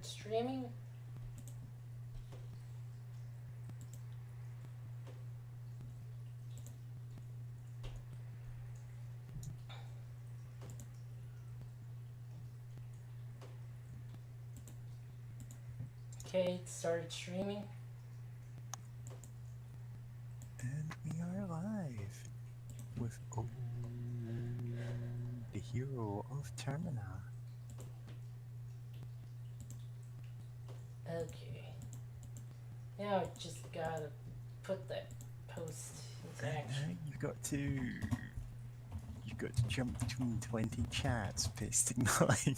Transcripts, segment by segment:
start streaming? Okay, it started streaming. And we are live with the hero of Termina. Okay. Now I just gotta put that post into action. You've got to jump between 20 chats, pasting the line.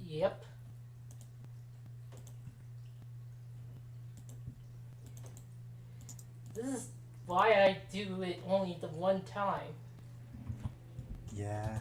Yep. This is why I do it only the one time. Yeah.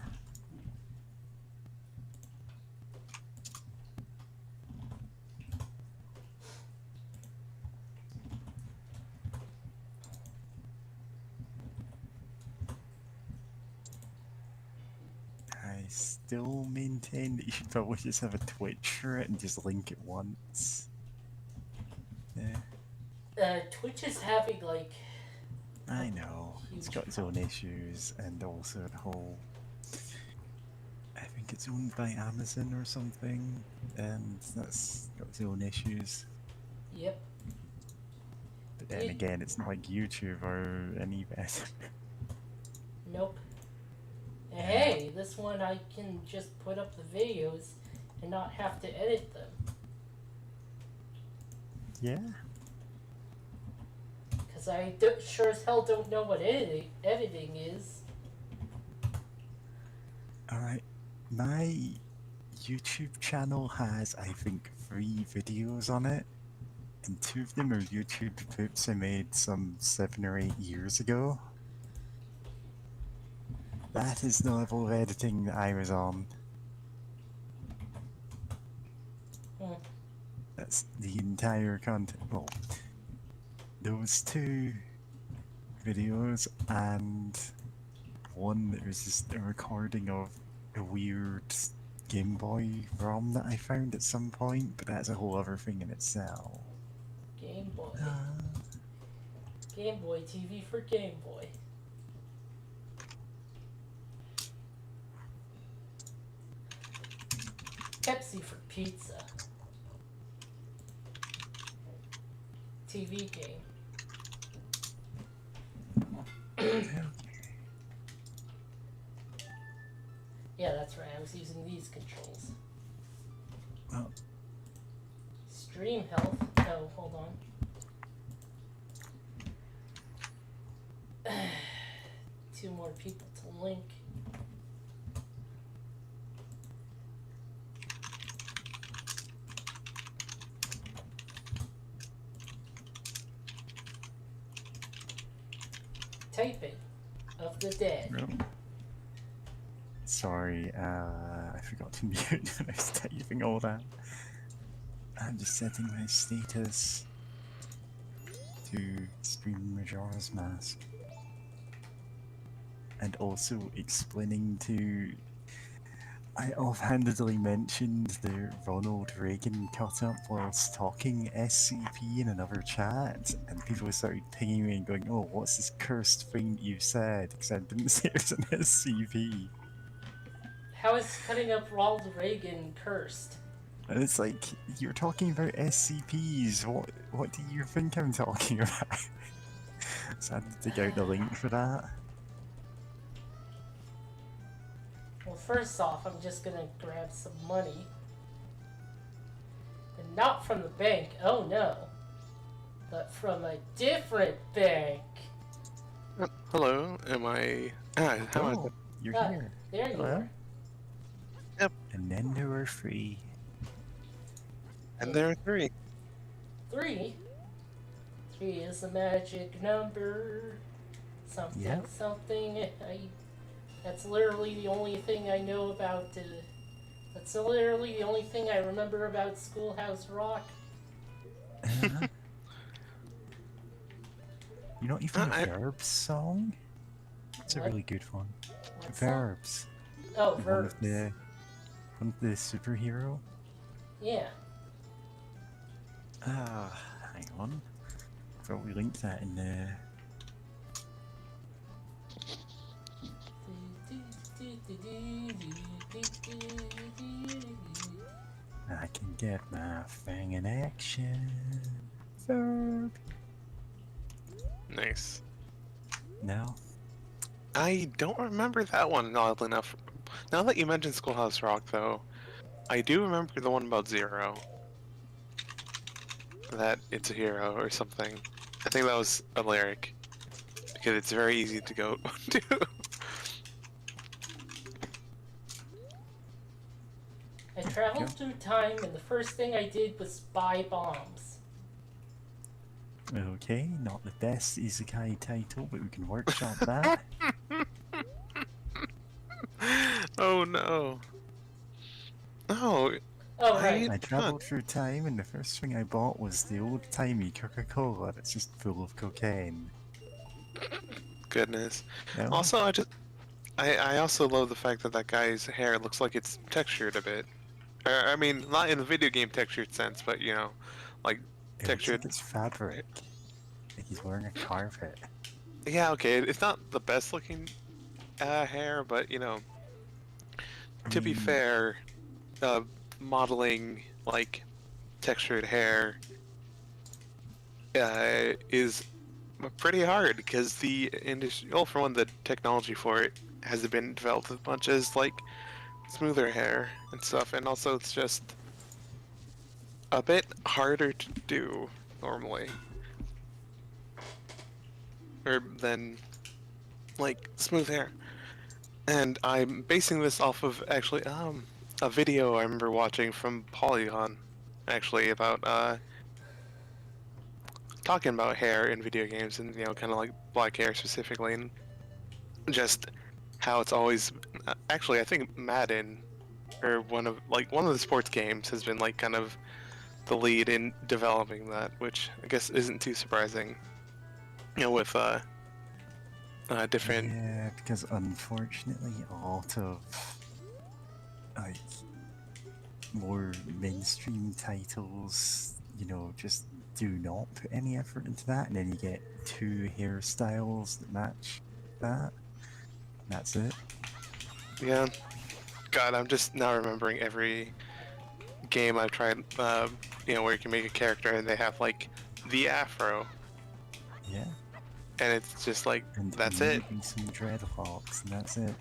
I still maintain that you should probably just have a Twitch for it and just link it once. Yeah. Twitch is having like... I know, it's got its own issues, and also the whole... I think it's owned by Amazon or something, and that's got its own issues. Yep. But then again, it's not like YouTube or any better. Nope. And hey, this one I can just put up the videos and not have to edit them. Yeah. Because I sure as hell don't know what editing is. Alright, my YouTube channel has, I think, 3 videos on it, and 2 of them are YouTube clips I made some 7 or 8 years ago. That is the level of editing that I was on. That's the entire content. Well, those 2 videos and one that was just a recording of a weird Game Boy ROM that I found at some point, but that's a whole other thing in itself. Game Boy. Game Boy TV for Game Boy. Pepsi for pizza. TV game. Yeah, that's right. I was using these controls. Oh. Stream health. Oh, hold on. 2 more people to link. Typing of the dead. No. Sorry, I forgot to mute when I was typing all that. I'm just setting my status to stream Majora's Mask. And also explaining to... I offhandedly mentioned the Ronald Reagan cut-up whilst talking SCP in another chat, and people started pinging me and going, oh, what's this cursed thing you said? Because I didn't say it was an SCP. How is cutting up Ronald Reagan cursed? And it's like, you're talking about SCPs, what do you think I'm talking about? So I had to dig out the link for that. Well, first off, I'm just gonna grab some money. And not from the bank, oh no. But from a different bank. Hello, am I... Oh, you're here. There you are. Yep. And then there were 3. And there are 3. 3? 3 is a magic number. Something, Yep. something. That's literally the only thing I know about. That's literally the only thing I remember about Schoolhouse Rock. You know, even the Verbs song? It's a really good one. What Verbs. song? Oh, Verbs. One of the superhero. Yeah. Hang on. Thought we linked that in there. I can get my fang in action. Verb. Nice. No? I don't remember that one, oddly enough. Now that you mentioned Schoolhouse Rock, though, I do remember the one about Zero. That it's a hero or something. I think that was a lyric. Because it's very easy to go to. I traveled through time, and the first thing I did was buy bombs. Okay, not the best Isekai title, but we can workshop that. Oh no. Oh, Oh, right. I travelled through time, and the first thing I bought was the old-timey Coca-Cola that's just full of cocaine. goodness. No? Also, I also love the fact that that guy's hair looks like it's textured a bit. I mean, not in the video game textured sense, but you know, like It looks textured. like it's fabric. Like he's wearing a carpet. Yeah, okay. It's not the best looking hair, but you know, to be fair, modeling like textured hair is pretty hard because the industry, well, for one, the technology for it has been developed as much as like smoother hair and stuff, and also it's just a bit harder to do normally, or than like smooth hair. And I'm basing this off of actually a video I remember watching from Polygon, actually about talking about hair in video games and you know kind of like black hair specifically and just how it's always actually I think Madden or one of the sports games has been like kind of the lead in developing that, which I guess isn't too surprising. You know, with different. Yeah, because unfortunately a lot of like more mainstream titles, you know, just do not put any effort into that, and then you get two hairstyles that match that. That's it. Yeah. God, I'm just now remembering every game I've tried, you know, where you can make a character and they have like the afro, Yeah. and it's just like And that's it. maybe some dreadlocks, and that's it.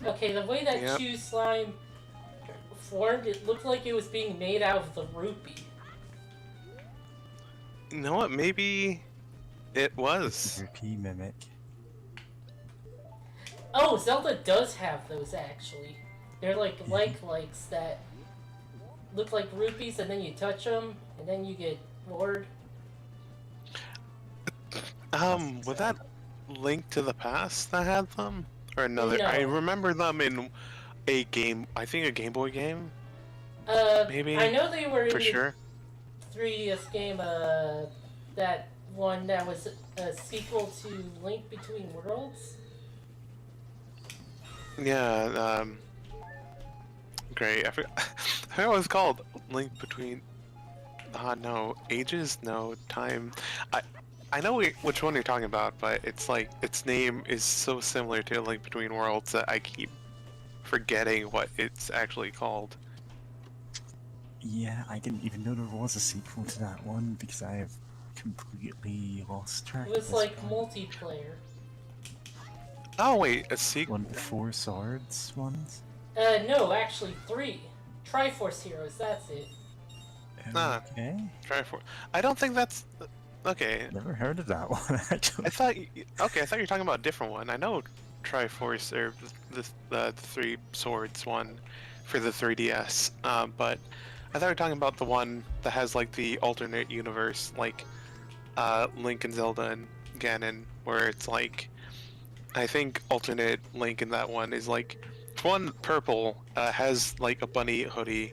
Okay, the way that Yep. Chew Slime formed, it looked like it was being made out of the rupee. You know what? Maybe it was. Rupee mimic. Oh, Zelda does have those actually. They're like likes that look like rupees, and then you touch them, and then you get bored. Was that Link to the Past that had them, or another? No. I remember them in a game. I think a Game Boy game. Maybe. I know they were in For the sure. 3DS game. That one that was a sequel to Link Between Worlds. Yeah. Great. I forgot what it was called. Link Between. No. Ages? No. Time. I know which one you're talking about, but it's like its name is so similar to Link Between Worlds that I keep forgetting what it's actually called. Yeah, I didn't even know there was a sequel to that one because I have completely lost track. It was of this like one. multiplayer. Oh wait, a sequel. One of the Four Swords ones. No, actually 3. Triforce Heroes. That's it. Ah. Okay. Try for. I don't think that's. Okay. Never heard of that one actually. I thought. Okay, I thought you were talking about a different one. I know Triforce or the Three Swords one for the 3DS. But I thought you were talking about the one that has like the alternate universe, like Link and Zelda and Ganon, where it's like. I think alternate Link in that one is like. One purple has like a bunny hoodie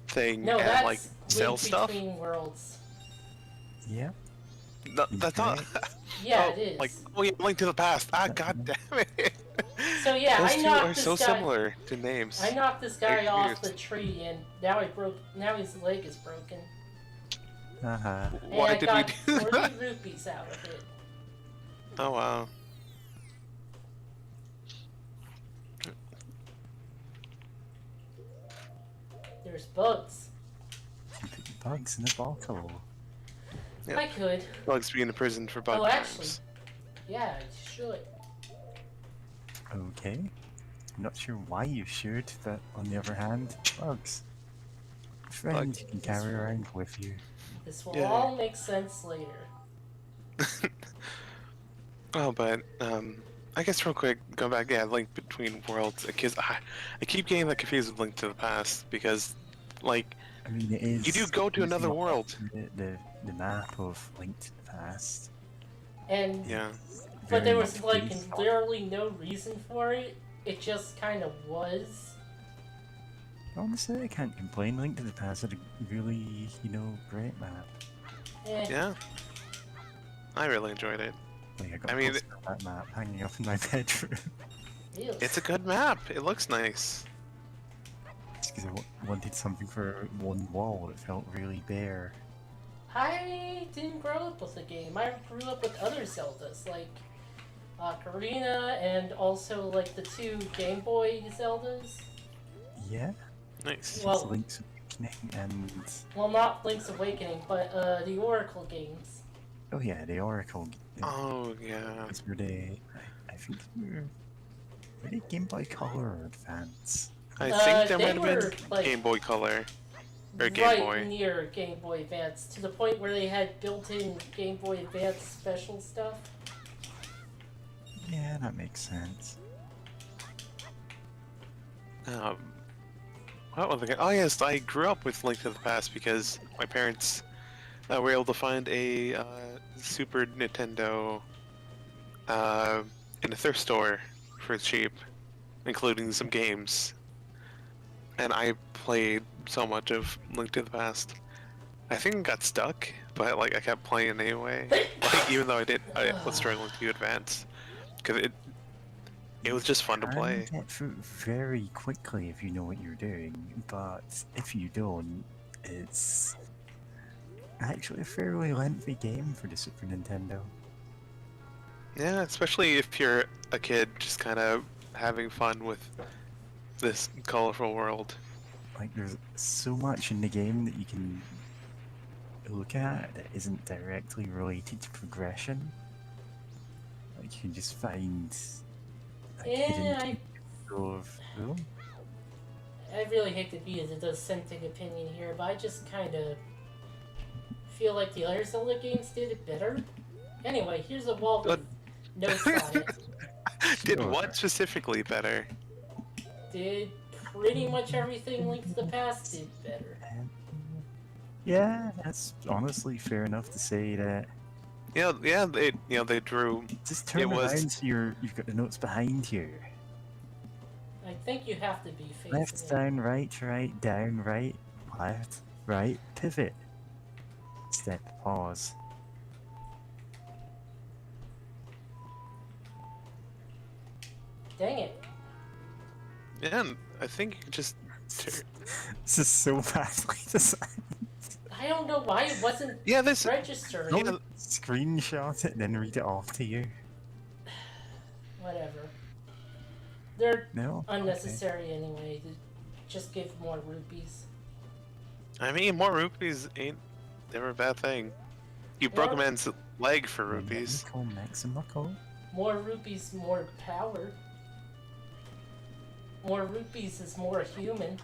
thing No, and that's like sell Link stuff. Between Worlds. Yeah. No, that's not. Yeah, Oh, it is. Like, oh yeah, Link to the Past. Ah, god damn it. So yeah, Those I two knocked are this so guy. similar to names. I knocked this guy They're off cute. the tree, and now Now his leg is broken. Haha. And Why I did we got do 40 that? rupees out of it. Oh wow. There's bugs. You put the bugs in the bottle. Yep. I could. Bugs being imprisoned for bug Oh, actually, crimes. yeah, I should. Okay. I'm not sure why you should, but on the other hand, bugs. Friend you can carry around with you. This will Yay. all make sense later. Oh, but I guess real quick, go back. Yeah, Link Between Worlds. Because I keep getting that confused with Link to the Past because, like, I mean, it is. you do go to another using world. The map of Link to the Past. And Yeah. but there Very was much like based on- literally no reason for it. It just kind of was. Honestly, I can't complain. Link to the Past had a really, great map. Eh, Yeah. I really enjoyed it. Like, I got I mean, poster of that map hanging up in my bedroom. ew. It's a good map. It looks nice. Just because I wanted something for one wall that felt really bare. I didn't grow up with the game. I grew up with other Zeldas, like Ocarina, and also like the 2 Game Boy Zeldas. Yeah, Nice. Well- it's Link's Awakening and... Well, not Link's Awakening, but the Oracle games. Oh yeah, the Oracle. Oh yeah. That's where they... I think were they Game Boy Color or Advance? I think there they might have were, been like, Game Boy Color. Or Game right Boy. near Game Boy Advance, to the point where they had built-in Game Boy Advance special stuff. Yeah, that makes sense. What was the? Oh yes, I grew up with Link to the Past because my parents were able to find a Super Nintendo in a thrift store for cheap, including some games. And I played so much of Link to the Past. I think it got stuck, but like I kept playing anyway. Like even though I was struggling to advance, because it was just fun to Can play. get through very quickly if you know what you're doing, but if you don't, it's actually a fairly lengthy game for the Super Nintendo. Yeah, especially if you're a kid just kind of having fun with this colorful world. Like, there's so much in the game that you can look at that isn't directly related to progression. Like, you can just find like, Yeah, hidden of oh, I really hate to be a dissenting opinion here, but I just kind of feel like the other Zelda games did it better. Anyway, here's a wall with notes on it. Did Sure. what specifically better? Did pretty much everything Link to the Past did better. yeah, that's honestly fair enough to say that. Yeah, they drew. Just turn It was- around so you've got the notes behind you. I think you have to be facing Left, it. down, right, down, right, left, right, pivot. Step, pause. Dang it. Yeah, and I think you could just. This is so badly designed. I don't know why it wasn't Yeah, this. registered. Yeah, Screenshot it, then read it off to you. Whatever. They're No? Okay. unnecessary anyway. Just give more rupees. I mean, more rupees ain't never a bad thing. You broke a More- man's leg for rupees. Maximuckle. More rupees, more power. More rupees is more human.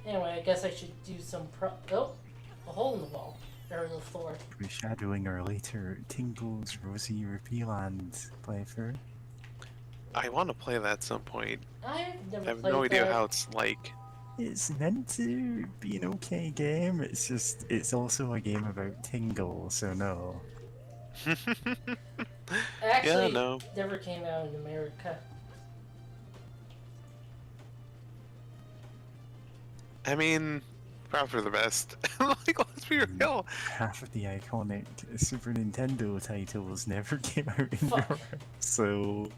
Anyway, I guess I should do some oh, a hole in the wall. Or in the floor. Foreshadowing our later Tingle's Rosy Rupee Land playthrough. I want to play that at some point. I've never I have played no idea that. how it's like. It's meant to be an okay game, it's also a game about Tingle, so no. Actually, Yeah, no. never came out in America. I mean, probably for the best. Like, let's be real. Half of the iconic Super Nintendo titles never came out in Fuck. Europe, so,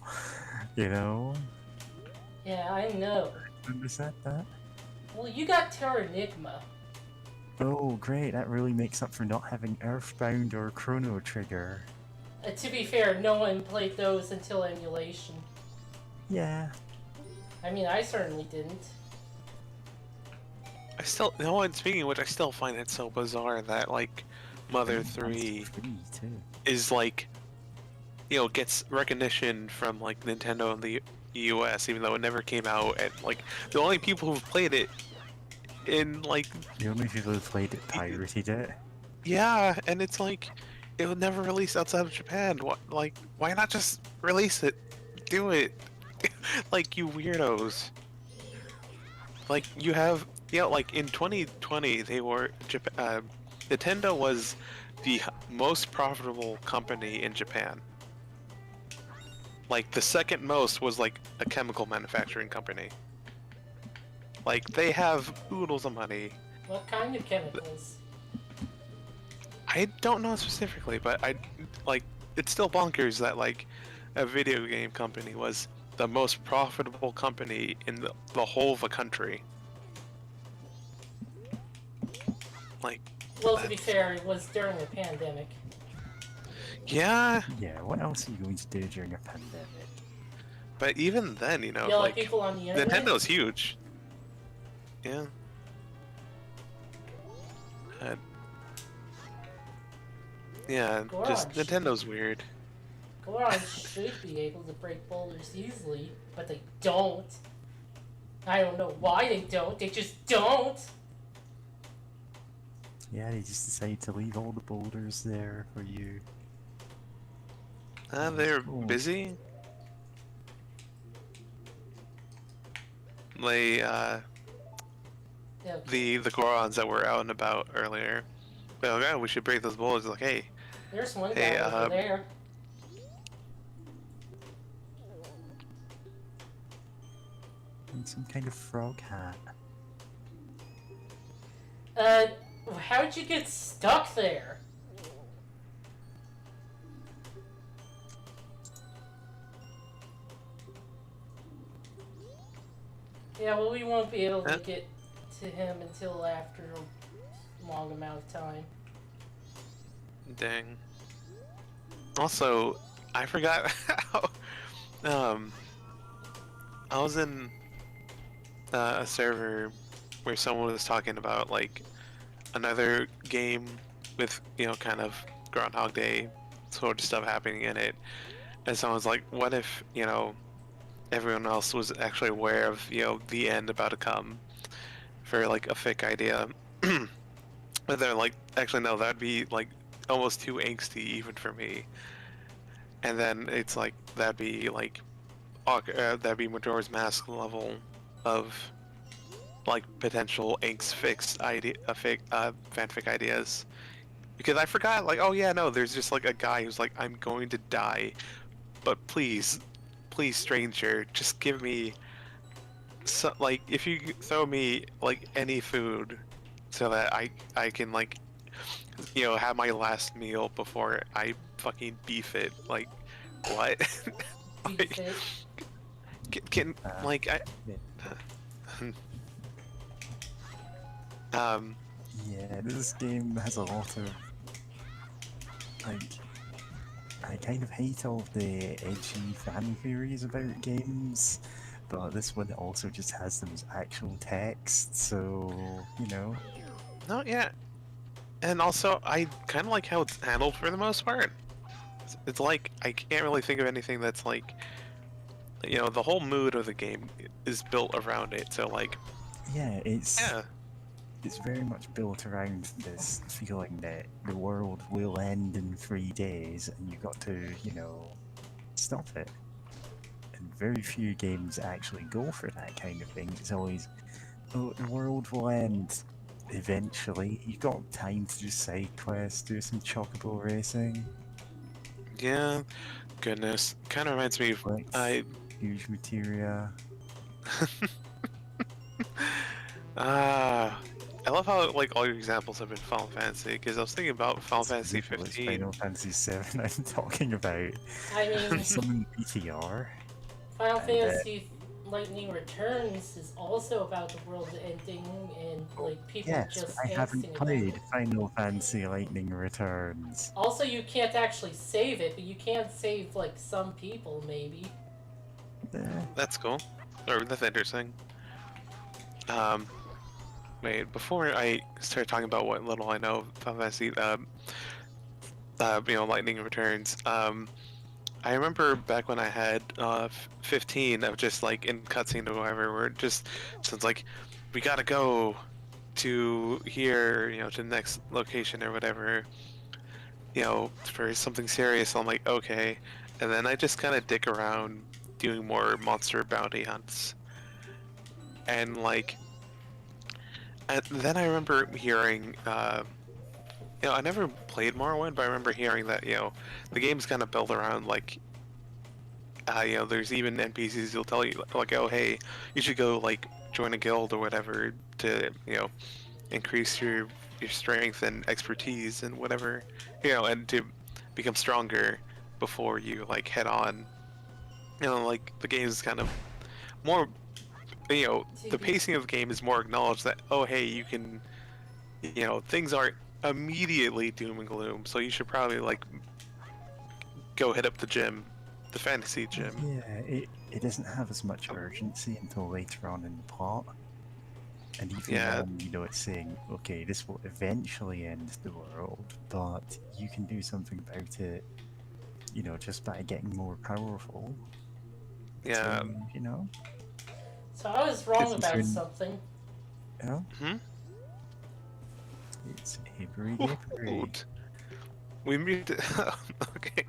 you know, Yeah, I know. understand that? Well, you got Terranigma. Oh, great, that really makes up for not having Earthbound or Chrono Trigger. To be fair, no one played those until emulation. Yeah. I mean, I certainly didn't. I still, you know, and speaking of which, I still find it so bizarre that like Mother 3 Free too. is like, you know, gets recognition from like Nintendo in the US, even though it never came out, and like the only people who've played it in like, The only people who played it pirated it. yeah, and it's like it would never release outside of Japan. What, like, why not just release it? Do it, like you weirdos. Like you have, yeah, like in 2020 they were Nintendo was the most profitable company in Japan. Like the second most was like a chemical manufacturing company. Like they have oodles of money. What kind of chemicals? I don't know specifically, but I like it's still bonkers that like a video game company was the most profitable company in the whole of a country. Like, Well, to be fair, it was during the pandemic. yeah, Yeah, what else are you going to do during a pandemic? but even then, you know, Yell at like people on the internet. Nintendo's huge. Yeah. Uh, yeah, just Gosh. Nintendo's weird. Goron should be able to break boulders easily, but they don't. I don't know why they don't. They just don't. Yeah, they just decide to leave all the boulders there for you. They're Cool. busy. They Okay. the Gorons that were out and about earlier. Well, yeah, we should break those boulders. Like, hey, There's one Hey, guy over there. And some kind of frog hat. How'd you get stuck there? Yeah, well, we won't be able to get to him until after a long amount of time. dang. Also, I forgot how. I was in a server where someone was talking about like another game with, you know, kind of Groundhog Day sort of stuff happening in it, and someone's like, what if, you know, everyone else was actually aware of, you know, the end about to come for like a fake idea? But they're like, actually no, that'd be like almost too angsty even for me. And then it's like that'd be Majora's Mask level of like potential angst fixed idea, fanfic ideas. Because I forgot, like, oh yeah, no, there's just like a guy who's like, I'm going to die, but please, stranger, just give me like, if you throw me like any food so that I can like, you know, have my last meal before I fucking beef it. Like, what? Beef it. Can like I Yeah, this game has a lot of like, I kind of hate all of the edgy fan theories about games, but this one also just has them as actual text, so, you know. no, yeah, and also I kind of like how it's handled for the most part. It's like I can't really think of anything that's like, you know, the whole mood of the game is built around it. So like, Yeah, it's yeah, very much built around this feeling that the world will end in 3 days and you've got to, you know, stop it. And very few games actually go for that kind of thing. It's always, oh, the world will end eventually. You've got time to do side quests, do some chocobo racing. yeah. Goodness, kind of reminds me of Like, huge materia. I love how like all your examples have been Final Fantasy, because I was thinking about Final Fantasy It's 15. Final Fantasy 7 I'm talking about. I mean, Some BTR. Final Fantasy Lightning Returns is also about the world ending and like like people Yes, just I haven't angsting about played it. Final Fantasy Lightning Returns. Also, you can't actually save it, but you can save like some people maybe. That's cool. Or that's interesting. Wait, before I start talking about what little I know of Final Fantasy, Lightning Returns, I remember back when I had 15 of just like in cutscene or whatever, where it just sounds like we gotta go to here, to the next location or whatever, for something serious. I'm like, okay, and then I just kind of dick around doing more monster bounty hunts, and like, and then I remember hearing, I never played Morrowind, but I remember hearing that the game's kind of built around like. There's even NPCs who'll tell you like, oh hey, you should go like join a guild or whatever to increase your strength and expertise and whatever, and to become stronger before you like head on. Like the game is kind of more, the pacing of the game is more acknowledged that oh hey you can, things aren't immediately doom and gloom, so you should probably like go hit up the gym. The fantasy gym. Yeah, it doesn't have as much urgency until later on in the plot. And even then, it's saying, okay, this will eventually end the world, but you can do something about it, just by getting more powerful. Yeah. So, So I was wrong about something. Yeah? Hmm? It's hippery. We moved it. Okay.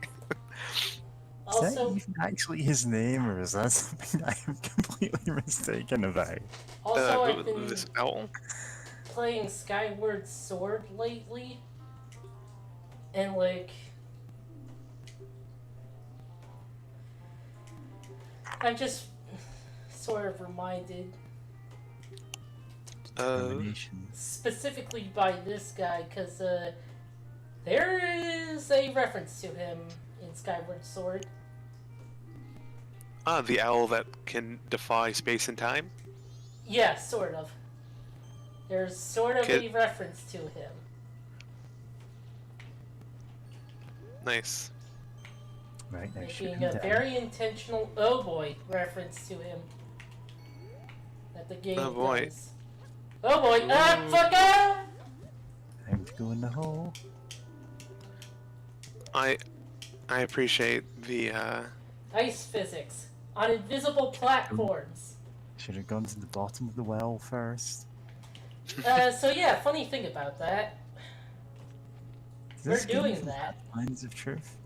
Is that even actually his name, or is that something I am completely mistaken about? Also, I've been this owl? playing Skyward Sword lately, and like, I'm just sort of reminded specifically by this guy, because there is a reference to him in Skyward Sword. The owl that can defy space and time? Yeah, sort of. There's sort of a reference to him. Nice. Right, now making a very intentional oh boy reference to him that the game does. Oh boy! Ah, fuck off! Time to go in the hole. I appreciate the ice physics on invisible platforms. Should have gone to the bottom of the well first. So yeah, funny thing about that. We're doing that. Lines of truth.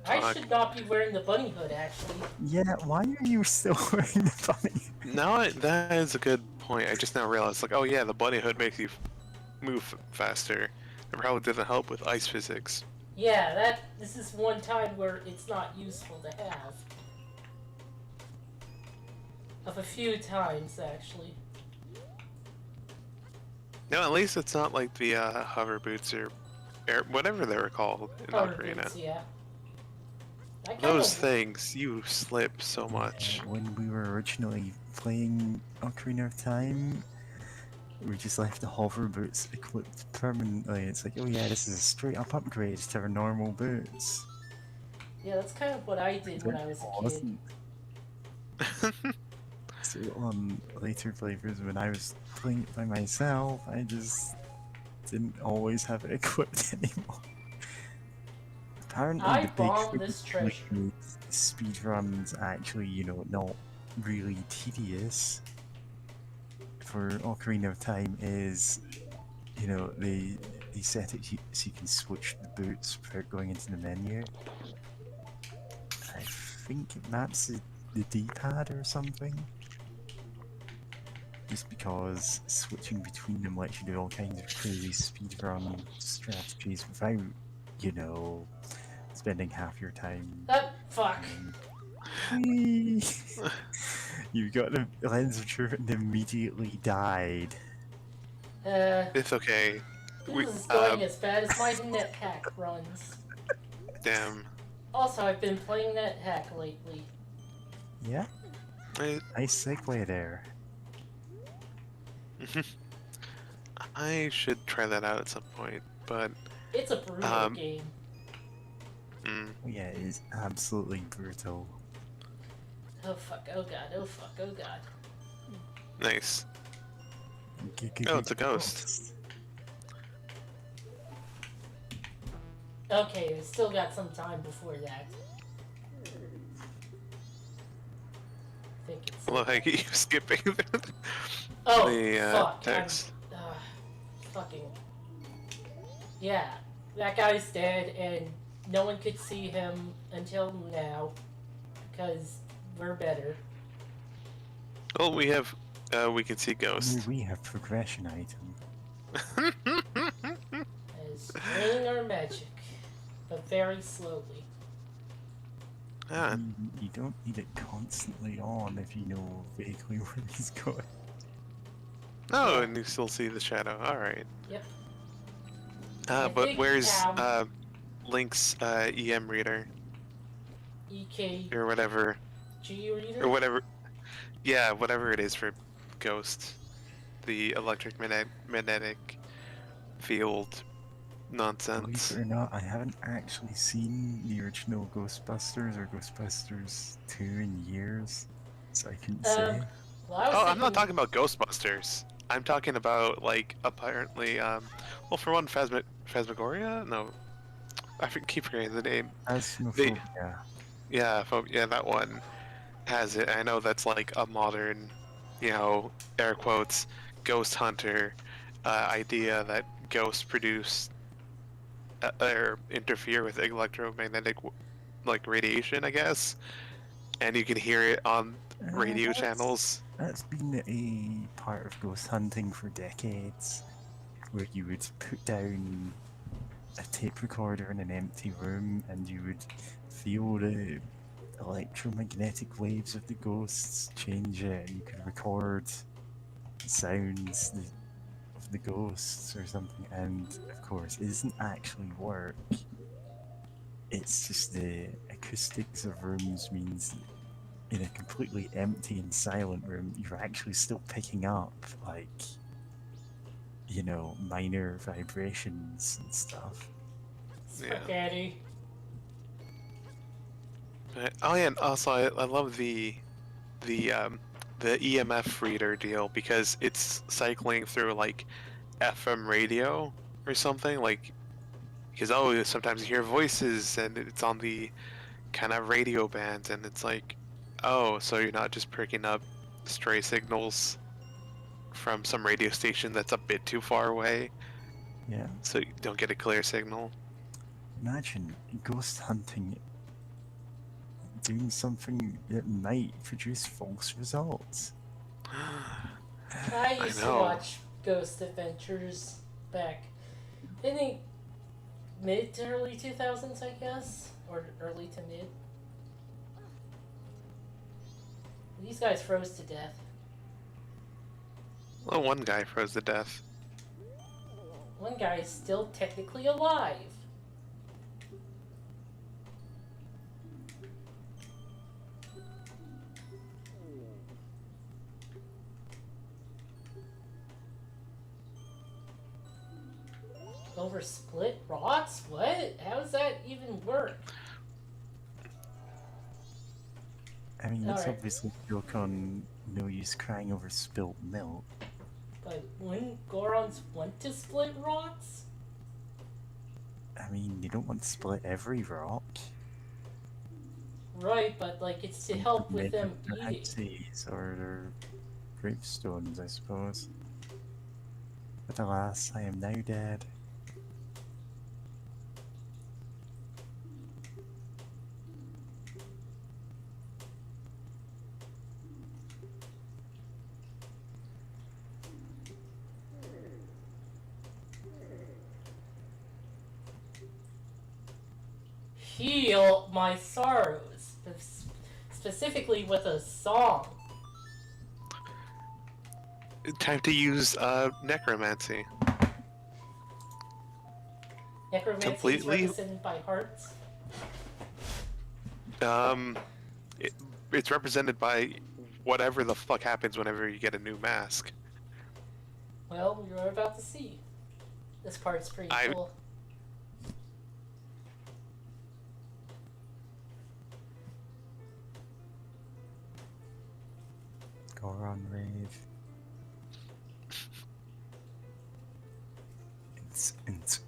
I should not be wearing the bunny hood, actually. Yeah, why are you still wearing the bunny hood? No, that is a good point. I just now realized, like, oh yeah, the bunny hood makes you move faster. It probably doesn't help with ice physics. Yeah, this is one time where it's not useful to have. Of a few times, actually. No, at least it's not like the hover boots or whatever they were called in Ocarina. Boots, yeah. Those things, you slip so much. When we were originally playing Ocarina of Time, we just left the hover boots equipped permanently. It's like, oh yeah, this is a straight up upgrade to our normal boots. Yeah, that's kind of what I did when I was a kid. So on later flavors, when I was playing it by myself, I just didn't always have it equipped anymore. Apparently, the bombed this treasure. Speedruns actually, not really tedious. For Ocarina of Time is, they set it so you can switch the boots without going into the menu. I think it maps the D-pad or something. Just because switching between them lets you do all kinds of crazy speedrun strategies without, spending half your time. Fuck. You got the lens of truth and immediately died. It's okay. This is going as bad as my NetHack runs. Damn. Also, I've been playing NetHack lately. Yeah? Nice segue there. I should try that out at some point, but It's a brutal Um, game. mm, Yeah, it is absolutely brutal. Oh fuck, oh god, oh fuck, oh god. nice. Oh, it's a ghost. Okay, we still got some time before that. I think it's... Well, I keep skipping Oh, the fuck. text. Fucking... Yeah, that guy's dead, and no one could see him until now, because we're better. Well, we have, we can see ghosts. We have progression item. As draining our magic, but very slowly. Ah, You don't need it constantly on if you know vaguely where he's going. oh, and you still see the shadow. All right. Yep. I But think, where's Link's EM reader EKG or whatever, reader? or whatever? Yeah, whatever it is for ghost, the magnetic field nonsense. Believe it or not, I haven't actually seen the original Ghostbusters or Ghostbusters 2 in years, so I couldn't say. Well, I was Oh, I'm not thinking- talking about Ghostbusters. I'm talking about, like, apparently, well, for one, Phasmagoria? No, keep forgetting the name. Phasmophobia. Yeah, that one has it. I know that's like a modern, air quotes, ghost hunter idea that ghosts produce or interfere with electromagnetic, like, radiation, I guess, and you can hear it on radio channels. That's been a part of ghost hunting for decades, where you would put down a tape recorder in an empty room and you would feel the electromagnetic waves of the ghosts change it, and you could record sounds of the ghosts or something, and of course it doesn't actually work. It's just the acoustics of rooms means that in a completely empty and silent room, you're actually still picking up, like, minor vibrations and stuff. Spaghetti. Oh yeah, and also I love the EMF reader deal because it's cycling through like FM radio or something, like, because sometimes you hear voices and it's on the kind of radio band, and it's like, oh, so you're not just picking up stray signals from some radio station that's a bit too far away, Yeah. so you don't get a clear signal. Imagine ghost hunting doing something that might produce false results. I used to know. watch Ghost Adventures back in the mid to early 2000s, I guess, or early to mid. These guys froze to death. Well, one guy froze to death. One guy is still technically alive. Over split rocks? What? How does that even work? I mean, it's Alright. obviously a joke on no use crying over spilt milk. But wouldn't Gorons want to split rocks? I mean, you don't want to split every rock. Right, but like it's to help with them Their eating. houses or their gravestones, I suppose. But alas, I am now dead. Heal my sorrows, specifically with a song. Time to use necromancy. Necromancy is Completely? represented by hearts. It's represented by whatever the fuck happens whenever you get a new mask. Well, you're about to see. This part's pretty cool. Go on, rave. Int.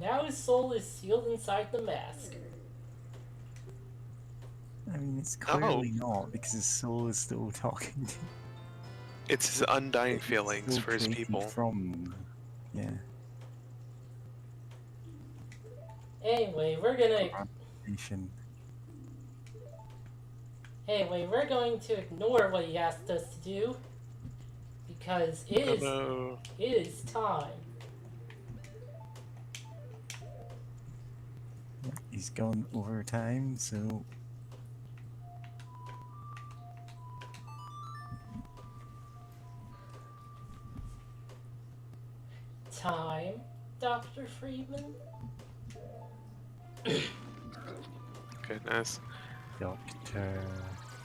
Now his soul is sealed inside the mask. I mean, it's clearly not, because his soul is still talking to It's his undying it's feelings still for his created people. From, yeah. Anyway, we're gonna. Nation. Anyway, we're going to ignore what he asked us to do because it is time. He's gone over time, so Time, Dr. Friedman? Goodness. Dr.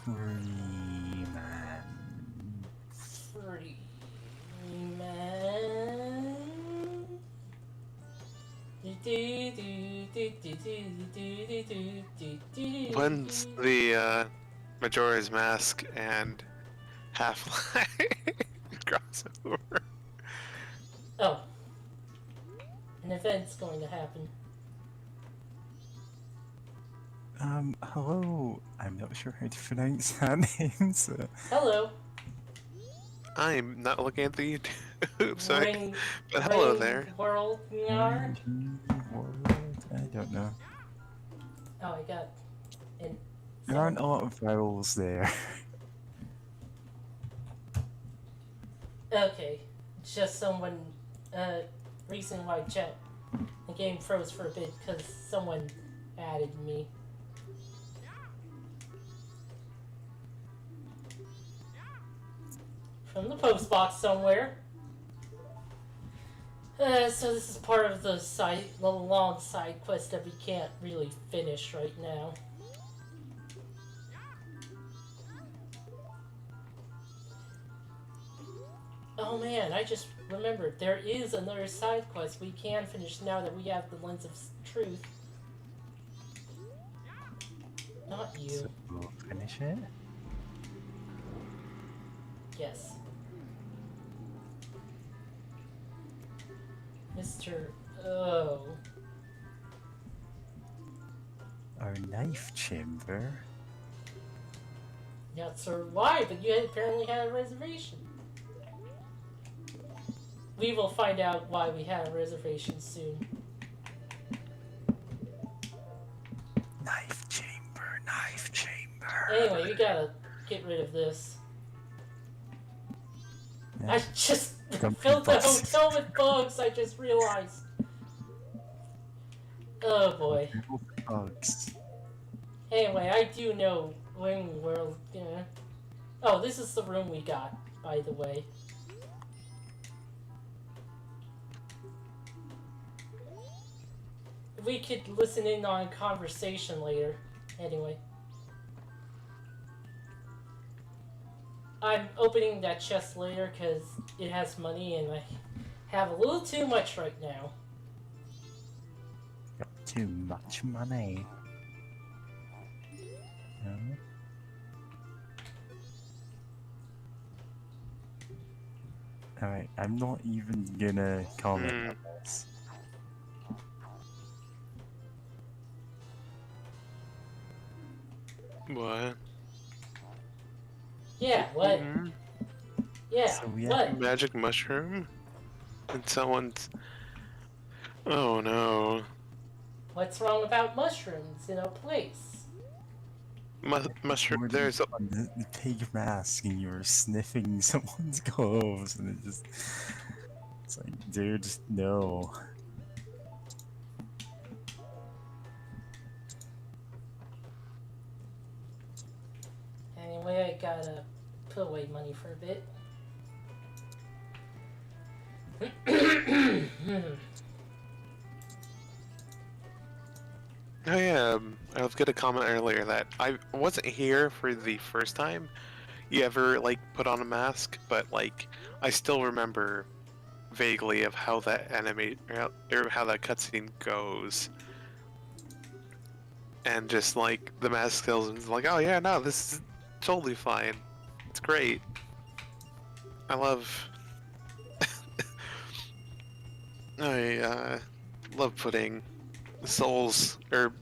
Freeman. Freeman? When's the Majora's Mask and Half-Life crossover? Oh. An event's going to happen. Hello. I'm not sure how to pronounce that name, so... Hello. I'm not looking at the YouTube site, Ring, but hello ring there. World, Yar. World? I don't know. Oh, I got an. There aren't a lot of vowels there. Okay, just someone. Reason why chat. The game froze for a bit because someone added me. From the post box somewhere. So this is part of the long side quest that we can't really finish right now. Oh man, I just remembered, there is another side quest we can finish now that we have the Lens of Truth. Not you. So we'll finish it? Yes. Mr. Oh. Our knife chamber? Not sure why, but you apparently had a reservation. We will find out why we had a reservation soon. Knife chamber, knife chamber. Anyway, we gotta get rid of this. Yeah. I just Come filled the bugs. hotel with bugs, I just realized. Oh boy. Bugs. Anyway, I do know Wing World. Yeah. Oh, this is the room we got, by the way. We could listen in on conversation later. Anyway. I'm opening that chest later because it has money and I have a little too much right now. Got too much money. No? Alright, I'm not even gonna comment on this. What? Yeah, what? Mhm. Yeah, So we what? have- Magic mushroom? And someone's... Oh no. What's wrong about mushrooms in a place? Mushroom, Or there's a... the pig mask and you were sniffing someone's clothes and it just... It's like, dude, no. I gotta put away money for a bit. Oh yeah, I was gonna comment earlier that I wasn't here for the first time you ever like put on a mask, but like I still remember vaguely of how that or how that cutscene goes, and just like the mask salesman's like, oh yeah, no, this is totally fine, it's great. I love putting souls or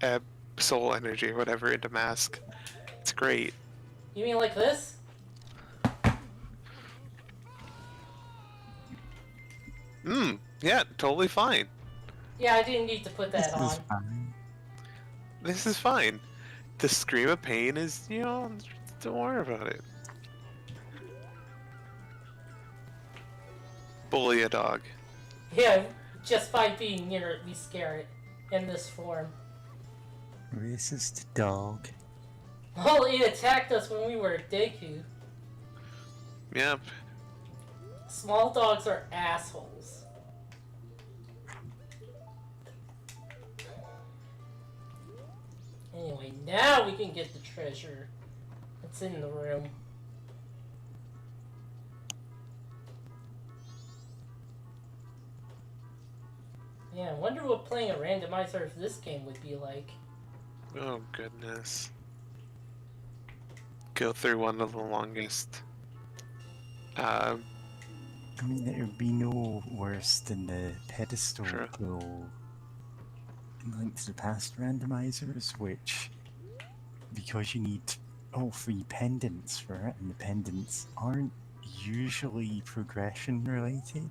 uh, soul energy or whatever into mask. It's great. You mean like this? Yeah, totally fine. Yeah, I didn't need to put that This on. is fine. This is fine. The scream of pain is, don't worry about it. Bully a dog. Yeah, just by being near it, we scare it in this form. Racist dog. Well, it attacked us when we were at Deku. Yep. Small dogs are assholes. Anyway, now we can get the treasure. It's in the room. Yeah, I wonder what playing a randomizer of this game would be like. Oh goodness. Go through one of the longest. I mean, it would be no worse than the pedestal Sure. pull in Link to the Past randomizers, which, because you need all three pendants for it, and the pendants aren't usually progression related.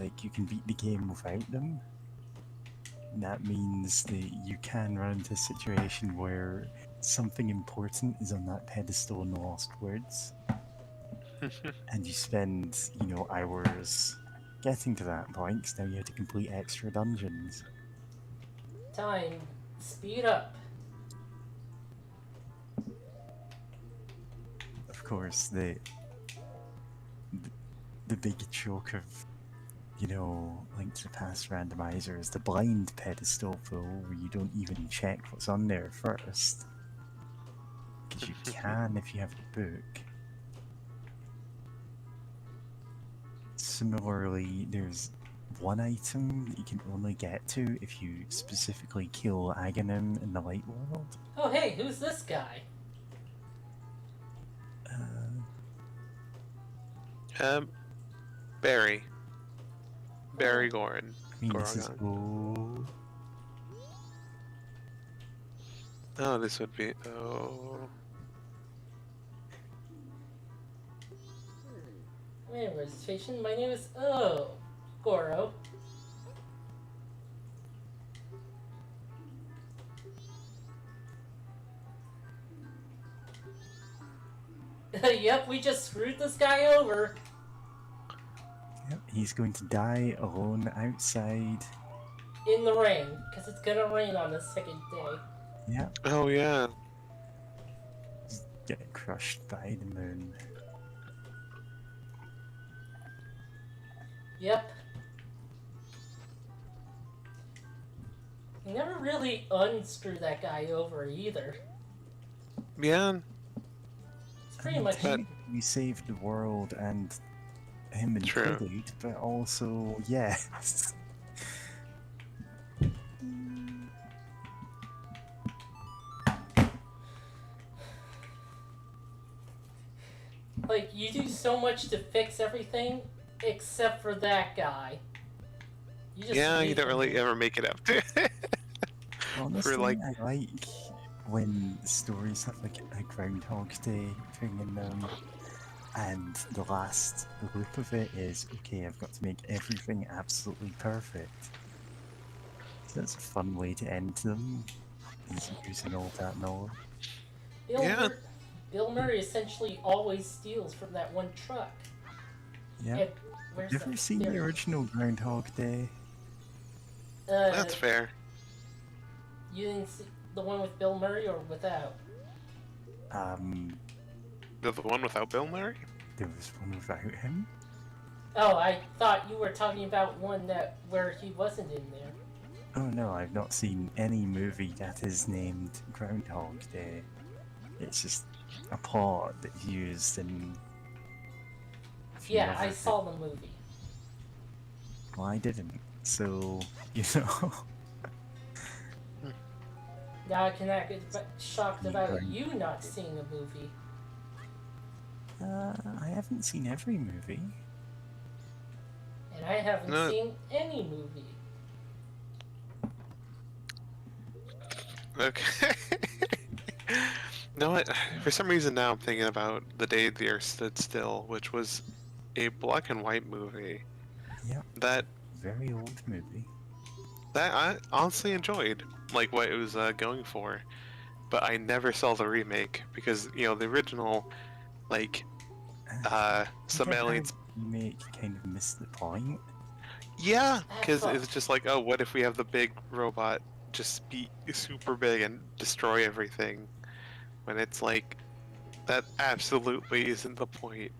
Like, you can beat the game without them. And that means that you can run into a situation where something important is on that pedestal in the Lost Words. And you spend, hours getting to that point, because now you have to complete extra dungeons. Time, speed up. Of course, the big joke of, Link to the Past randomizer is the blind pedestal pull, where you don't even check what's on there first. Because you can if you have the book. Similarly, there's one item that you can only get to if you specifically kill Aghanim in the Light World. Oh hey, who's this guy? Barry. Barry Goran. I mean, this is... Goragon. Oh, this would be... Oh... Wait, registration? My name is... Goro. Yep, we just screwed this guy over. Yep, he's going to die alone outside. In the rain, because it's gonna rain on the second day. Yep. Oh, yeah. Get crushed by the moon. Yep. We never really unscrew that guy over either. Yeah. It's pretty much... We saved the world and him True. included, but also, yes. Like, you do so much to fix everything, except for that guy. You just Yeah, you leave don't him. really ever make it up to Honestly, like... I like when stories have like a Groundhog Day thing in them, and the last loop of it is, okay, I've got to make everything absolutely perfect. So that's a fun way to end them, is using all that knowledge. Yeah. Bill Murray essentially always steals from that one truck. Yeah. And where's Have you ever seen the original Groundhog Day? That's fair. You didn't see the one with Bill Murray or without? The one without Bill Murray? There was one without him? Oh, I thought you were talking about one where he wasn't in there. Oh no, I've not seen any movie that is named Groundhog Day. It's just a plot that's used in... a few Yeah, I other saw the movie. Well, I didn't, so, you know... Now I can act shocked about you not seeing a movie. I haven't seen every movie. And I haven't No. seen any movie. Okay. You know what? For some reason now I'm thinking about The Day the Earth Stood Still, which was a black and white movie. Yep. That Very old movie. I honestly enjoyed, like what it was going for, but I never saw the remake because the original, like, some aliens. Remake kind of missed the point. Yeah, because it's just like, oh, what if we have the big robot just be super big and destroy everything? When it's like, that absolutely isn't the point.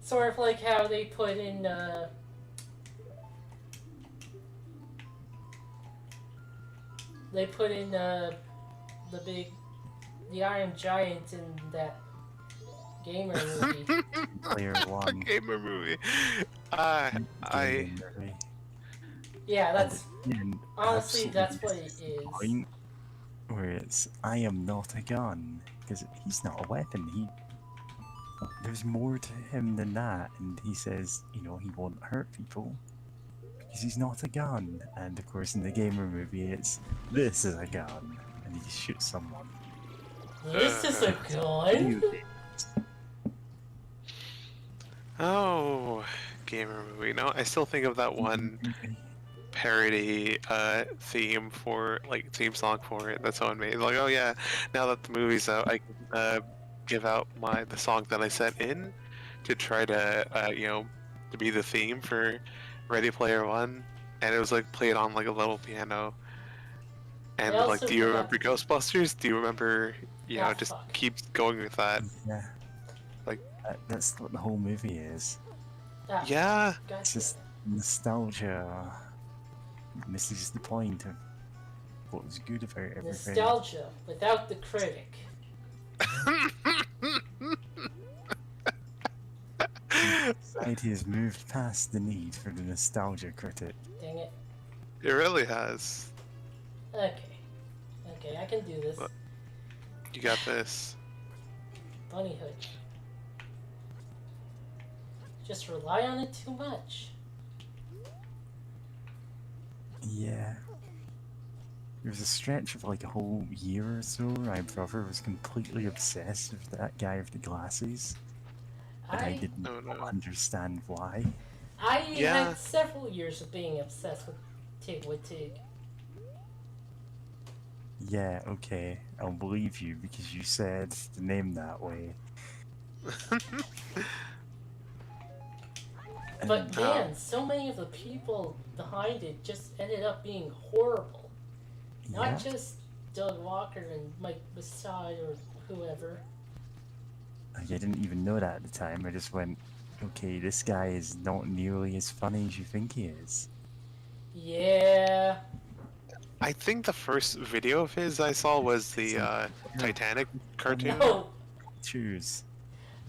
Sort of like how they put in, the Iron Giant in that gamer movie. Player One. Gamer movie. Gaming movie. Yeah, that's And honestly that's absolutely what it is. point where it's I am not a gun because he's not a weapon. There's more to him than that, and he says he won't hurt people because he's not a gun. And of course, in the gamer movie, it's this is a gun, and he shoots someone. This is a gun? Oh, gamer movie. No, I still think of that one parody theme song for it that someone made. Like, oh yeah, now that the movie's out, I can give out the song that I sent in to try to to be the theme for Ready Player One, and it was like played on like a little piano. And I like, also do you forgot- remember Ghostbusters? Do you remember Ah, just fuck. keep going with that? Yeah, Like, that's what the whole movie is. Ah, yeah. gotcha. It's just nostalgia. Misses the point of what was good about everything. Nostalgia without the critic. Society has moved past the need for the nostalgia critic. Dang it. It really has. Okay. Okay, I can do this. What? You got this. Bunny Hood. Just rely on it too much. Yeah. There was a stretch of like a whole year or so where my brother was completely obsessed with that guy with the glasses. And I didn't Oh, no. understand why. I Yeah. had several years of being obsessed with Tig. Yeah, okay, I'll believe you because you said the name that way. But And, man, so many of the people behind it just ended up being horrible. Not yeah, just Doug Walker and Mike Masai or whoever. I didn't even know that at the time. I just went, okay, this guy is not nearly as funny as you think he is. Yeah. I think the first video of his I saw was the Titanic cartoon. Oh, Choose.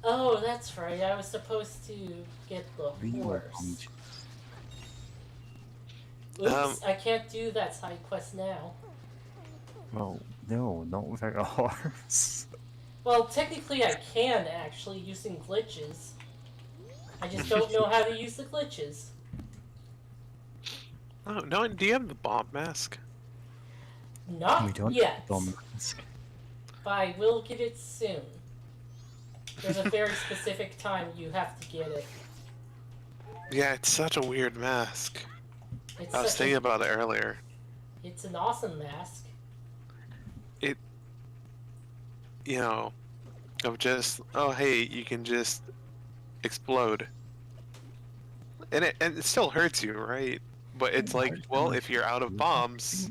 oh, that's right. I was supposed to get the Real horse. punch. Oops, I can't do that side quest now. Well, no, not without a horse. Well, technically I can actually, using glitches. I just don't know how to use the glitches. Oh no! Do you have the bomb mask? We Not don't yet, have bomb mask. but I will get it soon. There's a very specific time you have to get it. Yeah, it's such a weird mask. It's I was such thinking a, about it earlier. It's an awesome mask. Of just, oh hey, you can just explode, and it still hurts you, right? But it's like, well, if you're out of bombs,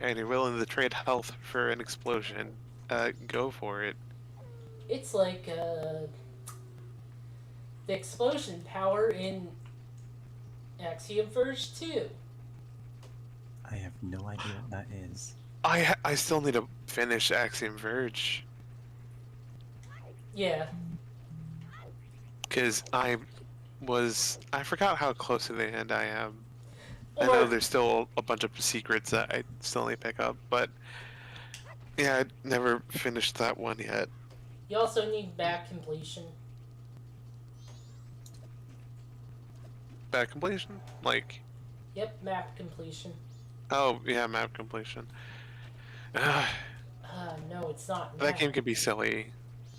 and you're willing to trade health for an explosion, go for it. It's like the explosion power in Axiom Verge 2. I have no idea what that is. I still need to finish Axiom Verge Yeah. because I forgot how close to the end I am. I Or know there's still a bunch of secrets that I still need to pick up, but yeah, I never finished that one yet. you also need back completion. Bad completion? Like, Yep, map completion. oh yeah, map completion. No, it's not. That game can be silly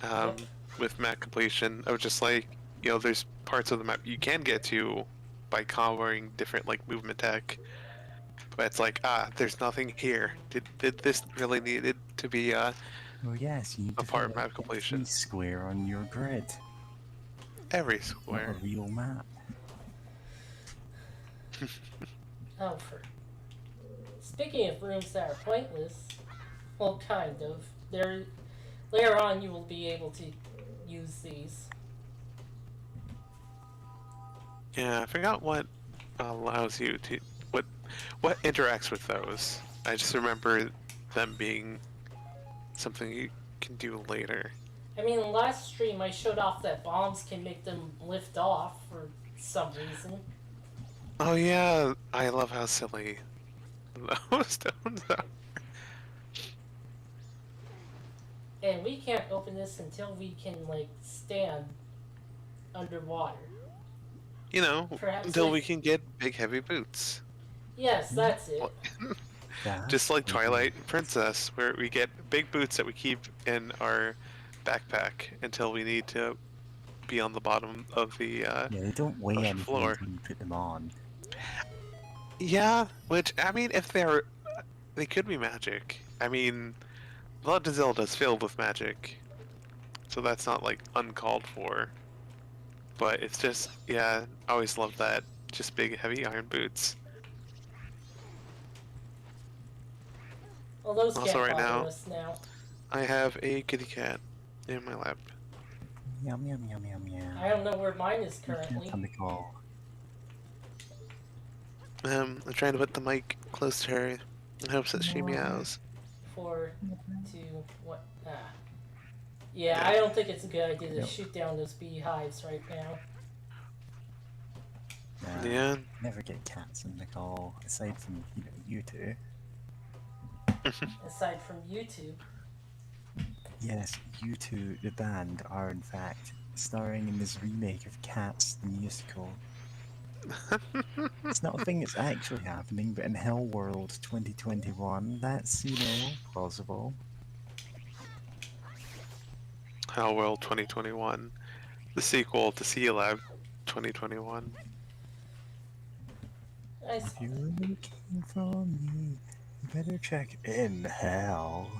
Yep. with map completion. I was just like, there's parts of the map you can get to by comboing different like movement tech, but it's like, there's nothing here. Did this really needed to be Oh yes, you need a to part fill of map out every completion? square on your grid. Every Not a square. real map. Oh, for. Speaking of rooms that are pointless, well, kind of. Later on, you will be able to use these. Yeah, I forgot what allows you to what interacts with those. I just remember them being something you can do later. I mean, last stream I showed off that bombs can make them lift off for some reason. Oh yeah, I love how silly those stones are. And we can't open this until we can, like, stand underwater. Perhaps Until if- we can get big heavy boots. Yes, that's it. That's Just like okay. Twilight Princess, where we get big boots that we keep in our backpack until we need to be on the bottom of the Yeah, they don't weigh ocean anything floor. when you put them on. Yeah, which, I mean, if they could be magic. I mean, Blood of Zelda is filled with magic, so that's not, like, uncalled for. But it's just, yeah, I always loved that. Just big, heavy iron boots. Well, those Also can't right bother now- us now. I have a kitty cat in my lap. Yum yum yum yum yum. I don't know where mine is currently. On the call. I'm trying to put the mic close to her in hopes that she meows. 4, 2, what? Yeah, I don't think it's a good idea to Yep. shoot down those beehives right now. Nah, Yeah. Never get cats in the call, aside from, you two. Aside from YouTube. Yes, you two, the band, are in fact starring in this remake of Cats the musical. It's not a thing that's actually happening, but in Hell World 2021, that's, plausible. Hell World 2021. The sequel to Sea Lab 2021. I If you're looking for me, you better check in hell.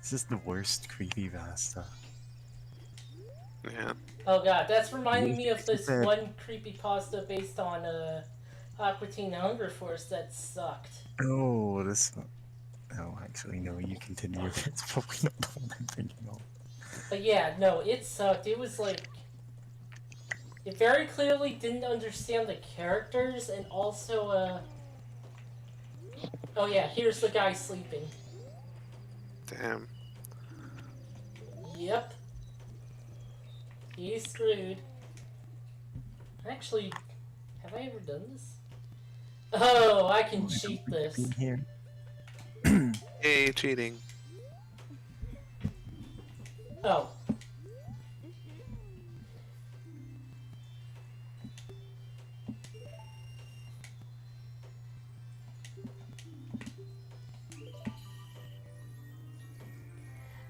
This is the worst creepypasta. Yeah. Oh god, that's reminding me of this Said- one creepypasta based on Aqua Teen Hunger Force that sucked. Oh, this one. Oh, actually, no, you continue. It's probably not the one I'm thinking of. But yeah, no, it sucked. It was like... It very clearly didn't understand the characters, and also, Oh yeah, here's the guy sleeping. Damn. Yep. He's screwed. Actually, have I ever done this? Oh, I can cheat this. In here. Hey, cheating. Oh.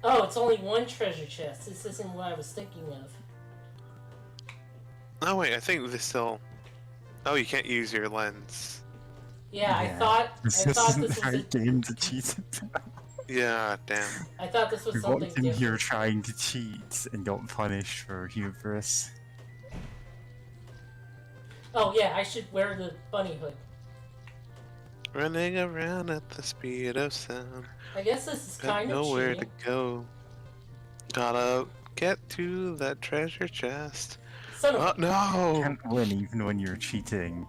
Oh, it's only one treasure chest. This isn't what I was thinking of. Oh wait, I think this still. Oh, you can't use your lens. Yeah, I Yeah. thought This this isn't was the right game to cheat it. Yeah, damn. I thought this was We something walked in different. here trying to cheat and got punished for hubris. Oh yeah, I should wear the bunny hood. running around at the speed of sound. I guess this is Got kind of nowhere cheating. to go. Gotta get to that treasure chest. Son of Oh a... no! Can't win even when you're cheating.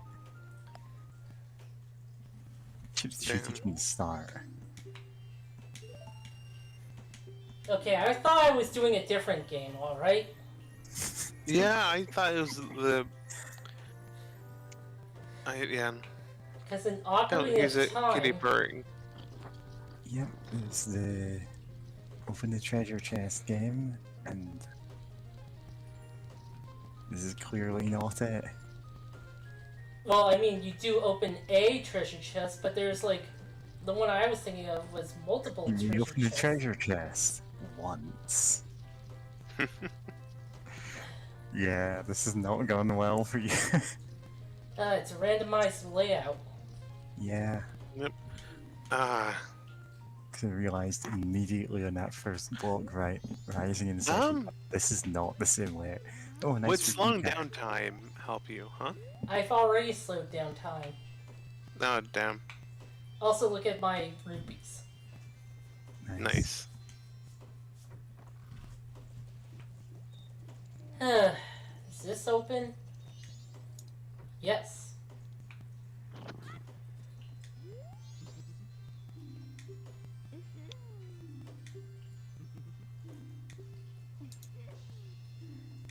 Cheating Damn. can start. Okay, I thought I was doing a different game, alright? Yeah, I thought it was the. Yeah. Because in Oh, Ocarina here's a of Time... kitty purring. Yep, it's the open the treasure chest game, and this is clearly not it. Well, I mean, you do open a treasure chest, but there's like... The one I was thinking of was multiple You treasure open the chests. treasure chest once. Yeah, this has not gone well for you. It's a randomized layout. Yeah, Ah. because I realized immediately on that first block, right, rising in the second, this is not the same layout. Oh, nice. Would repeat slowing cat. down time help you, huh? I've already slowed down time. Oh, damn. Also, look at my rupees. Nice. Is this open? Yes.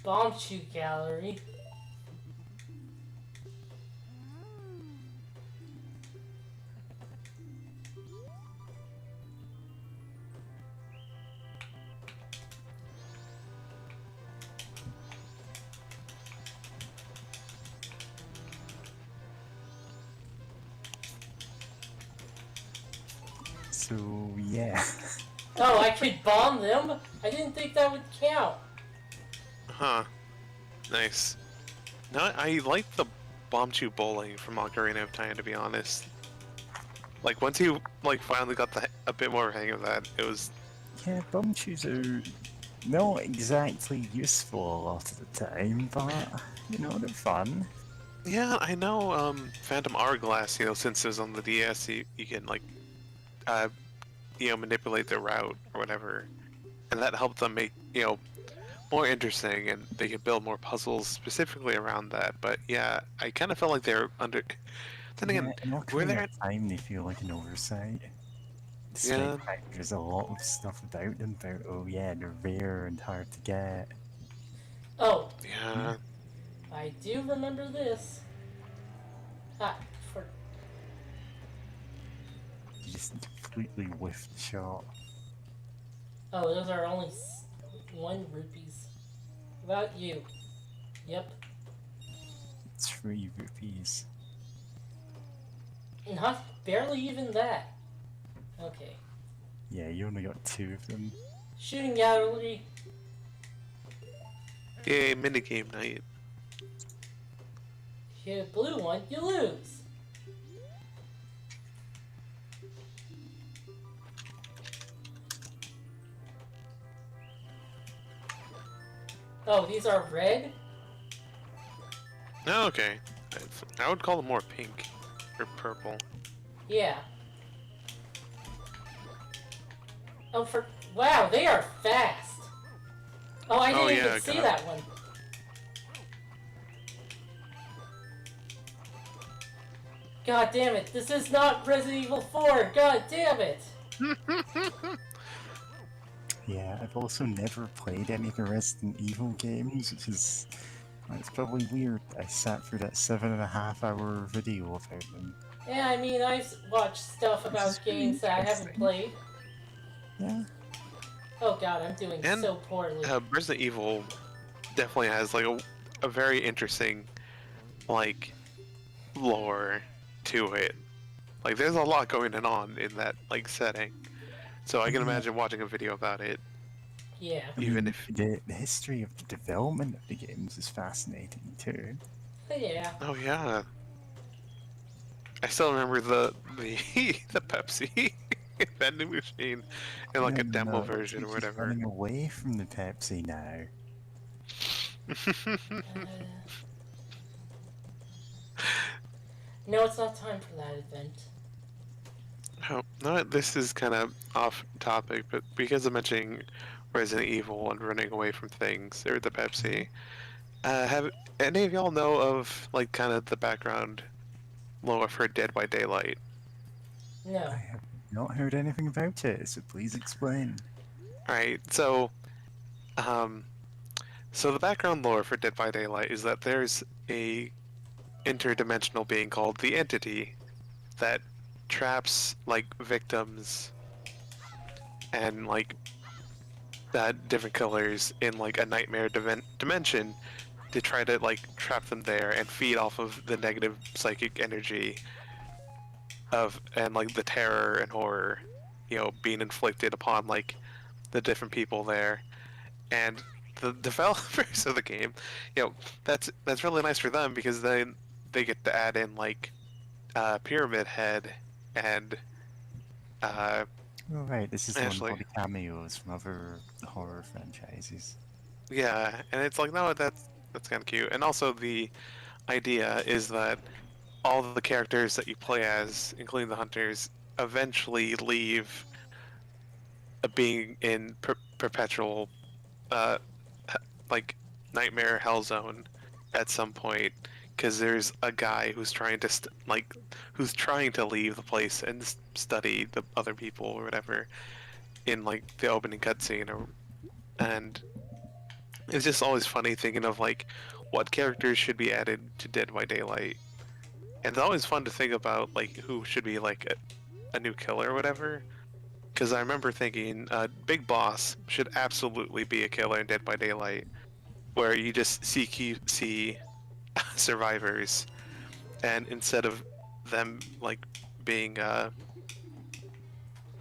Bomb shoot gallery. So, yeah. Oh, I could bomb them? I didn't think that would count. Huh. Nice. No, I like the bomb shoot bowling from Ocarina of Time, to be honest. Like, once you, like, finally got a bit more hang of that, it was... Yeah, bum shoes are not exactly useful a lot of the time, but, you know, they're fun. Yeah, I know, Phantom Hourglass, you know, since it was on the DS, you can, like, you know, manipulate the route or whatever. And that helped them make, you know, more interesting, and they could build more puzzles specifically around that. But yeah, I kind of felt like they're under... Then again, In were Ocarina there... of Time, they feel like an oversight. Despite Yeah. the fact there's a lot of stuff about them about, oh yeah, they're rare and hard to get. Oh, Yeah. I do remember this. Ah, for... You just completely whiffed the shot. Oh, those are only 1 rupees. What about you? Yep. 3 rupees. Not barely even that. Okay. Yeah, you only got 2 of them. Shooting gallery. Yay, minigame night. If you hit a blue one, you lose. Oh, these are red? Oh, okay. I would call them more pink. Or purple. Yeah. Oh, for... Wow, they are fast! Oh, I didn't even see that one. God damn it, this is not Resident Evil 4! God damn it! Yeah, I've also never played any of the Resident Evil games, which is... It's probably weird. I sat through that 7.5-hour video about them. Yeah, I mean, I've watched stuff about games that I haven't played. Yeah. Oh god, I'm doing And, so poorly. Resident Evil definitely has, like, a very interesting, like, lore to it. Like, there's a lot going on in that, like, setting. So I can imagine watching a video about it. Yeah. Even if... The history of the development of the games is fascinating, too. Yeah. Oh, yeah. I still remember the the Pepsi vending machine in, like, a demo version or whatever. Running away from the Pepsi now. No, it's not time for that event. No, this is kind of off topic, but because of mentioning Resident Evil and running away from things, or the Pepsi, have any of y'all know of like kind of the background lore for Dead by Daylight? No. I have not heard anything about it, so please explain. All right, um, so the background lore for Dead by Daylight is that there's a interdimensional being called the Entity that traps like victims and like different killers in like a nightmare dimension to try to like trap them there and feed off of the negative psychic energy of and like the terror and horror, being inflicted upon like the different people there. And the developers of the game, that's really nice for them because then they get to add in like Pyramid Head and uh, Oh, right, this is the one with Ashley. all the cameos from other horror franchises. Yeah, and it's like no, that's kind of cute. And also the idea is that all the characters that you play as, including the hunters, eventually leave being in perpetual uh, like nightmare hell zone at some point because there's a guy who's trying to who's trying to leave the place and study the other people or whatever in like the opening cutscene and it's just always funny thinking of like what characters should be added to Dead by Daylight, and it's always fun to think about like who should be like a new killer or whatever. Because I remember thinking Big Boss should absolutely be a killer in Dead by Daylight, where you just see survivors, and instead of them like being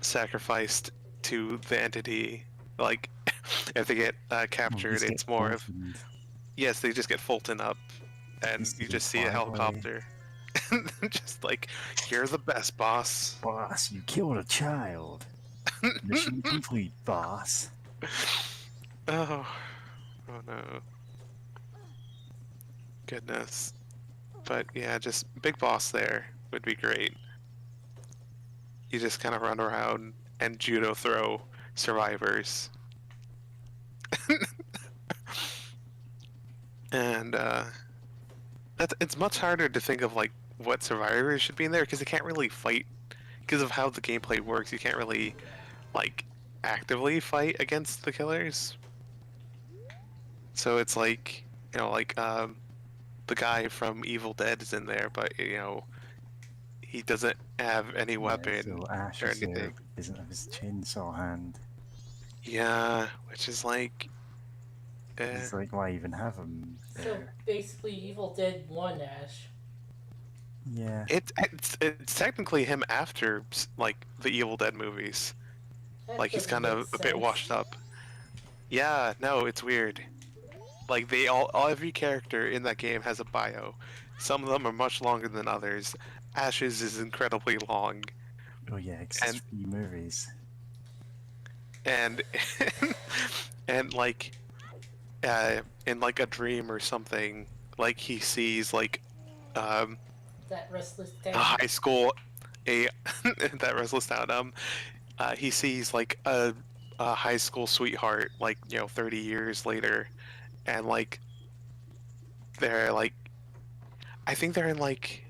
sacrificed to the entity, like if they get Oh, captured, these get it's more of orphaned. yes, they just get Fulton up, and Used to you go just see a fly away. helicopter, just like you're the best, boss. Boss, you killed a child. Mission complete, boss. Oh, oh no, goodness. But yeah, just Big Boss there would be great. You just kind of run around and judo throw survivors. And it's much harder to think of like what survivors should be in there because they can't really fight because of how the gameplay works. You can't really like actively fight against the killers. So it's like the guy from Evil Dead is in there, but he doesn't have any Yeah, weapon so Ash or is there, anything. but he doesn't have his chainsaw hand. Yeah, which is like, It's like, why even have him So there? basically, Evil Dead 1 Ash. Yeah. it's technically him after like the Evil Dead movies. That Like he's doesn't kind make of a bit sense. washed up. Yeah, no, it's weird. Like they every character in that game has a bio. Some of them are much longer than others. Ash's is incredibly long, Oh yeah, 'cause it's and 3 movies. and and like in like a dream or something, like he sees like um That restless a town. high school a that restless town he sees like a high school sweetheart like 30 years later, and like they're like I think they're in like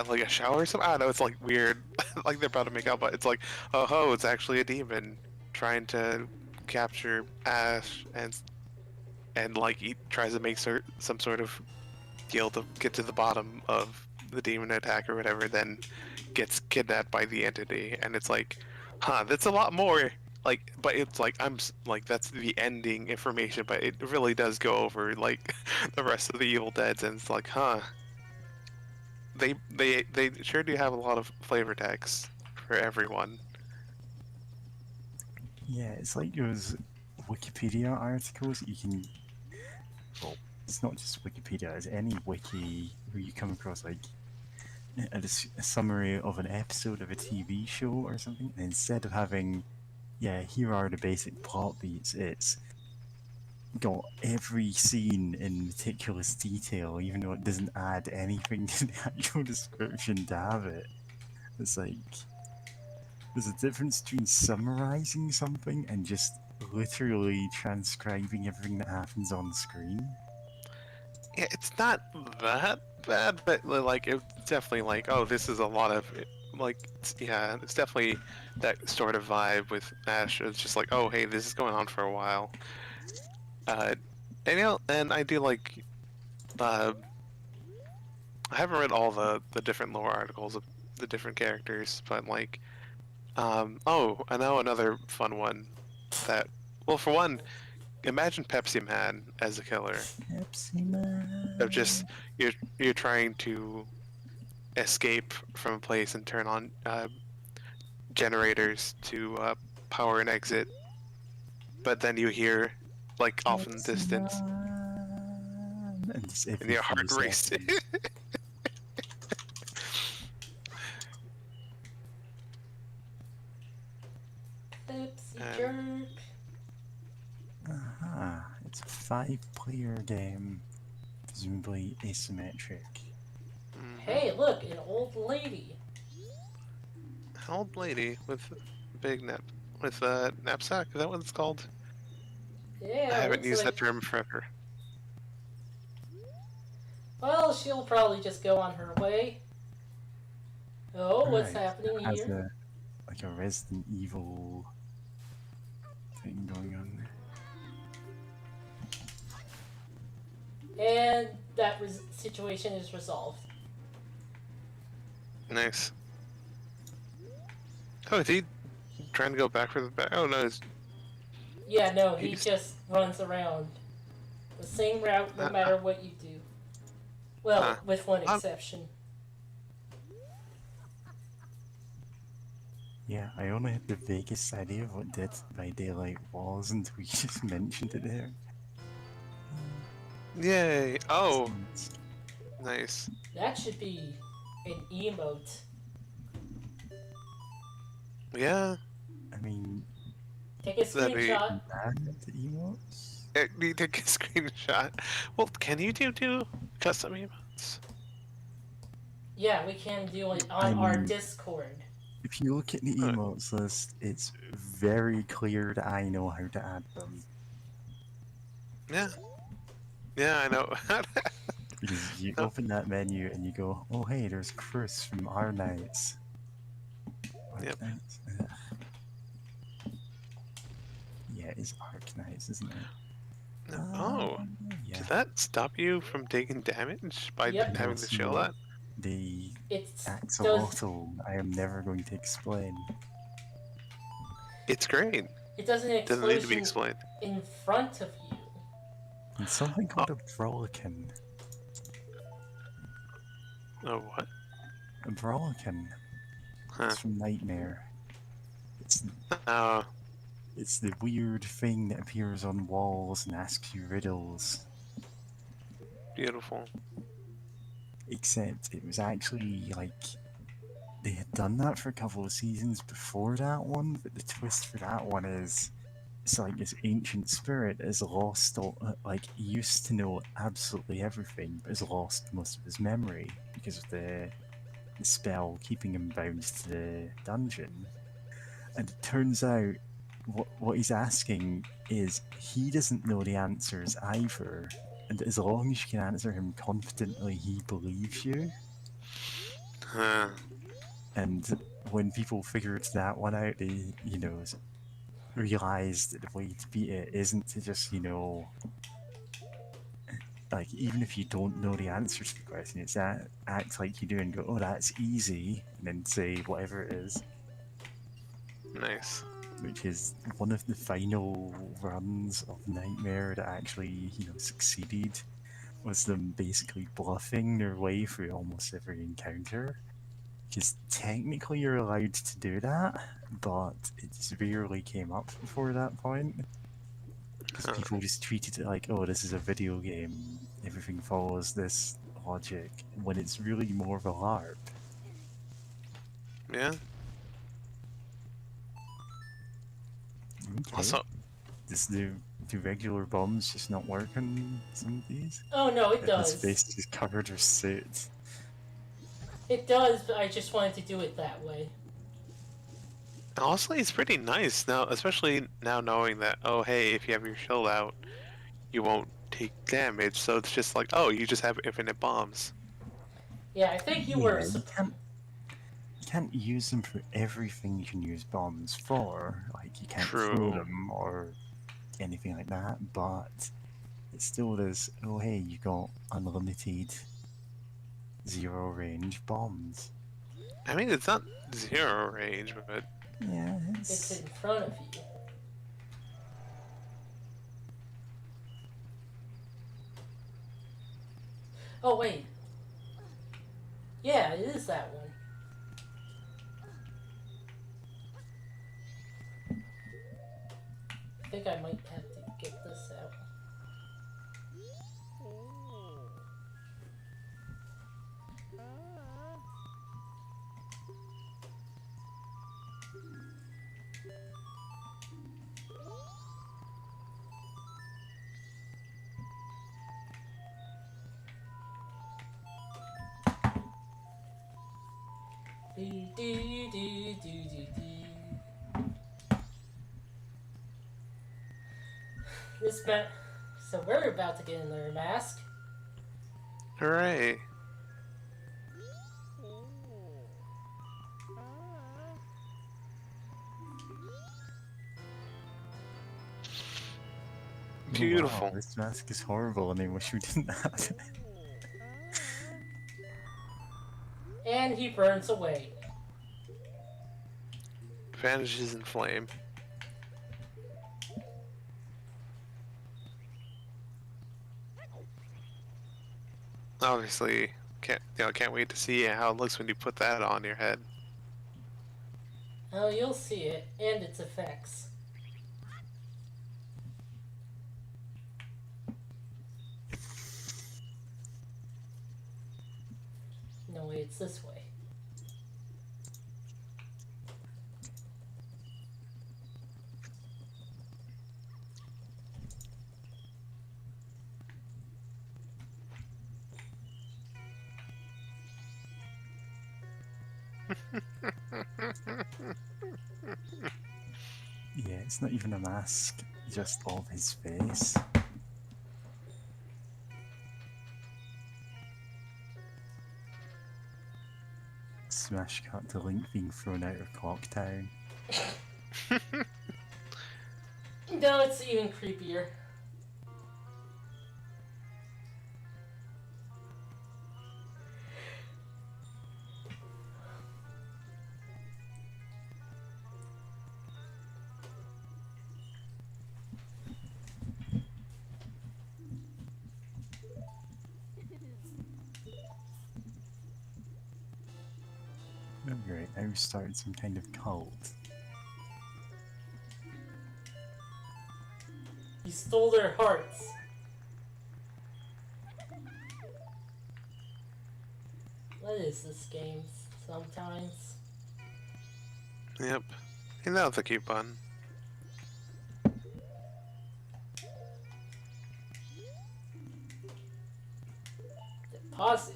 like a shower or something. I don't know. It's like weird. Like they're about to make out, but it's like, oh ho, it's actually a demon trying to capture Ash, and like he tries to make some sort of deal to get to the bottom of the demon attack or whatever. Then gets kidnapped by the entity, and it's like, huh, that's a lot more. Like, but it's like like that's the ending information, but it really does go over like the rest of the Evil Deads, and it's like, huh. They sure do have a lot of flavor text for everyone. Yeah, it's like those Wikipedia articles that you can. Well, it's not just Wikipedia, it's any wiki where you come across like a summary of an episode of a TV show or something, and instead of having, yeah, here are the basic plot beats, it's got every scene in meticulous detail, even though it doesn't add anything to the actual description to have it. It's like there's a difference between summarizing something and just literally transcribing everything that happens on screen. Yeah, it's not that bad, but like it's definitely like, oh, this is a lot of like, yeah, it's definitely that sort of vibe with Ash. It's just like, oh, hey, this is going on for a while. And and I do like, uh, I haven't read all the different lore articles of the different characters, but like, oh, I know another fun one that, well, for one, imagine Pepsi Man as a killer. Pepsi Man. Of just you're trying to escape from a place and turn on generators to power an exit, but then you hear like off in the Pepsi distance, Man. And just and every your few heart races. seconds. Pepsi And- jerk. Aha, it's a 5-player game, presumably asymmetric. Hey, look, an old lady. An old lady with a big with a knapsack. Is that what it's called? Yeah, I haven't looks used like... that term forever. Well, she'll probably just go on her way. Oh, what's Right, happening has here? like a Resident Evil thing going on there. And that situation is resolved. Nice. Oh, is he trying to go back for the back? Oh no, it's Yeah, no, he He's- just runs around. The same route no matter what you do. Well, with one exception. Yeah, I only had the vaguest idea of what Dead by Daylight was until you just mentioned it there. yay! Oh, It's- nice. That should be an emote. Yeah. I mean, Take a That'd be- screenshot. bad emotes? You take a screenshot. Well, can you do custom emotes? Yeah, we can do it on I our mean- Discord. If you look at the Right. emotes list, it's very clear that I know how to add them. Yeah. Yeah, I know. Because you Oh. open that menu and you go, oh hey, there's Chris from Our Nights. Yep. Arknights? Yeah, it's Arknights, isn't it? Oh, Yeah. did that stop you from taking damage by Yep. having No, to chill no. that? The It's axolotl I am never going to explain. It's great. it does an Doesn't need to be explosion explained. in front of you. And something called a Brolican. Oh, what? A Brolican. Huh. It's from Nightmare. Oh, It's the weird thing that appears on walls and asks you riddles. beautiful. Except it was actually like they had done that for a couple of seasons before that one, but the twist for that one is it's like this ancient spirit has lost all, like he used to know absolutely everything, but has lost most of his memory because of the spell keeping him bound to the dungeon. And it turns out what he's asking is he doesn't know the answers either. And as long as you can answer him confidently, he believes you. Huh. And when people figured that one out, they, you know, realized that the way to beat it isn't to just, you know, like, even if you don't know the answers to the question, it's that act like you do and go, oh, that's easy, and then say whatever it is, Nice. which is one of the final runs of Nightmare that actually, you know, succeeded, was them basically bluffing their way through almost every encounter. Because technically you're allowed to do that, but it just rarely came up before that point. Because Huh. people just treated it like, oh, this is a video game, everything follows this logic, when it's really more of a LARP. Yeah. Okay. Also, Do regular bombs just not work on some of these? Oh no, it His does. face is covered with soot. It does, but I just wanted to do it that way. Honestly, it's pretty nice now, especially now knowing that, oh hey, if you have your shield out, you won't take damage, so it's just like, oh, you just have infinite bombs. Yeah, I think you Yeah, were. you can't use them for everything you can use bombs for. Like, you can't throw True. them or anything like that, but it still does, oh hey, you got unlimited zero range bombs. I mean, it's not zero range, but Yeah, It's it's... in front of you. Oh, wait. Yeah, it is that one. I think I might have to get this out. Do, do, do, do, do, do. This So we're about to get another mask. hooray. Oh wow, Beautiful. this mask is horrible and I wish we didn't have it. And he burns away. Vanishes in flame. Obviously, can't wait to see how it looks when you put that on your head. Oh, you'll see it, and its effects. No way, it's this way. Yeah, it's not even a mask, just all of his face. Smash cut to Link being thrown out of Clock Town. No, it's even creepier. Oh great, now we started some kind of cult. You stole their hearts. What is this game sometimes? Yep. And that's a cute button. Deposit.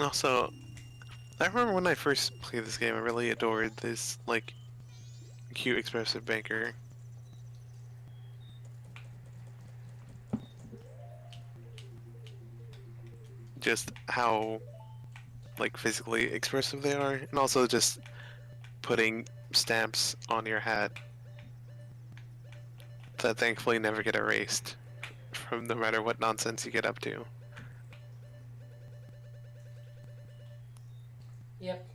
Also, I remember when I first played this game, I really adored this, like, cute expressive banker. Just how, like, physically expressive they are, and also just putting stamps on your hat that thankfully never get erased from no matter what nonsense you get up to. Yep.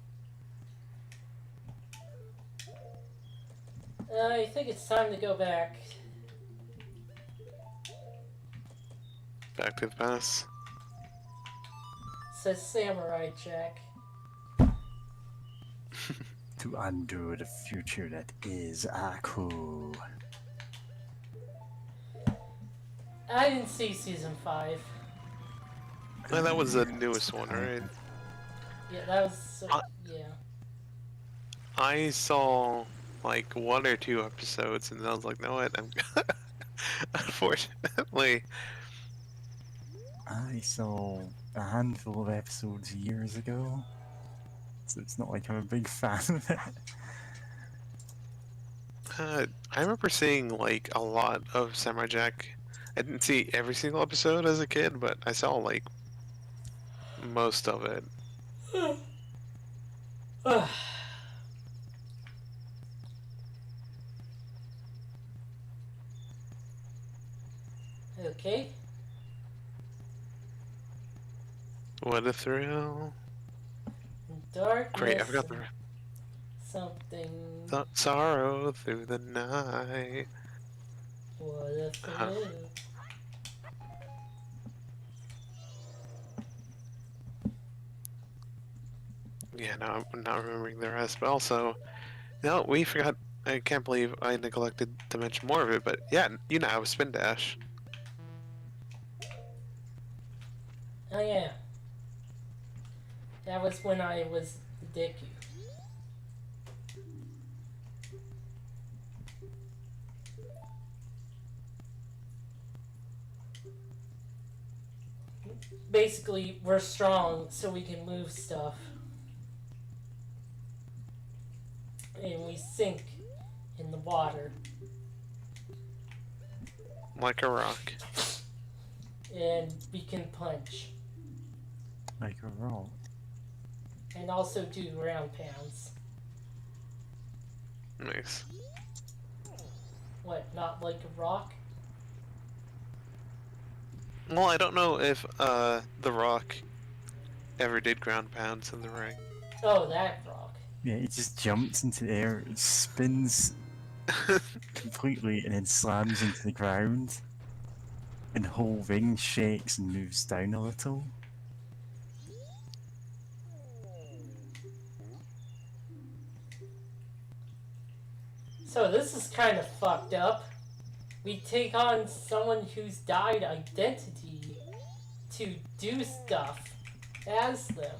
I think it's time to go back. Back to the past. Says Samurai Jack. To undo the future that is Aku. I didn't see season 5. No, that was the newest one, right? Yeah, that was. Yeah. I saw like 1 or 2 episodes, and then I was like, no, what? I'm unfortunately. I saw a handful of episodes years ago, so it's not like I'm a big fan of it. I remember seeing like a lot of Samurai Jack. I didn't see every single episode as a kid, but I saw like most of it. Okay. What a thrill! Darkness. Great, I forgot and something. the sorrow through the night. What a thrill. Yeah, no, I'm not remembering the rest, but also, no, we forgot. I can't believe I neglected to mention more of it, but yeah, you know, Spin Dash. Oh yeah. That was when I was the dick. Basically, we're strong, so we can move stuff. And we sink in the water. Like a rock. And we can punch. Like a rock. And also do ground pounds. Nice. What, not like a rock? Well, I don't know if The Rock ever did ground pounds in the ring. Oh, that rock. Yeah, it just jumps into the air, it spins completely, and then slams into the ground. And the whole ring shakes and moves down a little. So this is kind of fucked up. We take on someone who's died identity to do stuff as them.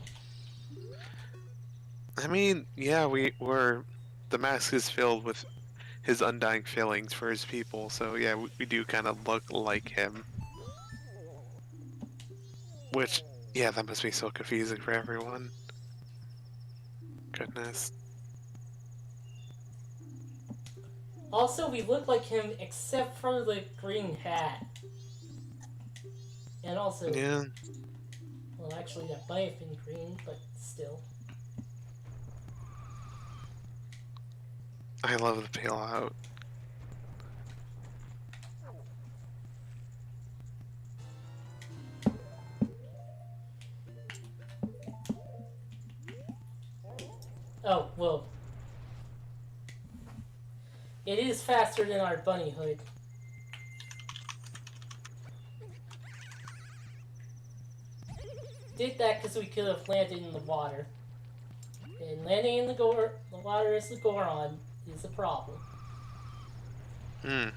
I mean, yeah, the mask is filled with his undying feelings for his people, so yeah, we do kind of look like him. Which, yeah, that must be so confusing for everyone. Goodness. Also, we look like him except for the green hat. And also, Yeah. well, actually, that might have been green, but still. I love the peel out. Oh, well. It is faster than our bunny hood. Did that because we could have landed in the water. And landing in the water as the Goron is a problem. Hmm.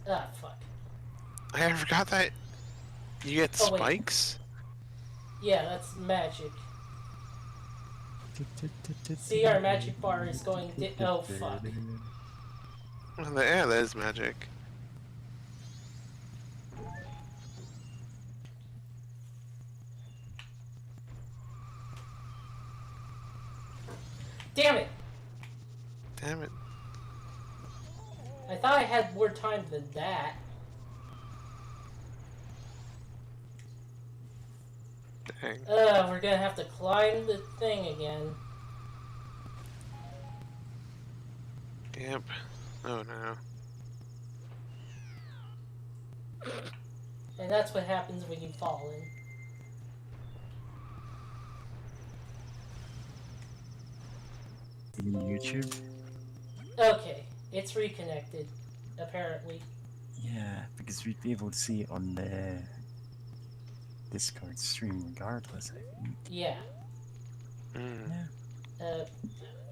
Ah, fuck. I forgot that you get Oh, wait. spikes? Yeah, that's magic. See, our magic bar is going oh, fuck. Well, yeah, that is magic. Damn it! Damn it. I thought I had more time than that. Dang. We're gonna have to climb the thing again. Yep. Oh no. And that's what happens when you fall in. YouTube? Okay, it's reconnected, apparently. Yeah, because we'd be able to see it on the Discord stream regardless, I think. Yeah. Mm. Yeah.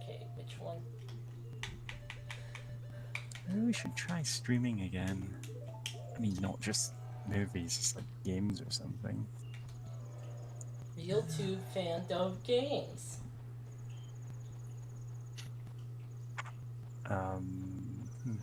Okay, which one? Maybe we should try streaming again. I mean, not just movies, just like games or something. RealTube fan of games. Hmm.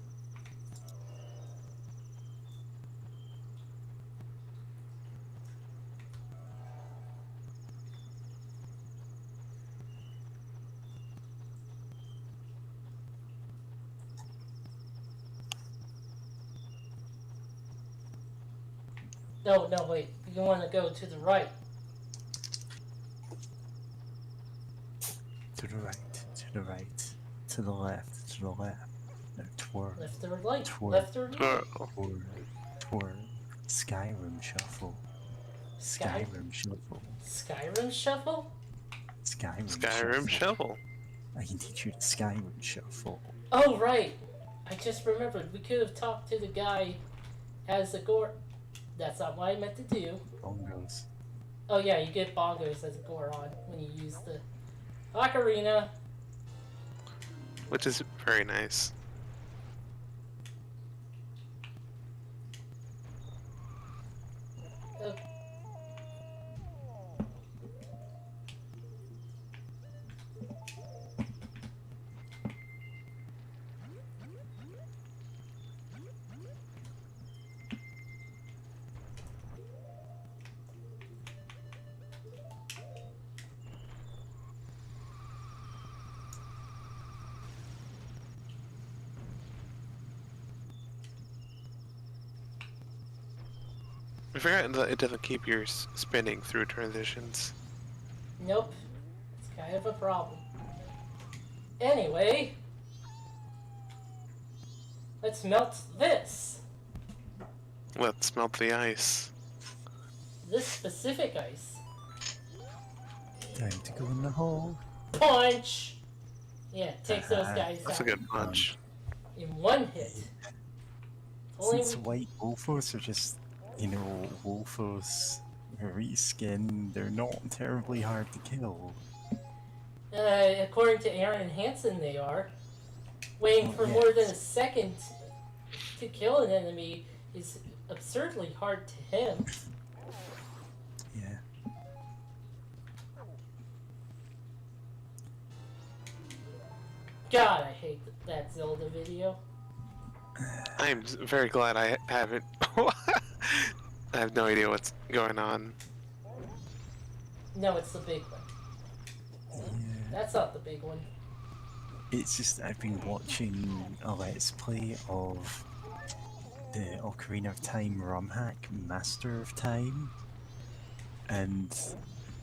No, no, wait. You want to go to the right. To the right, to the right, to the left, to the left. No, toward, Left or right. toward, Left or right. toward. Skyrim shuffle. Skyrim shuffle. Skyrim shuffle? Skyrim shovel. I can teach you the Skyrim shuffle. Oh, right. I just remembered. We could have talked to the guy as a gore. That's not what I meant to do. Bongos. Oh, yeah, you get bongos as a Goron when you use the ocarina. Which is very nice. Oh. I forgot that it doesn't keep yours spinning through transitions. Nope. It's kind of a problem. Anyway, let's melt this. Let's melt the ice. This specific ice. Time to go in the hole. Punch! Yeah, takes those guys That's out a good punch. in one hit. Only Since white wolfos are just, wolfos reskin, they're not terribly hard to kill. according to Aaron Hansen, they are. Waiting for more than a second to kill an enemy is absurdly hard to him. Yeah. God, I hate that Zelda video. I'm very glad I haven't. I have no idea what's going on. No, it's the big one. Yeah. That's not the big one. It's just I've been watching a Let's Play of the Ocarina of Time ROM hack Master of Time, and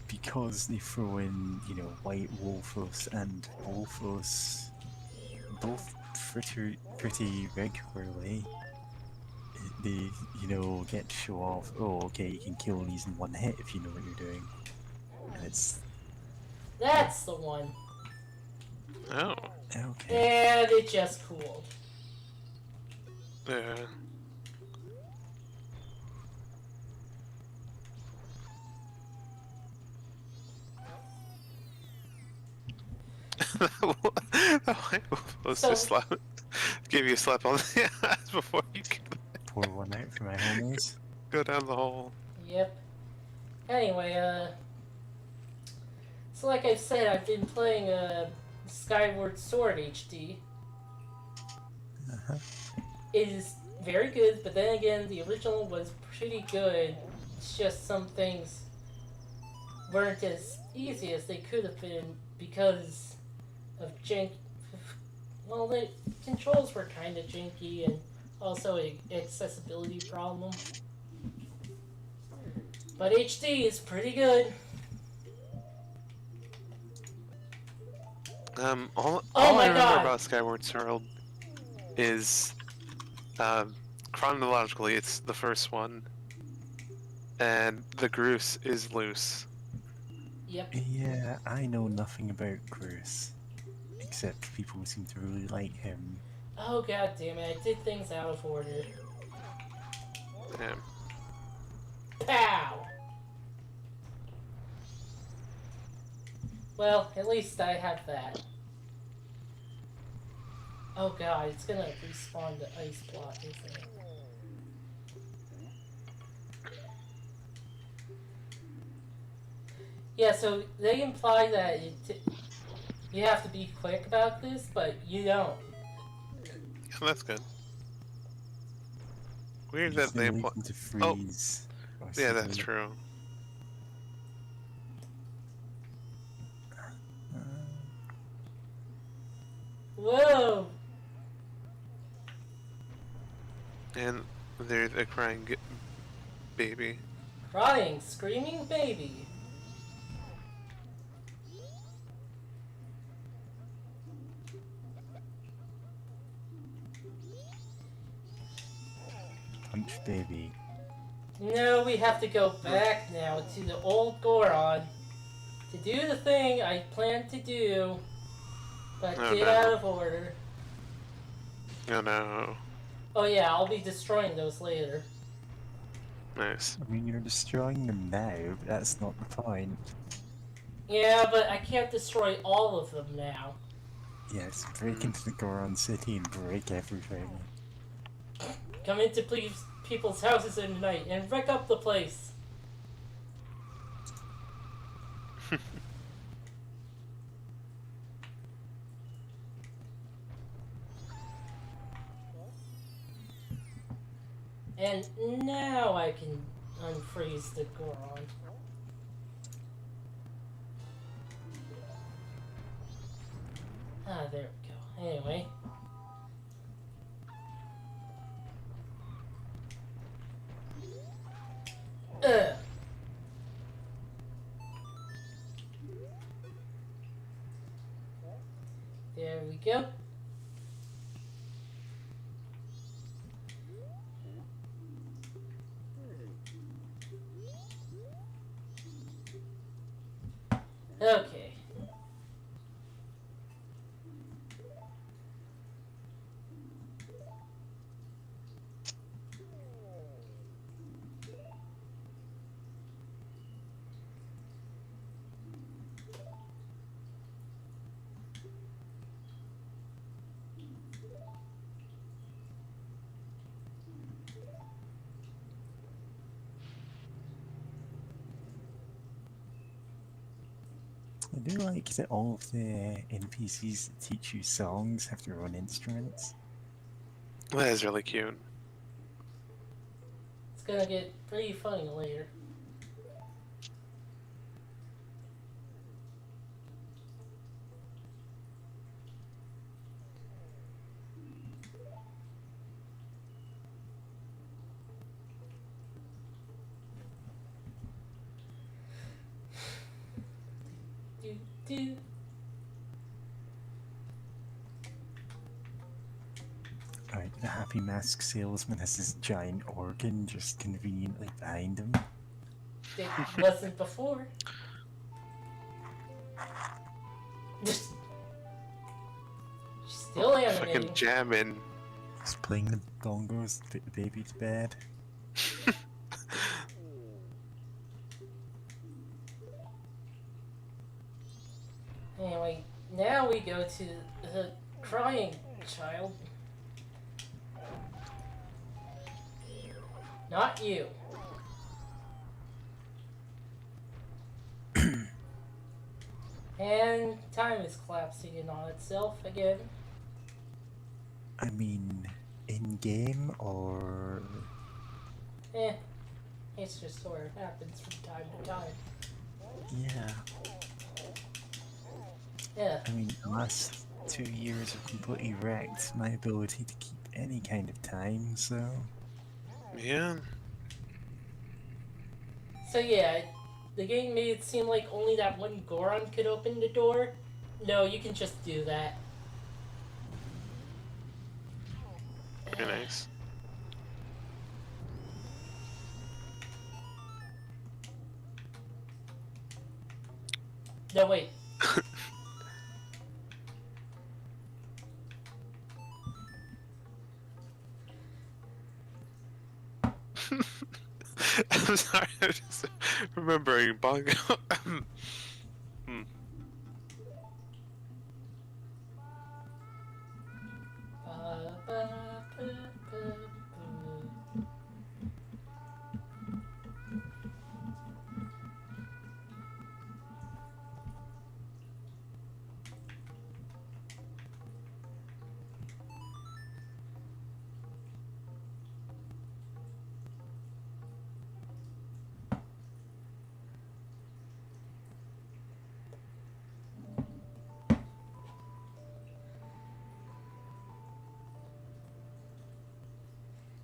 because they throw in, White Wolfos and Wolfos both pretty regularly, they, get to show off, oh, okay, you can kill these in one hit if you know what you're doing. And it's... That's the one. Oh. Okay. And it just cooled. Yeah. The white wolf just give you a slap on the ass before you can Pour one out for my homies. go down the hole. Yep. Anyway, so like I said, I've been playing Skyward Sword HD. Uh-huh. It is very good, but then again, the original was pretty good. It's just some things weren't as easy as they could have been because of jank. Well, the controls were kind of janky and also an accessibility problem. But HD is pretty good. All Oh my I remember God. about Skyward Sword is, chronologically, it's the first one, and the Groose is loose. Yep. Yeah, I know nothing about Bruce, except people seem to really like him. Oh god damn it, I did things out of order. Yeah. Pow! Well, at least I have that. Oh god, it's gonna respawn the ice block, isn't it? Yeah, so they imply that you have to be quick about this, but you don't. That's good. Weird He's that still they waiting to Oh, freeze. yeah, that's true. Whoa! And there's a crying baby. Crying, screaming baby. Punch baby. No, we have to go back now to the old Goron to do the thing I planned to do, but Oh, get no. out of order. Oh no. Oh yeah, I'll be destroying those later. Nice. I mean, you're destroying them now, but that's not the point. Yeah, but I can't destroy all of them now. Yes, break into the Goron City and break everything. Come into people's houses in the night and wreck up the place. And now I can unfreeze the Goron. Ah, there we go. Anyway. Ugh. There we go. Okay. I do like that all of the NPCs that teach you songs have their own instruments. That is really cute. It's gonna get pretty funny later. Do. Right, the Happy Mask salesman has this giant organ just conveniently behind him. It wasn't before. Still animating. Fucking jamming. He's playing the bongos to put the baby to bed. Anyway, now we go to the crying child. Not you. And time is collapsing in on itself again. I mean, in game or. It's just sort of happens from time to time. Yeah. Yeah. I mean, the last 2 years have completely wrecked my ability to keep any kind of time, so. Yeah. So yeah, the game made it seem like only that one Goron could open the door. No, you can just do that. Very nice. No, wait. I'm sorry, I'm just remembering Bongo.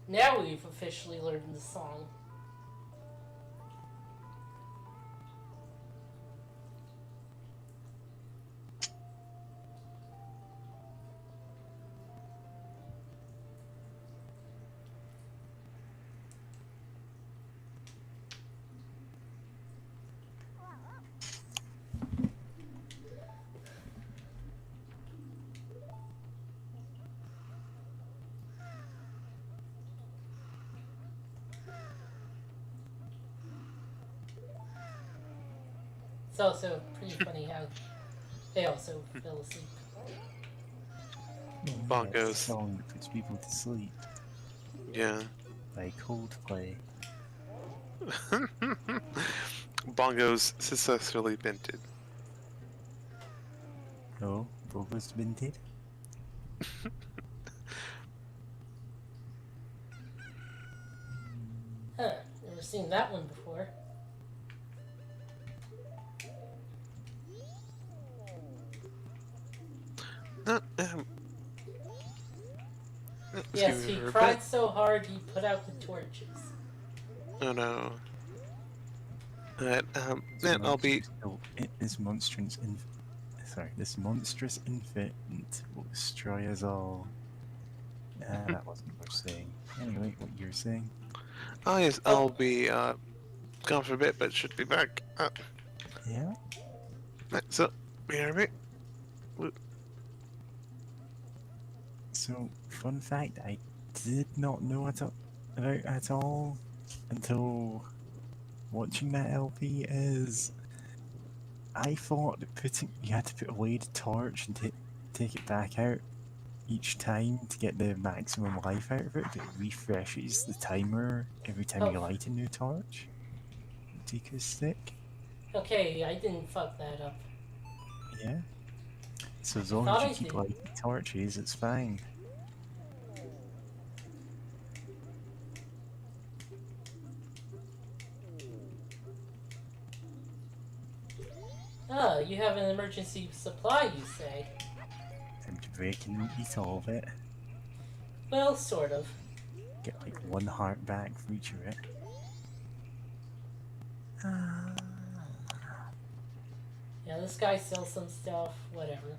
Now we've officially learned the song. It's also pretty funny how they also fell asleep. It's a Bongos. song that puts people to sleep Yeah. by Coldplay. Bongos successfully vented. No, Bobo's minted. Huh, never seen that one before. Yes, he cried so hard he put out the torches. Oh no. Alright, then I'll be. This monstrous infant will destroy us all. That wasn't what we're saying. Anyway, what you're saying? Oh yes, I'll be gone for a bit, but should be back. Yeah. Right, so, BRB. So, fun fact, I did not know about at all until watching that LP is I thought that you had to put away the torch and take it back out each time to get the maximum life out of it, but it refreshes the timer every time you light a new torch. Take a stick. Okay, I didn't fuck that up. Yeah. So as long as you keep lighting torches, it's fine. Oh, you have an emergency supply, you say? Time to break and eat all of it. Well, sort of. Get like 1 heart back for each of it. Yeah, this guy sells some stuff, whatever.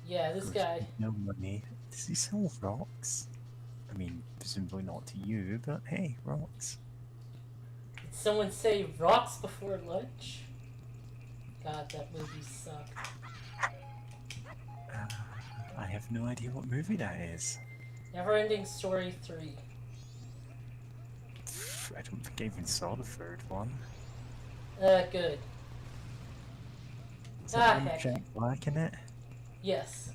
Yeah, this guy. No money. Does he sell rocks? I mean, presumably not to you, but hey, rocks. Did someone say rocks before lunch? God, that movie sucked. I have no idea what movie that is. Neverending Story 3. I don't think I even saw the 3rd one. Good. Is that heck. Jack Black in it? Yes.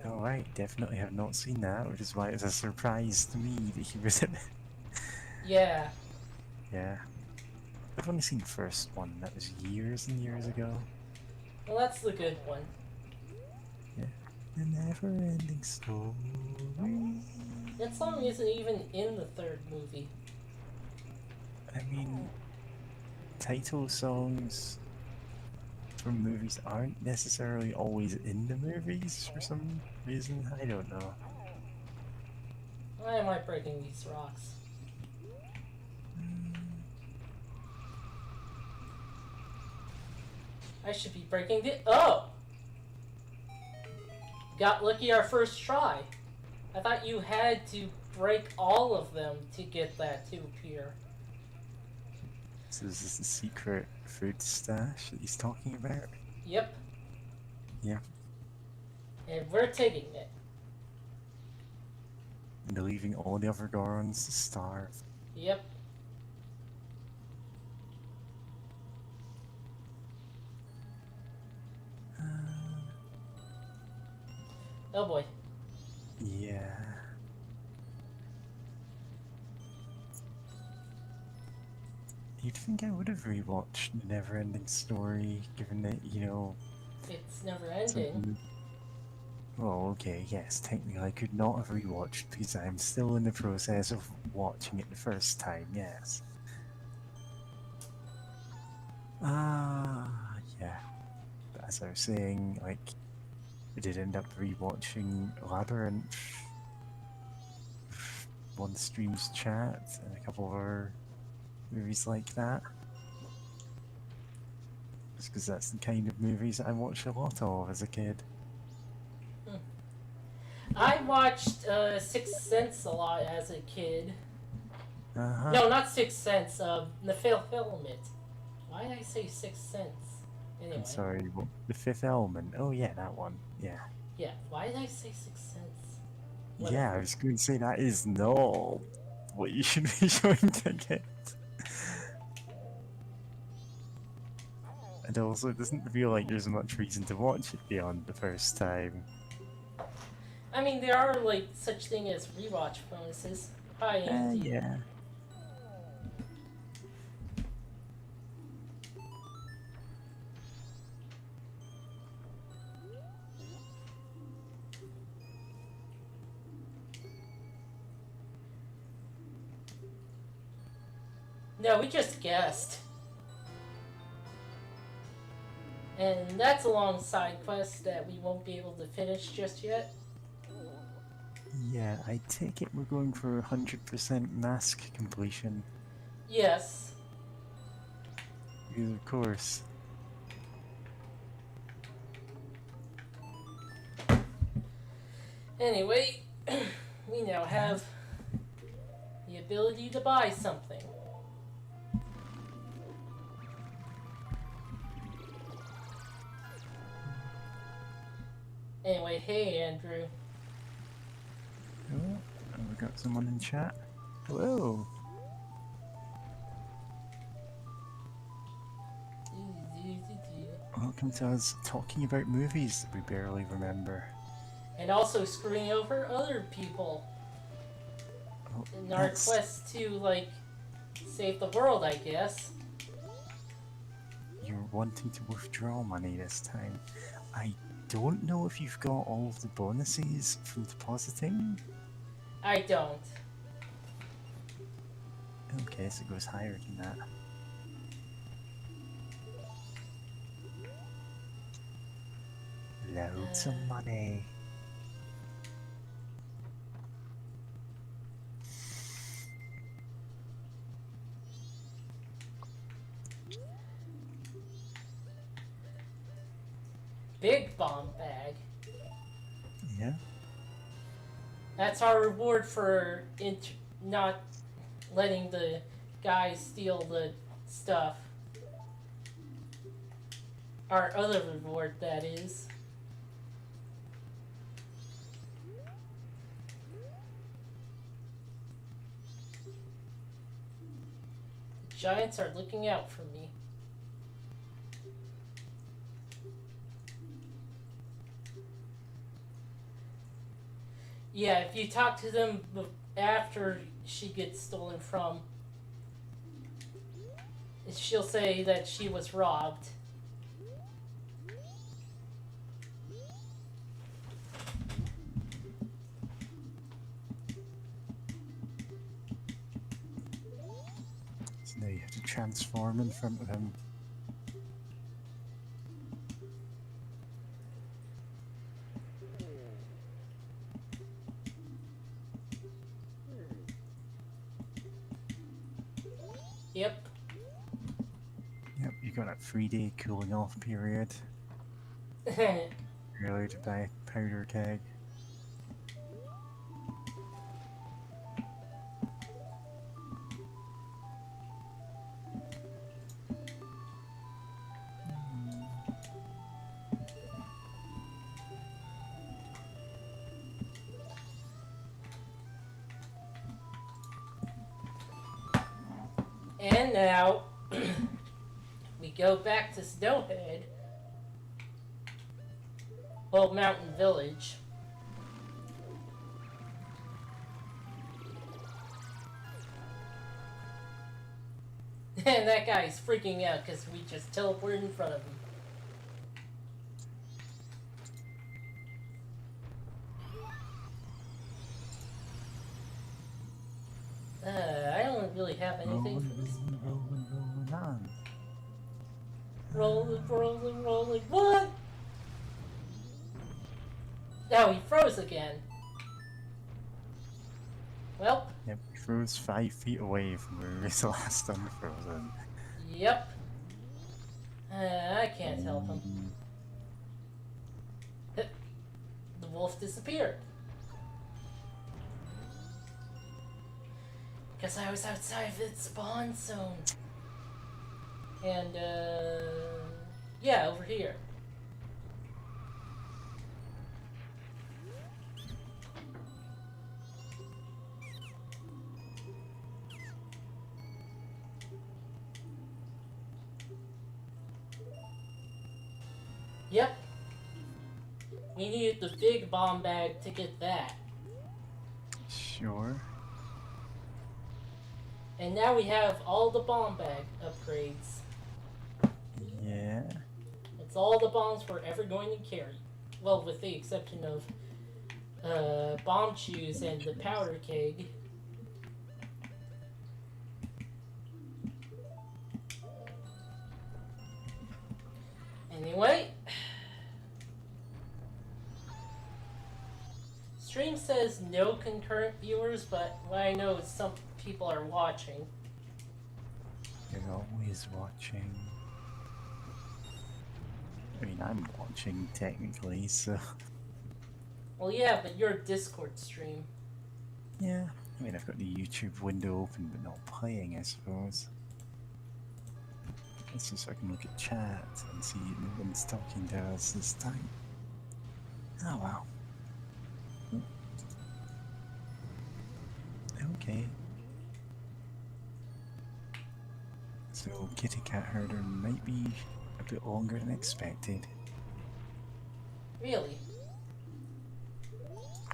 Alright, definitely have not seen that, which is why it's a surprise to me that he was in it. Yeah. Yeah. I've only seen the first one, that was years and years ago. Well, that's the good one. Yeah. The never-ending story. That song isn't even in the 3rd movie. I mean, title songs from movies aren't necessarily always in the movies for some reason. I don't know. Why am I breaking these rocks? I should be breaking the— oh! Got lucky our first try. I thought you had to break all of them to get that to appear. So is this the secret food stash that he's talking about? Yep. Yeah. And we're taking it. And leaving all the other Gorons to starve. Yep. Oh boy. Yeah. You'd think I would have rewatched The Neverending Story, given that, you know... It's never ending. Well, okay, yes, technically I could not have rewatched because I'm still in the process of watching it the first time, yes. Yeah. But as I was saying, like, I did end up rewatching Labyrinth, one stream's chat, and a couple of other movies like that. Just because that's the kind of movies that I watched a lot of as a kid. I watched Sixth Sense a lot as a kid. Uh-huh. No, not Sixth Sense. The Fifth Element. Why did I say Sixth Sense? Anyway. I'm sorry, what, The Fifth Element? Oh yeah, that one, yeah. Yeah, why did I say Sixth Sense? Yeah, I was going to say that is not what you should be showing to kids. And also, it doesn't feel like there's much reason to watch it beyond the first time. I mean, there are, like, such thing as rewatch bonuses. Hi, Andy. Yeah. No, we just guessed. And that's a long side quest that we won't be able to finish just yet. Yeah, I take it we're going for 100% mask completion. Yes. Because of course. Anyway, we now have the ability to buy something. Anyway, hey Andrew. Oh, we got someone in chat. Hello. Welcome to us talking about movies that we barely remember. And also screwing over other people Oh, in our quest to, like, save the world, I guess. You're wanting to withdraw money this time. I don't know if you've got all of the bonuses from depositing. I don't. Okay, so it goes higher than that. Loads of money. Big bomb bag. Yeah. That's our reward for not letting the guy steal the stuff. Our other reward, that is. The giants are looking out for me. Yeah, if you talk to them after she gets stolen from, she'll say that she was robbed. So now you have to transform in front of him. Yep. Yep, you got that 3-day cooling off period. You're allowed to buy a powder keg. And now we go back to Snowhead, well, Mountain Village. And that guy's freaking out because we just teleported in front of him. really have anything for this. Rolling on. Rolling, rolling, rolling. What? Oh, he froze again. Well. Yep, he froze 5 feet away from where he was last unfrozen. Yep. I can't help him. The wolf disappeared. Because I was outside of its spawn zone. And, yeah, over here. Yep. We needed the big bomb bag to get that. Sure. And now we have all the bomb bag upgrades. Yeah. It's all the bombs we're ever going to carry. Well, with the exception of bomb shoes and the powder keg. Anyway. Stream says no concurrent viewers, but what I know is some people are watching. You're always watching. I mean, I'm watching technically, so. Well, yeah, but you're a Discord stream. Yeah. I mean, I've got the YouTube window open, but not playing, I suppose. Let's just so I can look at chat and see no one's talking to us this time. Oh wow. Okay. So kittycatherder might be a bit longer than expected. Really?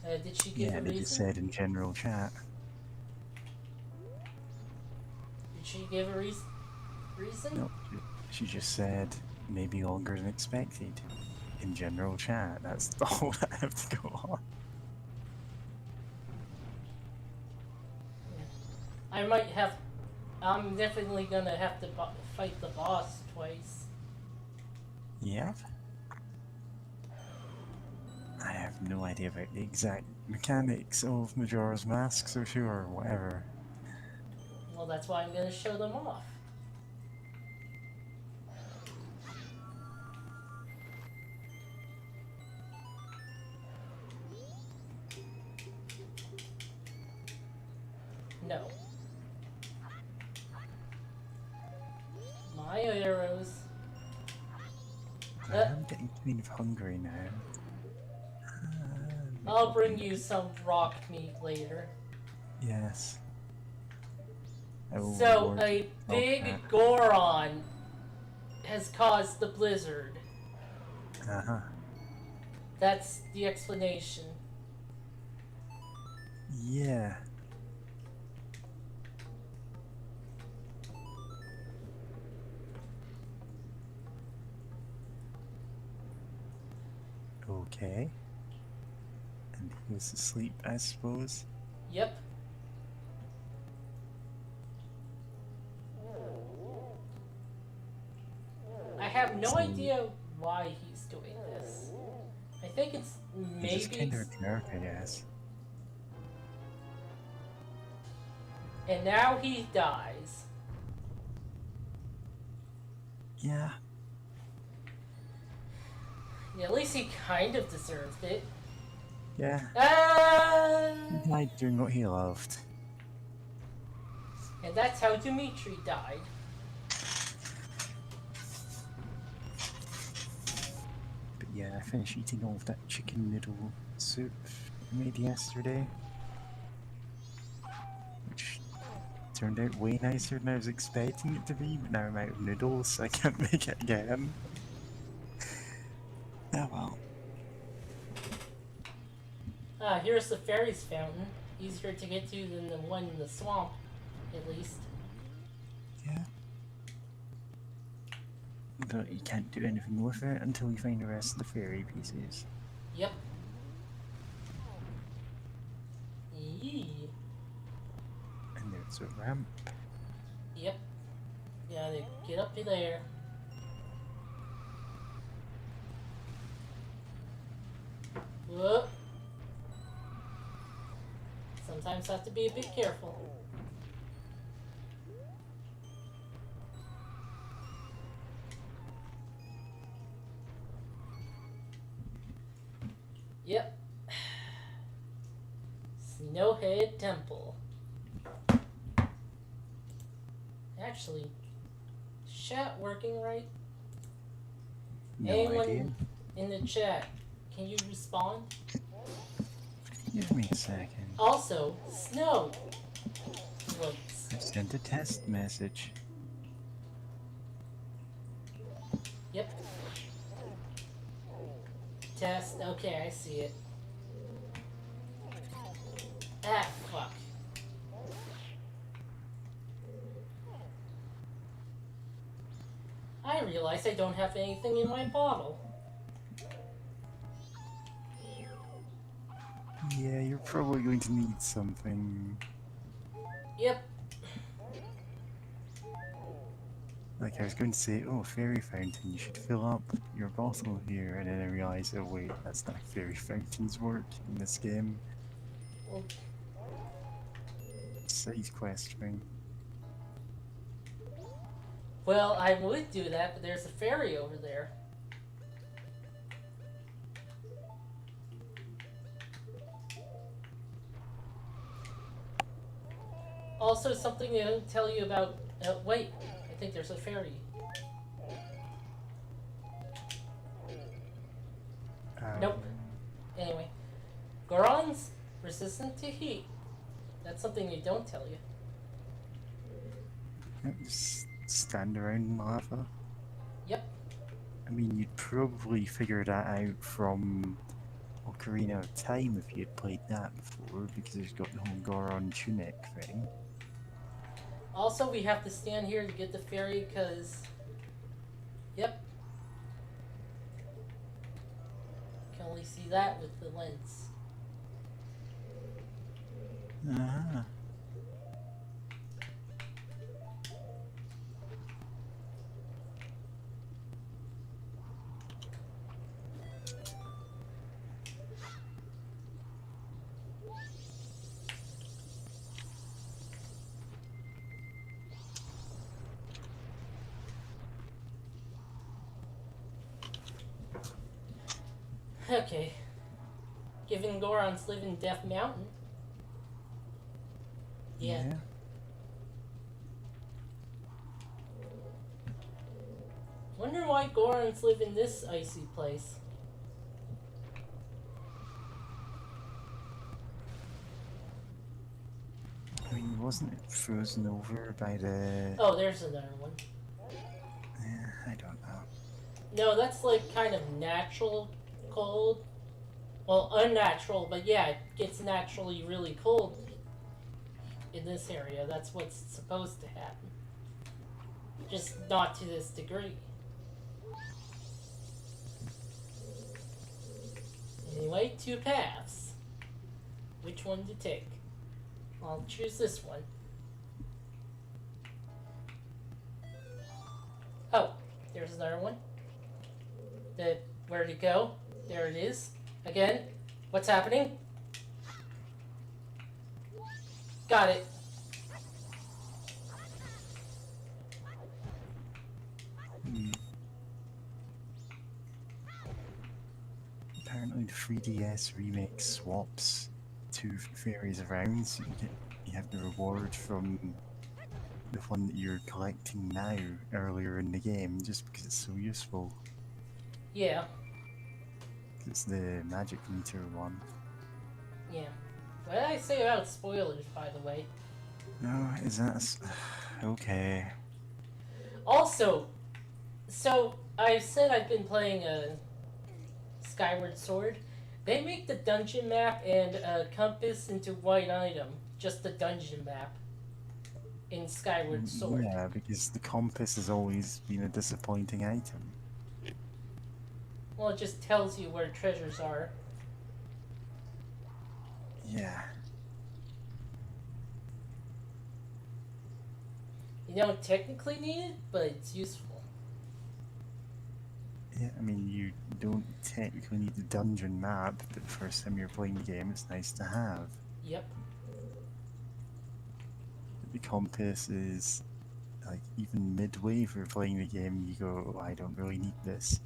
Did she give Yeah, a they reason? just said in general chat. Did she give a reason? No, she just said maybe longer than expected in general chat. That's all I have to go on. I might have. I'm definitely gonna have to fight the boss twice. Yeah. I have no idea about the exact mechanics of Majora's Mask, so sure, whatever. Well, that's why I'm gonna show them off. No. My arrows. I'm getting kind of hungry now. I'll bring you some rock meat later. Yes. I will So, reward a big that. Goron has caused the blizzard. Uh-huh. That's the explanation. Yeah. Okay. And he was asleep, I suppose. Yep. I have no idea why he's doing this. I think it's maybe He's just kind of a jerk, I guess. and now he dies. Yeah. Yeah, at least he kind of deserved it. Yeah. He died doing what he loved. And that's how Dimitri died. But yeah, I finished eating all of that chicken noodle soup I made yesterday. Which turned out way nicer than I was expecting it to be, but now I'm out of noodles, so I can't make it again. Oh well. Here's the fairies fountain. Easier to get to than the one in the swamp, at least. Yeah. But you can't do anything with it until you find the rest of the fairy pieces. Yep. Yee. And there's a ramp. Yep. Gotta get up to there. Whoop. Sometimes have to be a bit careful. Yep. Snowhead Temple. Actually, chat working right? No Anyone idea. in the chat, can you respond? Give me a second. Also, snow. Woods. I sent a test message. Yep. Test. Okay, I see it. Ah, fuck. I realize I don't have anything in my bottle. Yeah, you're probably going to need something. Yep. Like I was going to say, oh, fairy fountain, you should fill up your bottle here, and then I realized, oh wait, that's not how fairy fountains work in this game. Well, Side quest thing. well, I would do that, but there's a fairy over there. Also, something to tell you about. Wait, I think there's a fairy. Nope. Anyway, Goron's resistant to heat. That's something they don't tell you. Just stand around in lava. Yep. I mean, you'd probably figure that out from Ocarina of Time if you had played that before, because it's got the whole Goron tunic thing. Also, we have to stand here to get the fairy because. Yep. Can only see that with the lens. Ah. Okay. Given Goron's live in Death Mountain. Yeah. Wonder why Gorons live in this icy place. I mean, wasn't it frozen over by the... Oh, there's another one. I don't know. No, that's like kind of natural cold. Well, unnatural, but yeah, it gets naturally really cold in this area. That's what's supposed to happen. Just not to this degree. Anyway, two paths. Which one to take? I'll choose this one. Oh, there's another one. Where'd it go? There it is. Again, what's happening? Got it. Apparently the 3DS remake swaps two fairies around, so you have the reward from the one that you're collecting now earlier in the game, just because it's so useful. Yeah. It's the magic meter one. Yeah. What did I say about spoilers, by the way? No, is that okay? Also, so I said I've been playing Skyward Sword. They make the dungeon map and compass into white item, just the dungeon map in Skyward Sword. Yeah, because the compass has always been a disappointing item. Well, it just tells you where treasures are. Yeah. You don't technically need it, but it's useful. Yeah, I mean, you don't technically need the dungeon map, but the first time you're playing the game, it's nice to have. Yep. The compass is, like, even midway for playing the game, you go, I don't really need this.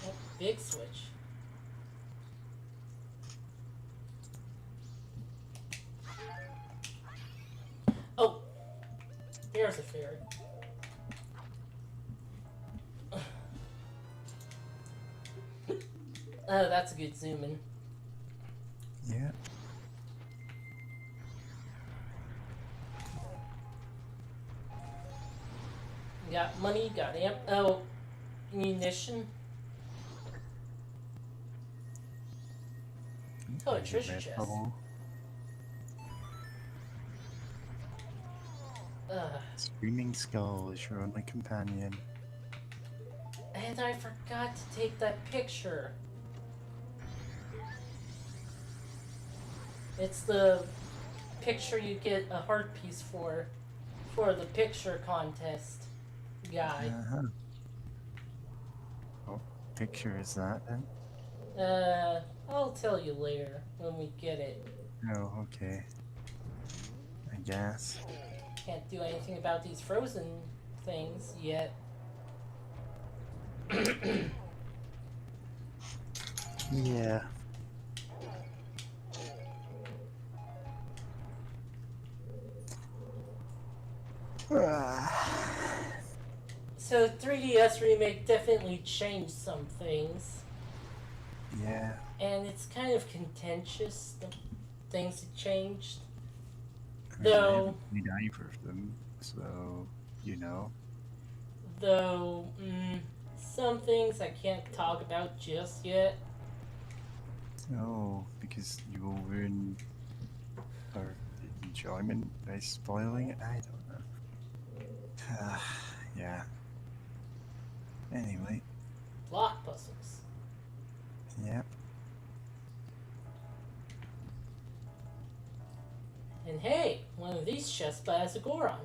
Oh, big switch. Oh! Here's a fairy. Oh, that's a good zoom in. Yeah. Got money, got amp. Oh, munition. Oh, a There's treasure red chest. bubble. Ugh. Screaming Skull is your only companion. And I forgot to take that picture. It's the picture you get a heart piece for the picture contest guy. Uh-huh. What picture is that then? I'll tell you later when we get it. Oh, okay. I guess. Can't do anything about these frozen things yet. Yeah. So 3DS remake definitely changed some things, Yeah. and it's kind of contentious the things that changed. I mean, I Though, haven't played either of them, so, you know. though, some things I can't talk about just yet. Oh, because you will ruin our enjoyment by spoiling it? I don't know. Yeah. Anyway, Block puzzles. yep. And hey, one of these chests has a Goron.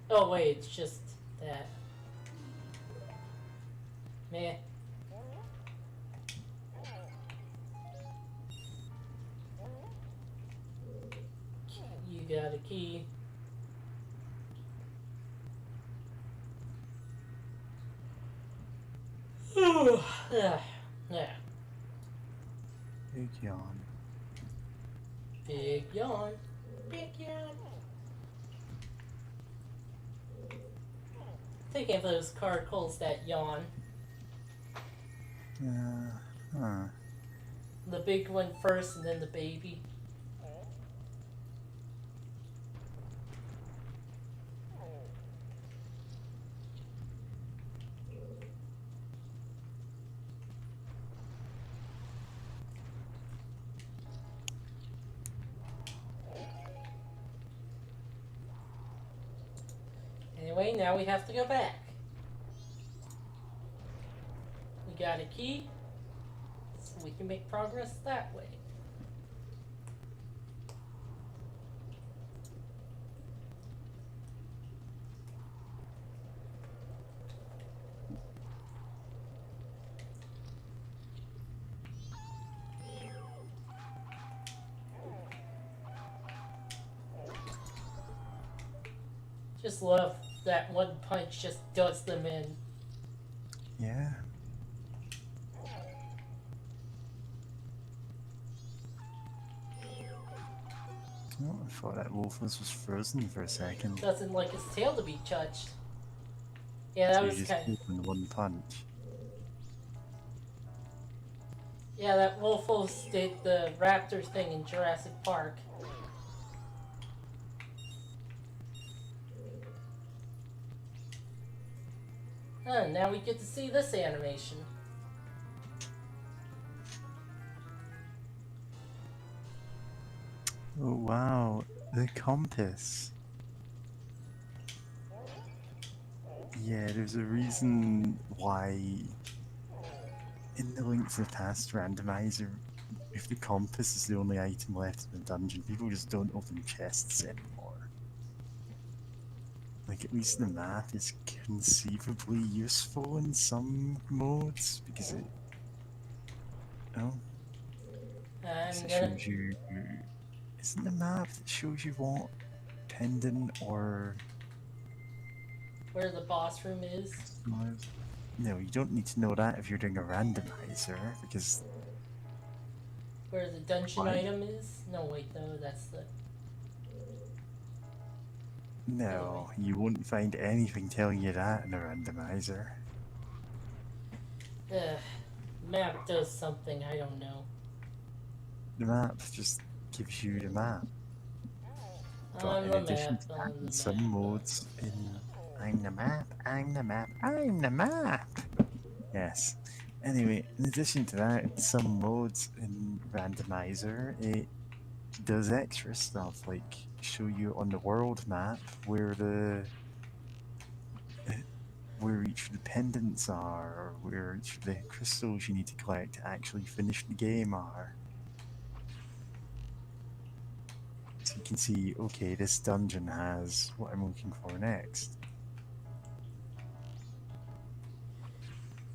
Oh wait, it's just that. Meh. You got a key. Yeah. Big yawn. Big yawn. Big yawn. Thinking of those caracals that yawn. Huh. The big one first and then the baby. Anyway, now we have to go back. We got a key, so we can make progress that way. Just love that one punch just does them in. Yeah. Oh, I thought that Wolfus was frozen for a second. Doesn't like his tail to be touched. Yeah, that So you was just kind of... opened one punch. Yeah, that Wolfos did the raptor thing in Jurassic Park. Oh, now we get to see this animation. Oh wow, the compass. Yeah, there's a reason why in the Link to the Past randomizer if the compass is the only item left in the dungeon, people just don't open chests anymore. Like, at least the map is conceivably useful in some modes, because it, oh, I'm it gonna. shows you, isn't the map that shows you what pendant or Where the boss room is. no, you don't need to know that if you're doing a randomizer, because Where the dungeon why? item is. No, wait, no, that's the. No, you won't find anything telling you that in a randomizer. Ugh. Map does something, I don't know. The map just gives you the map. But On in the addition map, to that, on in the some map. modes, in I'm the map, I'm the map, I'm the map. Yes. Anyway, in addition to that, in some modes in randomizer, it does extra stuff like show you on the world map where each of the pendants are, or where each of the crystals you need to collect to actually finish the game are. So you can see, okay, this dungeon has what I'm looking for next.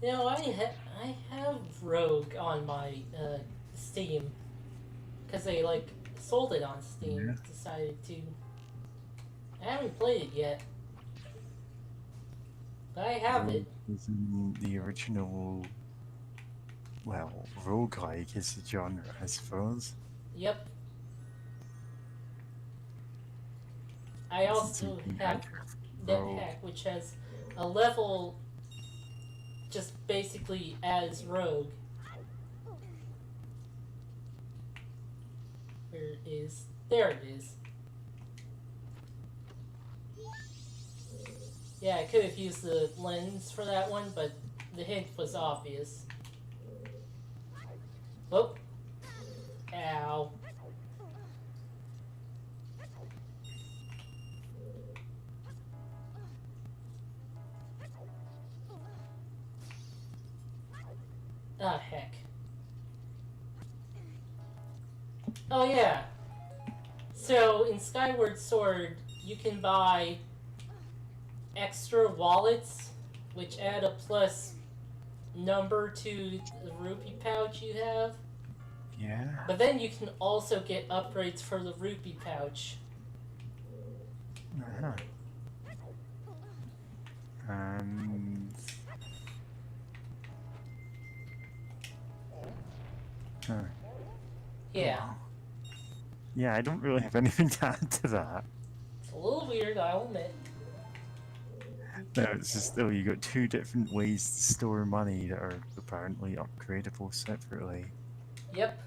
You know, I have Rogue on my Steam because they like sold it on Steam. Yeah. Decided to. I haven't played it yet, but I have it. Was in the original, well, roguelike is the genre, I suppose. Yep. I It's also something have like Rogue. NetHack, which has a level just basically as Rogue. Where it is. There it is. Yeah, I could have used the lens for that one, but the hint was obvious. Oh. Ow. Ah, heck. Oh, yeah. So, in Skyward Sword, you can buy extra wallets, which add a plus number to the rupee pouch you have. Yeah. But then you can also get upgrades for the rupee pouch. Uh-huh. And... Huh. Yeah. Oh. Yeah, I don't really have anything to add to that. It's a little weird, I'll admit. No, it's just, oh, you got two different ways to store money that are apparently upgradable separately. Yep.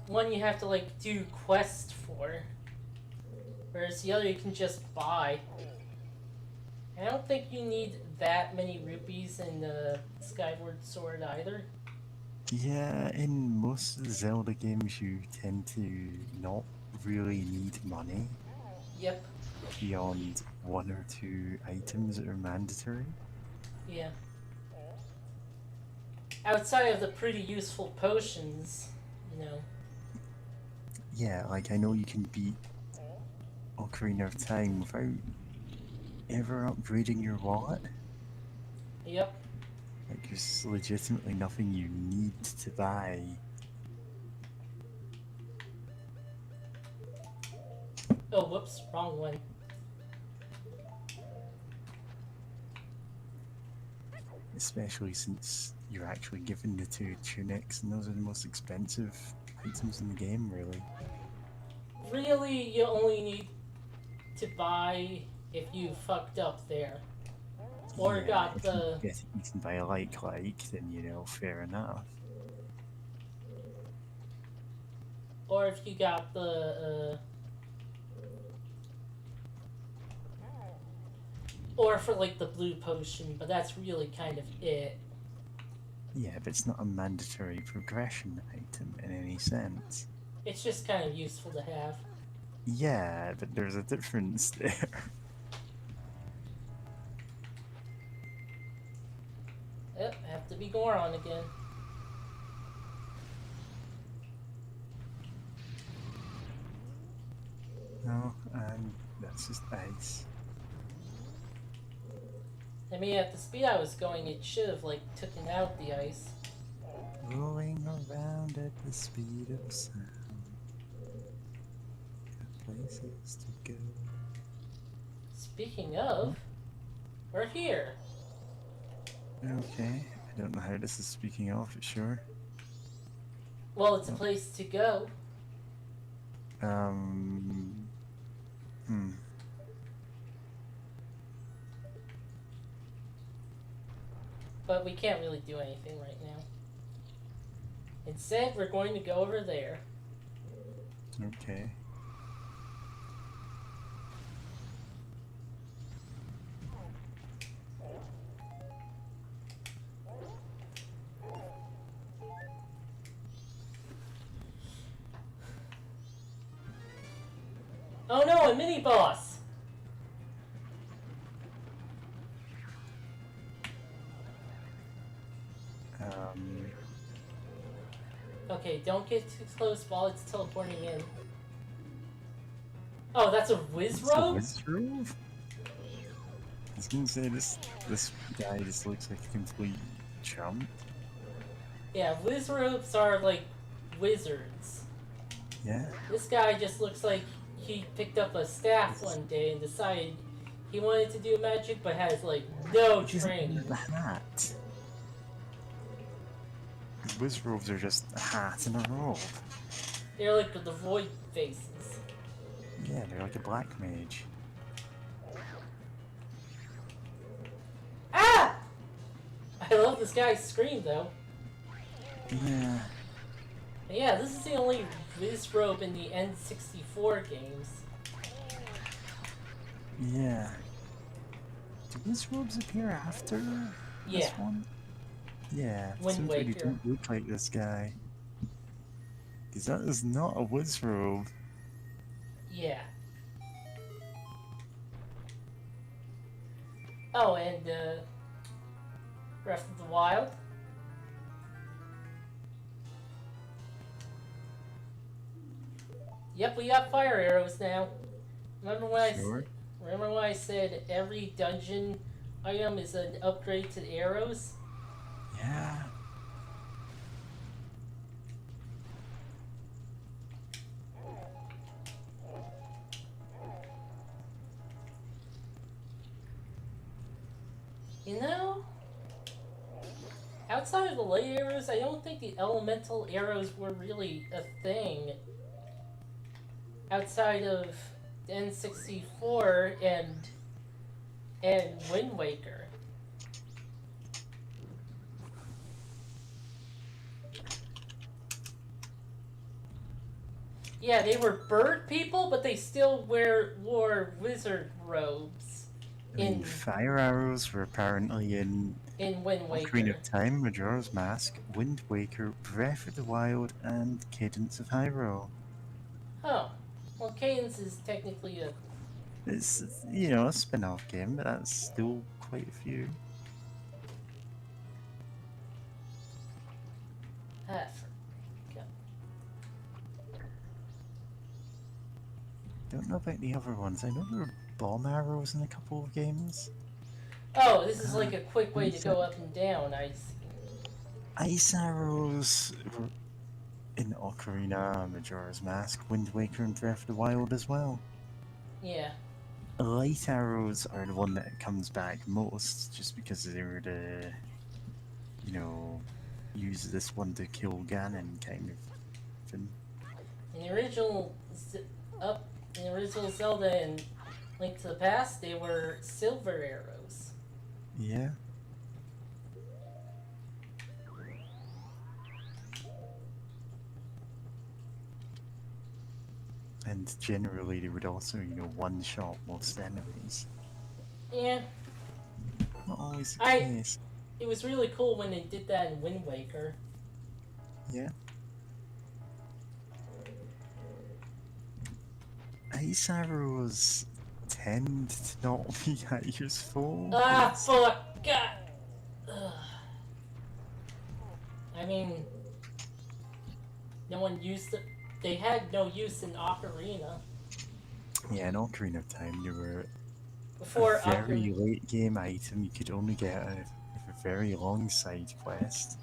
One you have to, like, do quest for. Whereas the other you can just buy. I don't think you need that many rupees in Skyward Sword either. Yeah, in most of the Zelda games you tend to not really need money Yep. beyond one or two items that are mandatory. Yeah. Outside of the pretty useful potions, you know. Yeah, like I know you can beat Ocarina of Time without ever upgrading your wallet. Yep. Like there's legitimately nothing you need to buy. Oh, whoops, wrong one. Especially since you're actually given the two tunics, and those are the most expensive items in the game, really. Really, you only need to buy if you fucked up there. Or Yeah, got if the... you get eaten by a like, then you know, fair enough. Or if you got the... Or for, like, the blue potion, but that's really kind of it. Yeah, but it's not a mandatory progression item in any sense. It's just kind of useful to have. Yeah, but there's a difference there. Yep, have to be Goron again. No, and that's just ice. I mean, at the speed I was going, it should have, like, taken out the ice. Rolling around at the speed of sound. Got places to go. Speaking of, we're here. Okay, I don't know how this is speaking of, but sure. Well, it's a place to go. Hmm. But we can't really do anything right now. Instead, we're going to go over there. Okay. Oh no, a mini boss! Okay, don't get too close while it's teleporting in. Oh, that's a whiz It's a robe? Wizrobe? I was gonna say this guy just looks like a complete chump. Yeah, whiz robes are like wizards. Yeah. This guy just looks like he picked up a staff one day and decided he wanted to do magic but has like no He's training. the hat. Wizrobes are just a hat and a robe. They're like the void faces. Yeah, they're like a black mage. Ah! I love this guy's scream though. Yeah. But yeah, this is the only whiz robe in the N64 games. Yeah. Do Wizrobes appear after this Yeah. one? Yeah. Wind Seems like they Waker. don't look like this guy. Because that is not a Wizrobe. Yeah. Oh, and Breath of the Wild. Yep, we got fire arrows now. Remember when Sure. remember when I said every dungeon item is an upgrade to the arrows? Yeah. You know, outside of the light arrows, I don't think the elemental arrows were really a thing. Outside of the N64 and Wind Waker. Yeah, they were bird people, but they still wore wizard robes I mean, in fire arrows were apparently in Wind Waker. Ocarina of Time, Majora's Mask, Wind Waker, Breath of the Wild, and Cadence of Hyrule. Oh, well, Cadence is technically a It's, you know, a spin-off game, but that's still quite a few. Don't know about the other ones. I know there were bomb arrows in a couple of games. Oh, this is like a quick way to go up and down. I see. Ice arrows were in Ocarina, Majora's Mask, Wind Waker, and Breath of the Wild as well. Yeah. Light arrows are the one that comes back most, just because they were the, you know, use this one to kill Ganon kind of thing. In the original Zelda and Link to the Past, they were silver arrows. Yeah. And generally they would also, you know, one-shot most enemies. Yeah. Not always the I- case. It was really cool when they did that in Wind Waker. Yeah. Ice arrows tend to not be that useful. Ah, fuck! God! Ugh. I mean, no one used it. They had no use in Ocarina. Yeah, in Ocarina of Time, there were a Before very late game item you could only get a very long side quest.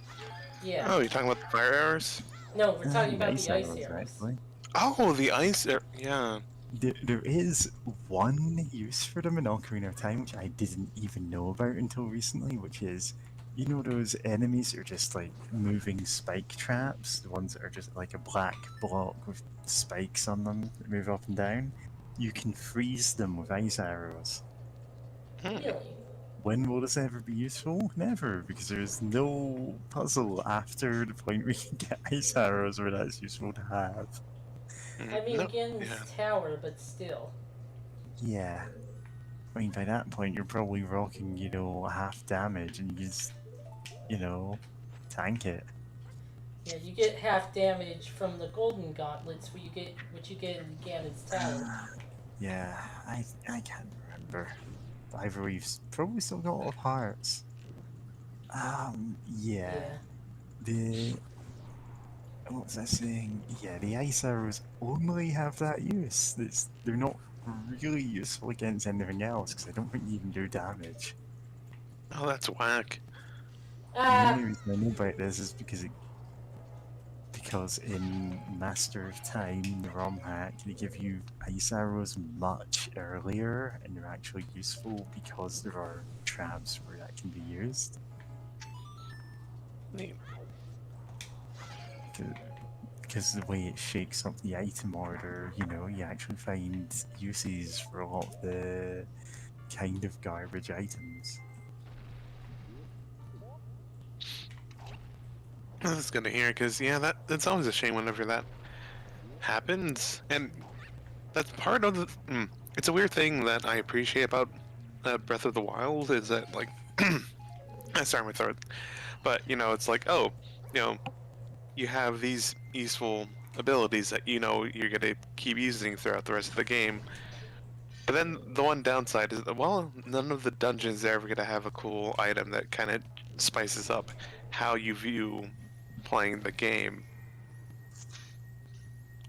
Yeah. Oh, you're talking about the fire arrows? No, we're talking The about ice the ice arrows, arrows. actually. Oh, the ice. Yeah. There is one use for them in Ocarina of Time, which I didn't even know about until recently, which is, you know those enemies that are just like moving spike traps? The ones that are just like a black block with spikes on them that move up and down? You can freeze them with ice arrows. Hmm. Really? When will this ever be useful? Never, because there's no puzzle after the point where you get ice arrows where that's useful to have. I mean, No. Gin's Yeah. tower, but still. Yeah. I mean, by that point, you're probably rocking, half damage, and you just, tank it. Yeah, you get half damage from the golden gauntlets, which you get in Ganon's tower. Yeah, I can't remember. I've probably still got all of hearts. Yeah. Yeah. What was I saying? Yeah, the ice arrows only have that use. They're not really useful against anything else, because I don't think they even do damage. Oh, that's whack. The Ah! only reason I know about this is because in Master of Time, the ROM hack, they give you ice arrows much earlier, and they're actually useful because there are traps where that can be used. Neat. Because the way it shakes up the item order, you actually find uses for a lot of the kind of garbage items. That's good to hear, because, yeah, that's always a shame whenever that happens. And that's part of the. It's a weird thing that I appreciate about Breath of the Wild is that, like. I start my throat. But, it's like, oh, you have these useful abilities that you're going to keep using throughout the rest of the game. But then the one downside is that, well, none of the dungeons are ever going to have a cool item that kind of spices up how you view playing the game.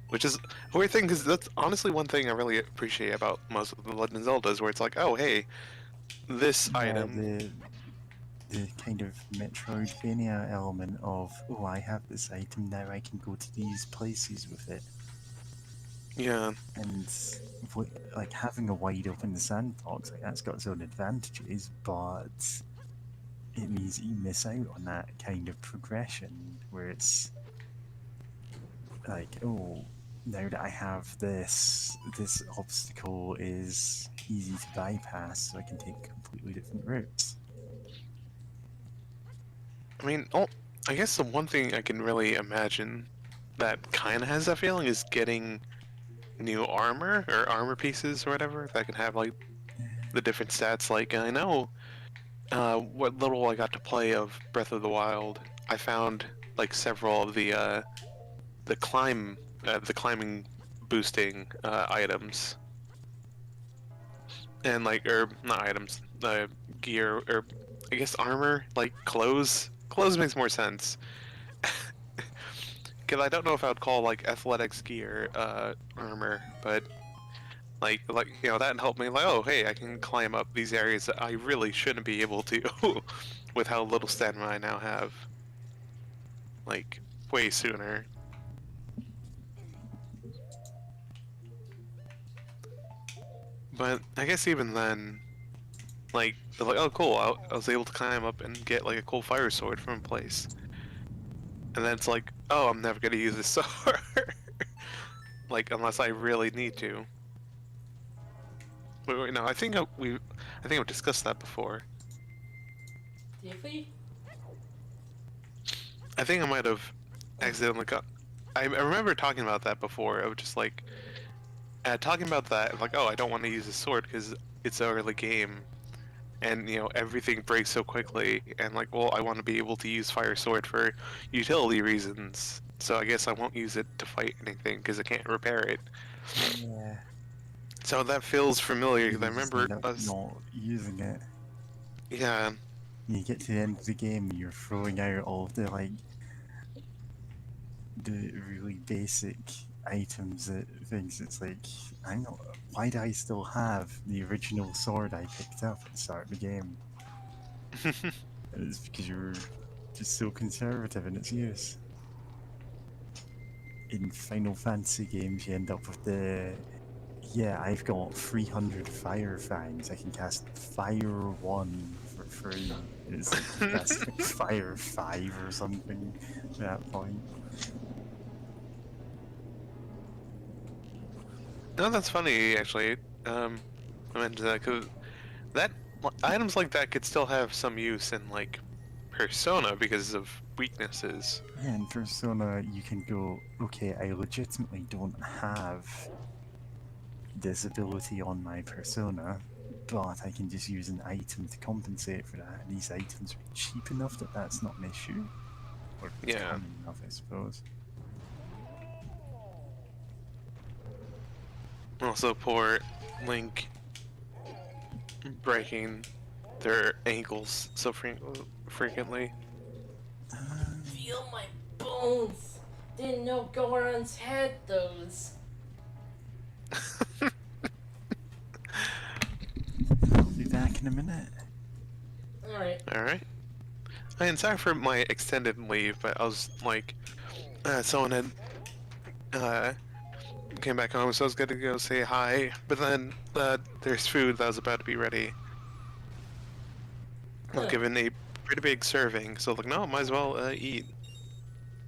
Which is a weird thing, because that's honestly one thing I really appreciate about most of the Legend of Zeldas, where it's like, oh, hey, this Yeah, item. the kind of Metroidvania element of, oh, I have this item now, I can go to these places with it. Yeah. And like having a wide open sandbox, like that's got its own advantages, but it means that you miss out on that kind of progression where it's like, oh, now that I have this obstacle is easy to bypass, so I can take completely different routes. I mean, I guess the one thing I can really imagine that kind of has that feeling is getting new armor or armor pieces or whatever that can have like the different stats. Like I know what little I got to play of Breath of the Wild, I found like several of the climbing boosting items, and like or not items, gear or I guess armor, like clothes. Clothes makes more sense. Because I don't know if I would call like athletics gear armor, but like that helped me. Like, oh hey, I can climb up these areas that I really shouldn't be able to, with how little stamina I now have. Like way sooner. But I guess even then, like they're like, oh cool, I was able to climb up and get like a cool fire sword from a place. And then it's like, oh, I'm never gonna use this sword. Like unless I really need to. Wait, no, I think I've discussed that before. Did we? I think I might have accidentally got. I remember talking about that before. I was just like, talking about that, like, oh, I don't want to use a sword because it's an early game, and everything breaks so quickly, and like, well, I want to be able to use fire sword for utility reasons. So I guess I won't use it to fight anything because I can't repair it. Yeah. So that feels familiar. 'Cause I You just remember end up us. not using it. Yeah. You get to the end of the game, you're throwing out all of the the really basic items that things. It's like, I'm not why do I still have the original sword I picked up at the start of the game? It's because you're just so conservative in its use. In Final Fantasy games, you end up with the, yeah, I've got 300 fire fangs. I can cast Fire 1 for free. It's like you cast like Fire 5 or something at that point. No, that's funny actually. I mentioned that because that items like that could still have some use in like Persona because of weaknesses. Yeah, in Persona, you can go, okay, I legitimately don't have this ability on my Persona, but I can just use an item to compensate for that, and these items are cheap enough that that's not an issue. Or it's Yeah. common enough, I suppose. Also, poor Link breaking their ankles so frequently. Feel my bones. Didn't know Goron's had those. I'll be back in a minute. Alright. Alright. And sorry for my extended leave, but I was like, someone had came back home, so I was going to go say hi, but then there's food that was about to be ready. I was Huh. given a pretty big serving, so I was like, no, might as well eat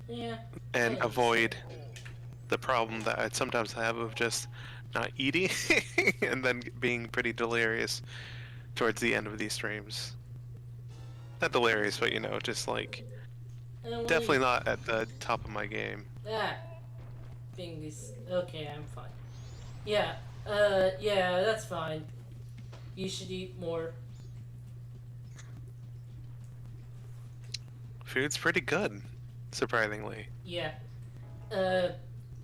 Yeah. and Thanks. avoid the problem that I'd sometimes have of just not eating and then being pretty delirious towards the end of these streams. Not delirious, but you know, just like definitely not at the top of my game. Ah. Things. Okay, I'm fine. Yeah. Yeah, that's fine. You should eat more. Food's pretty good, surprisingly. Yeah.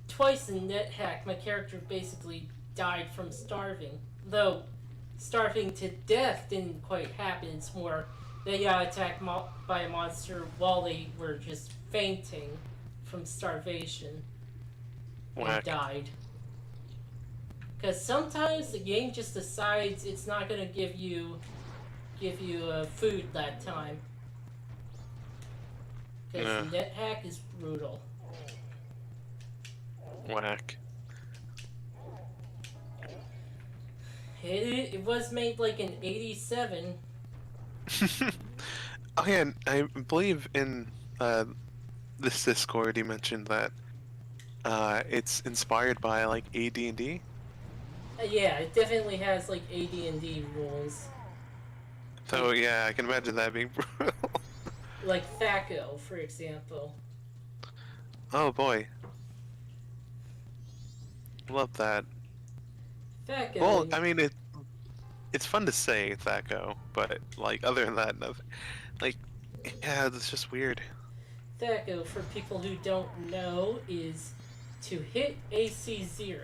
Twice in NetHack, my character basically died from starving. Though, starving to death didn't quite happen. It's more they got attacked by a monster while they were just fainting from starvation and Whack. died. Because sometimes the game just decides it's not gonna give you food that time. Because NetHack is brutal. Whack. It was made like in '87. Oh yeah, and I believe in this Discord you mentioned that it's inspired by like AD&D. Yeah, it definitely has like AD&D rules. So yeah, I can imagine that being brutal. Like Thaco, for example. Oh boy. Love that. Thaco. Well, I mean it's fun to say Thaco, but like other than that, nothing. Like, yeah, it's just weird. Thaco, for people who don't know, is to hit AC 0,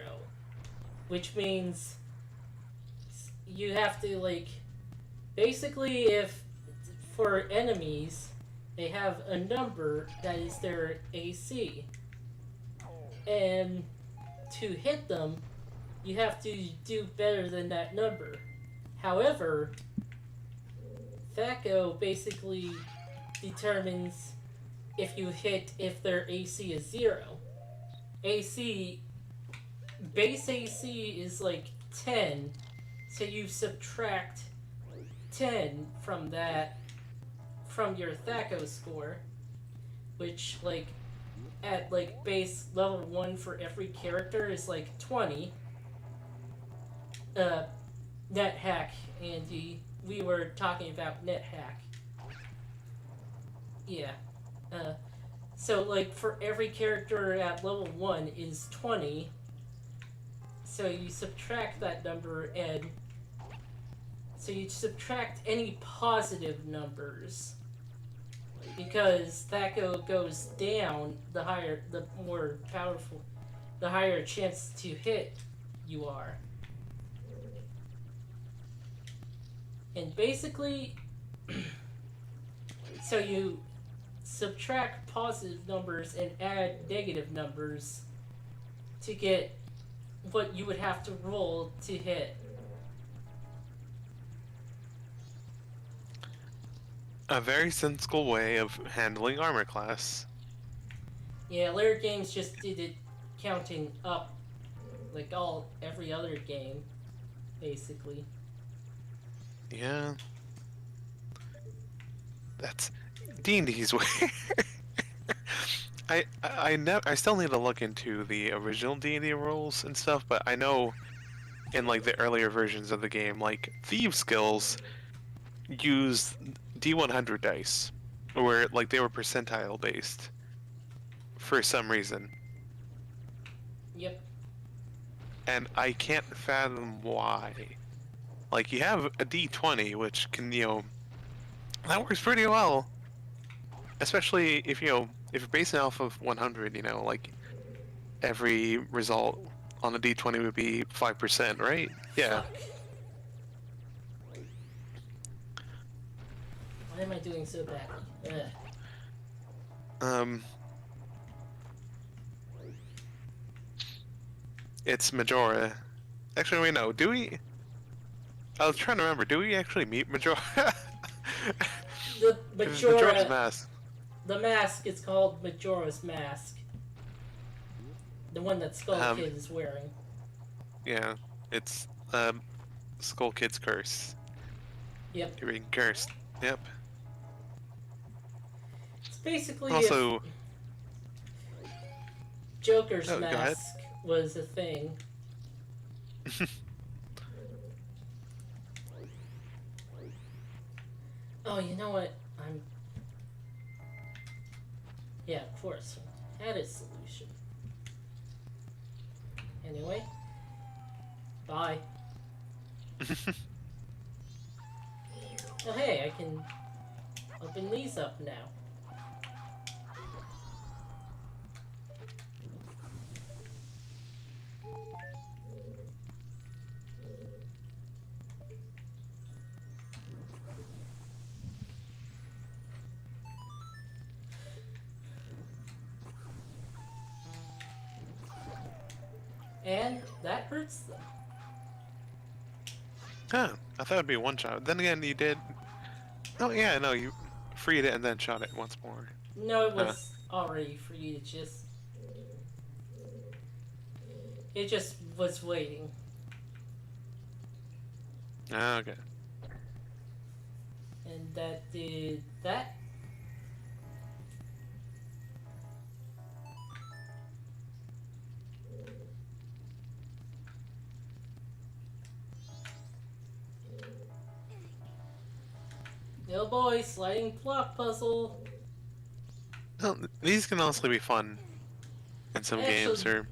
which means you have to like basically if for enemies they have a number that is their AC, and to hit them you have to do better than that number. However, Thaco basically determines if their AC is 0. Base AC is like 10, so you subtract 10 from your Thaco score, which like at like base level 1 for every character is like 20. NetHack, Andy. We were talking about NetHack. Yeah. So like for every character at level 1 is 20. So you subtract that number, and so you subtract any positive numbers, because Thaco goes down the more powerful, the higher chance to hit you are. And basically, so you subtract positive numbers and add negative numbers to get what you would have to roll to hit. A very sensible way of handling armor class. Yeah, later games just did it counting up, like every other game, basically. Yeah. That's D&D's way. I still need to look into the original D&D rules and stuff, but I know in like the earlier versions of the game, like thieves skills use D100 dice, where like they were percentile based for some reason, Yep. and I can't fathom why. Like you have a D20, which can that works pretty well, especially if if you're basing off of 100, like every result on a D20 would be 5%, right? Yeah. Fuck. Why am I doing so badly? Ugh. It's Majora. Actually, wait, no. Do we? I was trying to remember. Do we actually meet Majora? The Majora's Majora, Mask. the mask is called Majora's Mask. The one that Skull Kid is wearing. Yeah, it's Skull Kid's curse. Yep. You're being cursed. Yep. It's basically Also, if Joker's go ahead. mask was a thing. Oh, you know what? Yeah, of course. Had a solution. Anyway. Bye. Oh, hey, I can open these up now. And that hurts them. Huh, I thought it'd be one shot. Then again, you did. Oh yeah, no, you freed it and then shot it once more. No, it was already for you to just... It just was waiting. Ah, okay. And that did that. Oh boy, sliding block puzzle. Well, these can also be fun in some games, or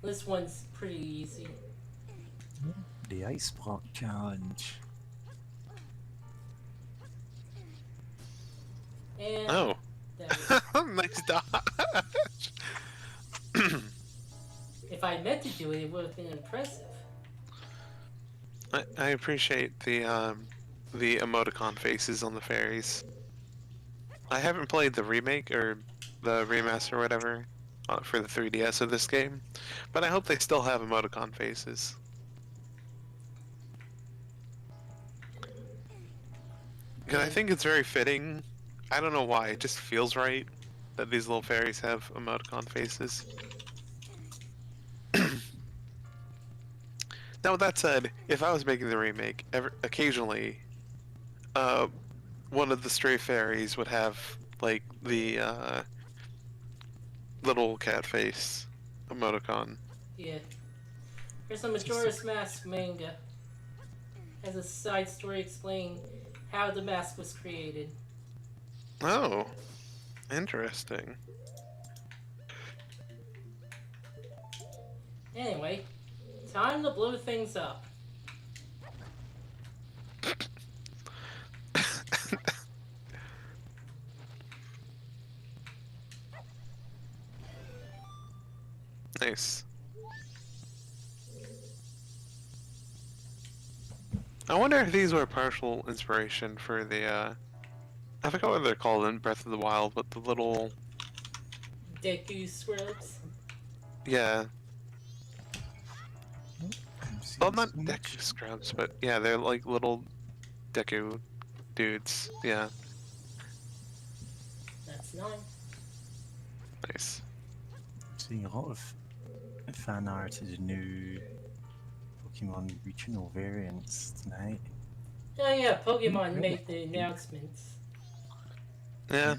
This one's pretty easy. The ice block challenge. And oh, that was- nice dodge. if I meant to do it, it would have been impressive. I appreciate the emoticon faces on the fairies. I haven't played the remake or the remaster or whatever for the 3DS of this game, but I hope they still have emoticon faces. Because I think it's very fitting. I don't know why, it just feels right that these little fairies have emoticon faces. Now, with that said, if I was making the remake, occasionally, one of the stray fairies would have, like, the, little cat face emoticon. Yeah. Here's a Majora's Mask manga. Has a side story explaining how the mask was created. Oh, interesting. Anyway, time to blow things up. Nice. I wonder if these were partial inspiration for the, I forgot what they're called in Breath of the Wild, but the little... Deku Squirrels. Yeah. Well, not Deku scrubs, but yeah, they're like little Deku dudes. Yeah, That's 9. nice. Seeing a lot of fan art of the new Pokemon regional variants tonight. Oh yeah, Pokemon Really? made the announcements. Yeah,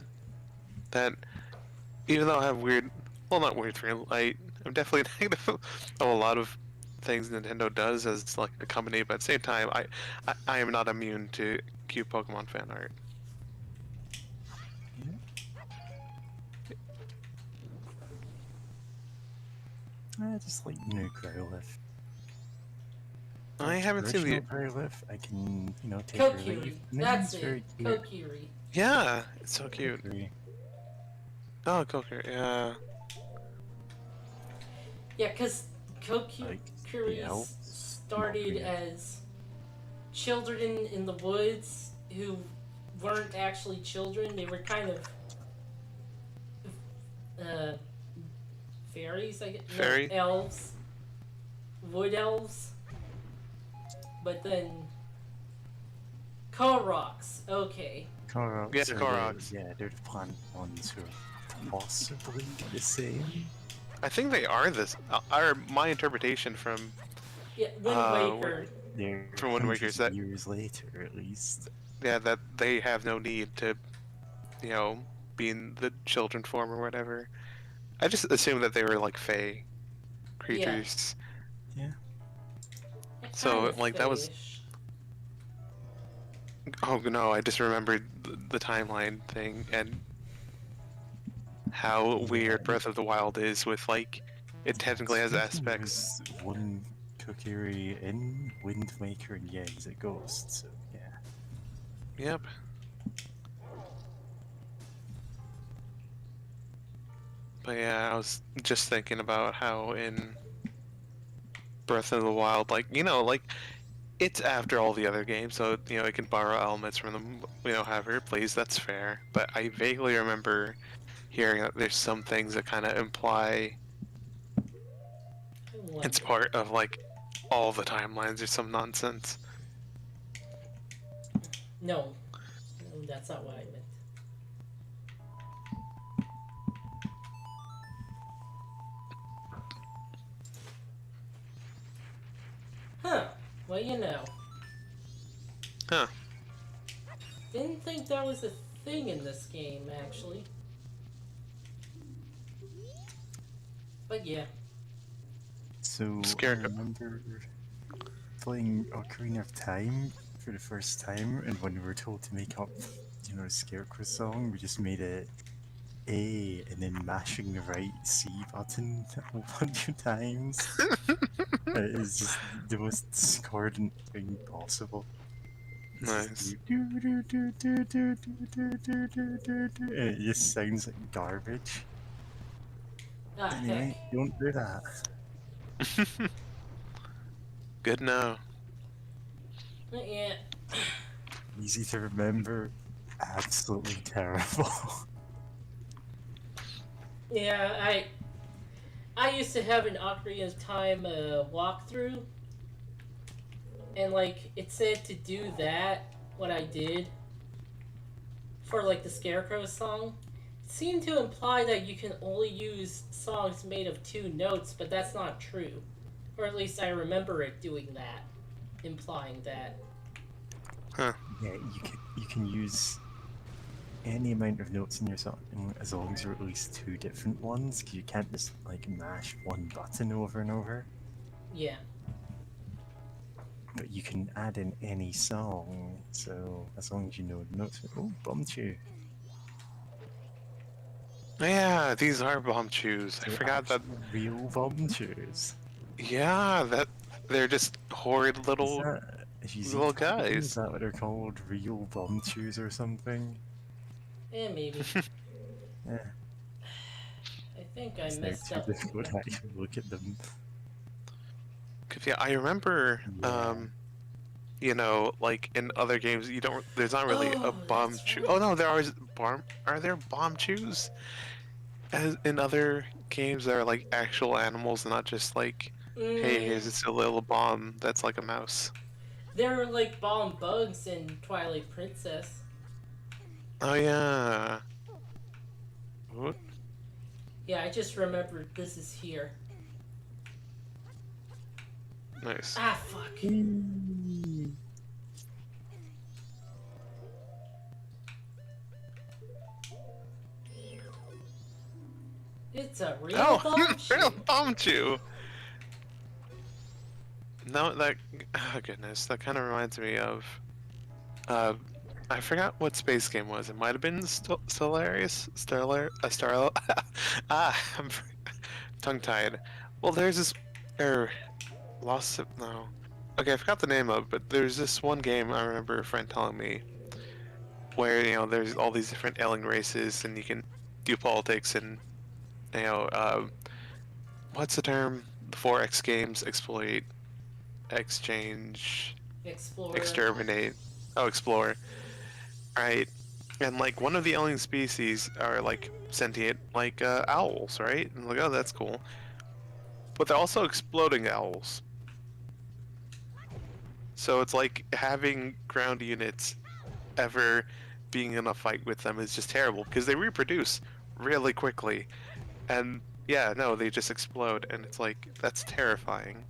that even though I have weird, well, not weird feeling, I'm definitely negative of a lot of things Nintendo does as like a company, but at the same time, I am not immune to cute Pokemon fan art. I just like new Growlithe. I haven't seen the. Growlithe. I can, take her Kokiri. leave. That's It's very it. cute. Kokiri. Yeah, it's so cute. Kokiri. Oh, Coker, yeah. Yeah, because Like, Kokiris elves? started Not as children in the woods who weren't actually children. They were kind of fairies, I guess. Fairy? No, elves. Wood elves. But then Koroks. Okay. Koroks. Yeah, are the- Koroks. Yeah, they're the plant ones who are possibly the same. I think they are this. My interpretation from Yeah, Wind Waker. They're For Wind Waker, is hundreds of that- years later, at least. yeah, that they have no need to, be in the children form or whatever. I just assumed that they were like fae creatures. Yeah. So, Kind of like, that was- fayish. Oh no, I just remembered the timeline thing and how weird Breath of the Wild is with like it technically has aspects. There's one Kokiri in Wind Waker, and yeah, he's a ghost, so yeah. Yep. But yeah, I was just thinking about how in Breath of the Wild, like it's after all the other games, so it can borrow elements from them, however it plays. That's fair. But I vaguely remember hearing that there's some things that kind of imply it's part of like all the timelines or some nonsense. No, that's not what I meant. Huh. Well, Huh. Didn't think that was a thing in this game, actually. But yeah. So, I Scared. remember playing Ocarina of Time for the first time, and when we were told to make up, a Scarecrow song, we just made it A, and then mashing the right C button a whole bunch of times. It is just the most discordant thing possible. Nice. And it just sounds like garbage. Ah, Anyway, heck. don't do that. Good now. Yeah. Easy to remember, absolutely terrible. Yeah, I used to have an Ocarina of Time walkthrough, and like it said to do that, what I did for like the Scarecrow song. It seemed to imply that you can only use songs made of 2 notes, but that's not true. Or at least I remember it doing that, implying that. Yeah, you can use any amount of notes in your song as long as there are at least 2 different ones, because you can't just like mash one button over and over. Yeah. But you can add in any song, so as long as you know the notes. Oh, Bumchu. Yeah, these are bomb chews. I They're forgot that. actual real Bumchus. Yeah, that they're just horrid little. little guys. Is that what they're called? Real Bumchus or something? Eh, maybe. Yeah. I think I It's messed too up. difficult to actually look at them. 'Cause, yeah, I remember. Yeah. Like in other games, there's not really Oh, a bomb that's chew. right. Oh no, are there bomb chews? As in other games that are like actual animals, not just like Hey, here's this little bomb that's like a mouse. There are like bomb bugs in Twilight Princess. Oh yeah. What? Yeah, I just remembered this is here. Nice. Ah, fuck. It's a real bomb real shoot. bomb chew. No, that. Oh goodness, that kind of reminds me of. I forgot what space game was. It might have been Stellaris, Star. I'm tongue-tied. Well, there's this, Lost. No. Okay, I forgot the name of, but there's this one game I remember a friend telling me, where there's all these different alien races, and you can do politics and what's the term? The 4X games: exploit, exchange, Explorer. exterminate. Oh, explore. Right. And like one of the alien species are like sentient, like owls, right? And like, oh, that's cool. But they're also exploding owls. So it's like having ground units ever being in a fight with them is just terrible because they reproduce really quickly. And yeah, no, they just explode, and it's like, that's terrifying.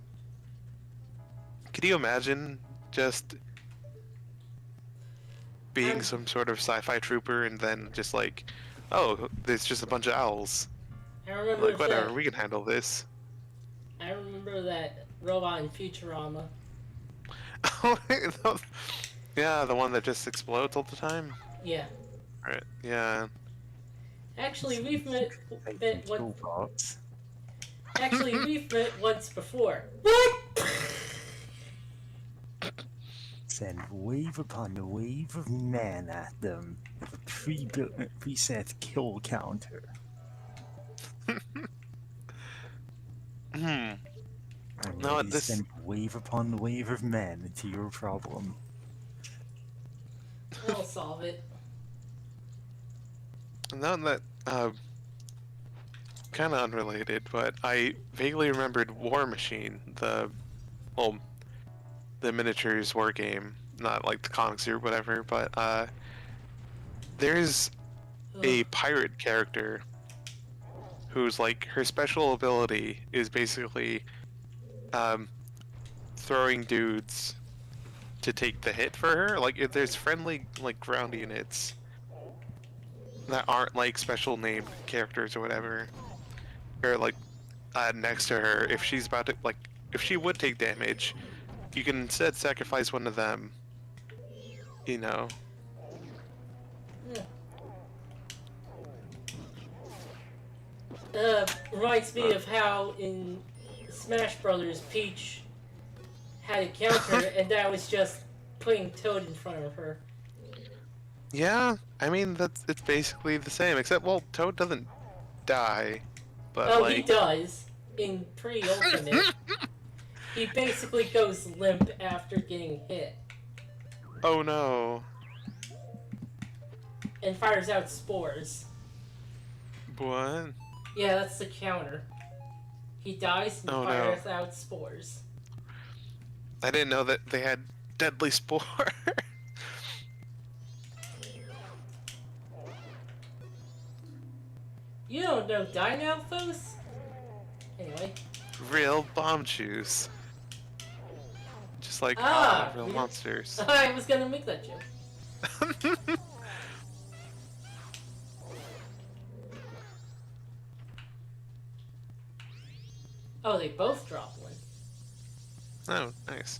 Could you imagine just being some sort of sci-fi trooper and then just like, oh, there's just a bunch of owls. I remember Like, whatever, we can handle this. I remember that robot in Futurama. Yeah, the one that just explodes all the time? Yeah. Right, yeah. Actually, we've met robots. Actually, we've met once before. What? Send wave upon the wave of man at them with a preset kill counter. Hmm. And No, ready to this. send wave upon the wave of men to your problem. We'll solve it. Not that, kind of unrelated, but I vaguely remembered War Machine, the miniatures war game, not like the comics or whatever, but there's a pirate character who's like, her special ability is basically throwing dudes to take the hit for her. Like, if there's friendly like ground units that aren't like special named characters or whatever, or like next to her, if she's about to, like, if she would take damage, you can instead sacrifice one of them, Yeah. Reminds me of how in Smash Brothers Peach had a counter, and that was just putting Toad in front of her. Yeah, I mean, it's basically the same, except, well, Toad doesn't die, but Oh, like... he does. In pre-Ultimate. He basically goes limp after getting hit. Oh no. And fires out spores. What? Yeah, that's the counter. He dies and fires out spores. I didn't know that they had deadly spore. You don't know Dynalphos? Anyway. Real bomb juice. Just like real monsters. I was gonna make that joke. Oh, they both dropped one. Oh, nice.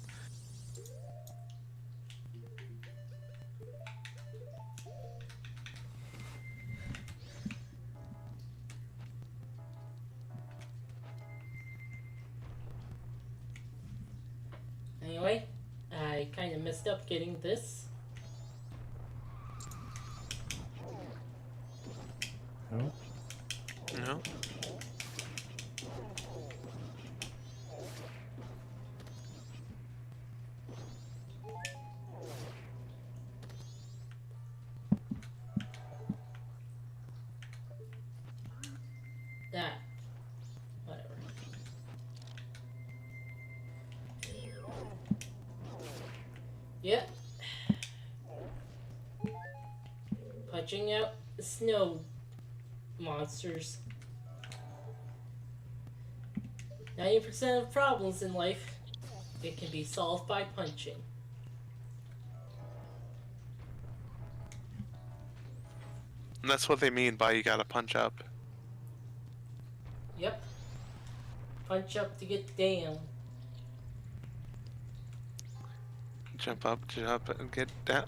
Anyway, I kind of messed up getting this. Oh. No? That. Whatever. punching out snow monsters. 90% of problems in life, it can be solved by punching. And that's what they mean by you gotta punch up. Yep. Punch up to get down. Jump up, and get down.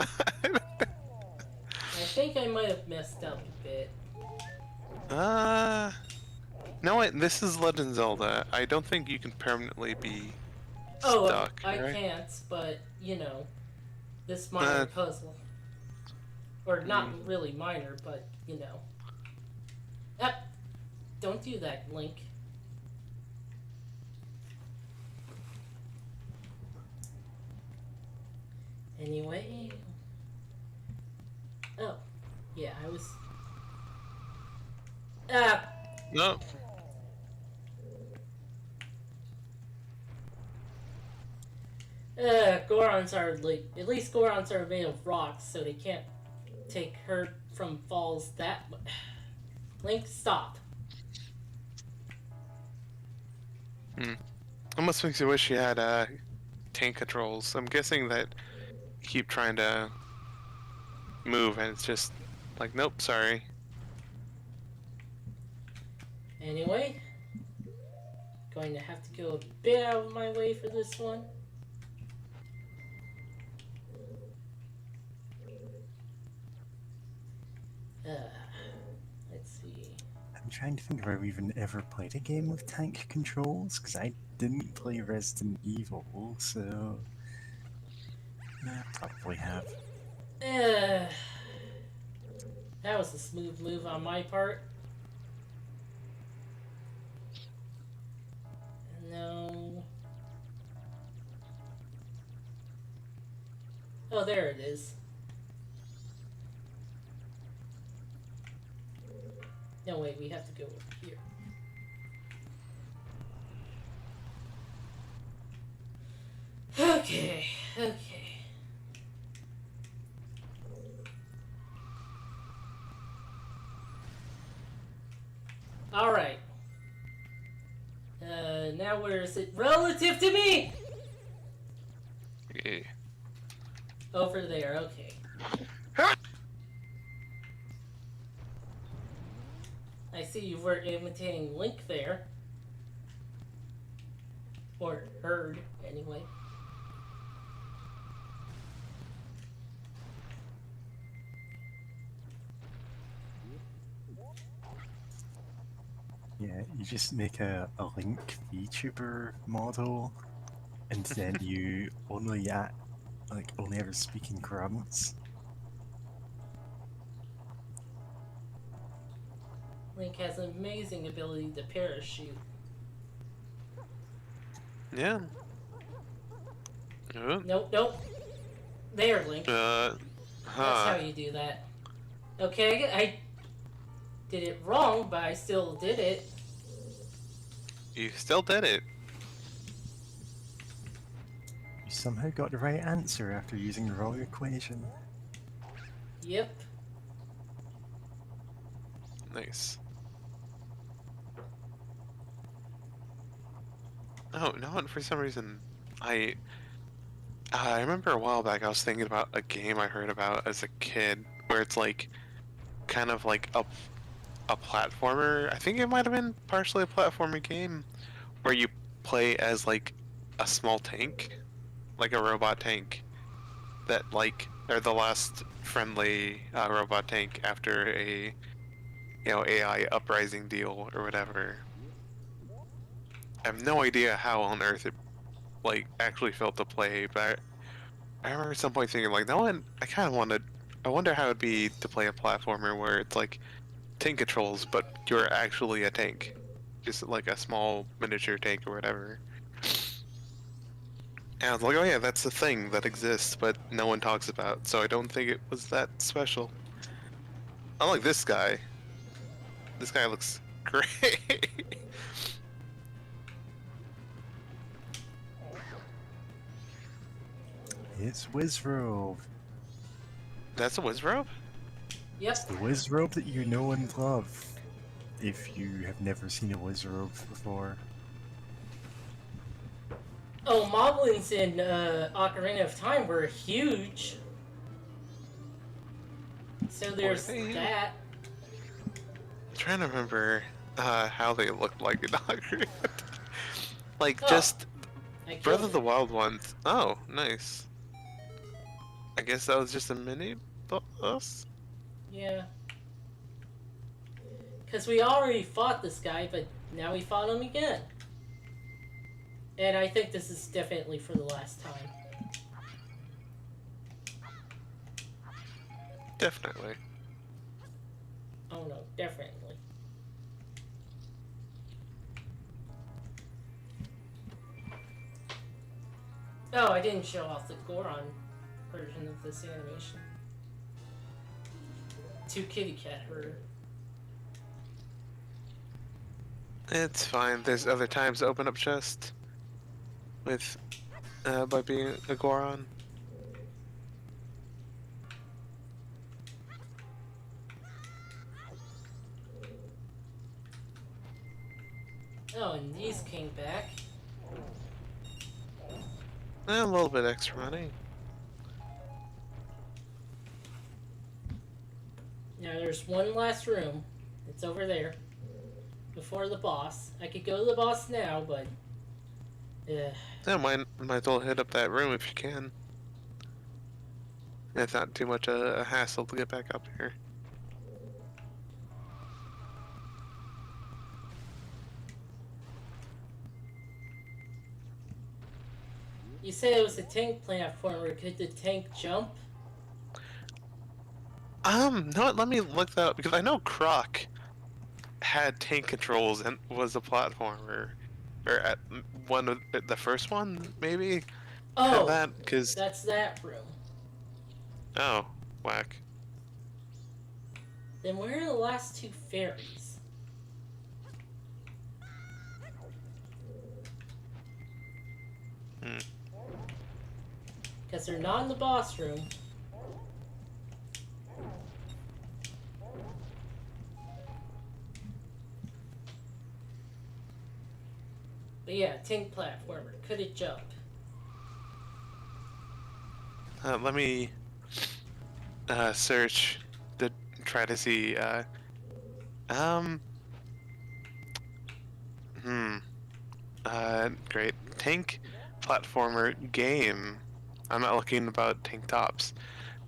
I think I might have messed up a bit. No, wait, this is Legend Zelda. I don't think you can permanently be Oh, stuck. I right? can't, but, you know, this minor puzzle. Or not really minor, but, you know. Ah, don't do that, Link. Anyway. Oh, yeah, I was. Ah! No. Gorons are like. At least Gorons are made of rocks, so they can't take hurt from falls that. Link, stop. Almost makes you wish you had tank controls. I'm guessing that you keep trying to move and it's just like, nope, sorry. Anyway, going to have to go a bit out of my way for this one. Let's see. I'm trying to think if I've even ever played a game with tank controls, because I didn't play Resident Evil, so I probably have. That was a smooth move on my part. No. Oh, there it is. No, wait, we have to go over here. Okay, okay. Alright. Now where is it relative to me? Okay. Over there, okay. I see you were imitating Link there. Or heard, anyway. Yeah, you just make a Link VTuber model, and then you only ever speak in grunts. Link has an amazing ability to parachute. Yeah. Nope, nope. There, Link. Huh. That's how you do that. Okay, I did it wrong, but I still did it. You still did it. You somehow got the right answer after using the wrong equation. Yep. Nice. Oh, no, and for some reason, I remember a while back I was thinking about a game I heard about as a kid, where it's like, kind of like a platformer. I think it might have been partially a platformer game, where you play as like a small tank, like a robot tank, that like are the last friendly robot tank after a AI uprising deal or whatever. I have no idea how on earth it like actually felt to play, but I remember at some point thinking like, no one, I wonder how it'd be to play a platformer where it's like tank controls, but you're actually a tank, just like a small miniature tank or whatever. And I was like, oh yeah, that's the thing that exists, but no one talks about, so I don't think it was that special. Unlike this guy. This guy looks great. It's Wizrobe. That's a Wizrobe? It's Yep. the whiz robe that you know and love. If you have never seen a whiz robe before. Oh, moblins in Ocarina of Time were huge. So there's they? that. I'm trying to remember how they looked like in Ocarina. Like, Oh, just I Breath killed of the it. Wild ones. Oh, nice. I guess that was just a mini boss? Yeah. Because we already fought this guy, but now we fought him again. And I think this is definitely for the last time. Definitely. Oh no, definitely. Oh, I didn't show off the Goron version of this animation. To kittycatherder. It's fine. There's other times to open up chest with by being a Goron. Oh, and these came back. A little bit extra money. Now there's one last room. It's over there. Before the boss. I could go to the boss now, but... Yeah, might as well hit up that room if you can. It's not too much a hassle to get back up here. You said it was a tank platformer. Could the tank jump? No, let me look that up because I know Croc had tank controls and was a platformer, or at one of the first one maybe. Oh, Had that because that's that room. oh, whack. Then where are the last two fairies? Because they're not in the boss room. But yeah, tank platformer. Could it jump? Let me search to try to see. Um. Great. Tank platformer game. I'm not looking about tank tops.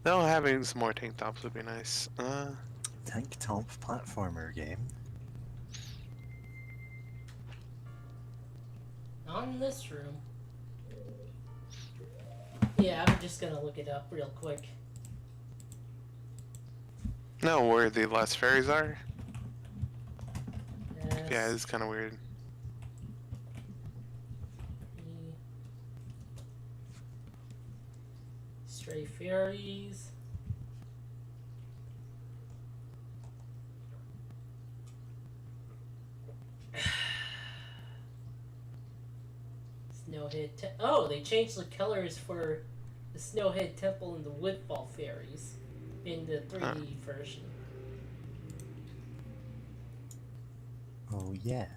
Though having some more tank tops would be nice. Tank top platformer game. Not in this room. Yeah, I'm just gonna look it up real quick. No, where the last fairies are? Yes. Yeah, it's kind of weird. Stray fairies. Snowhead. Oh, they changed the colors for the Snowhead Temple and the Woodfall fairies in the 3D version. Oh yeah.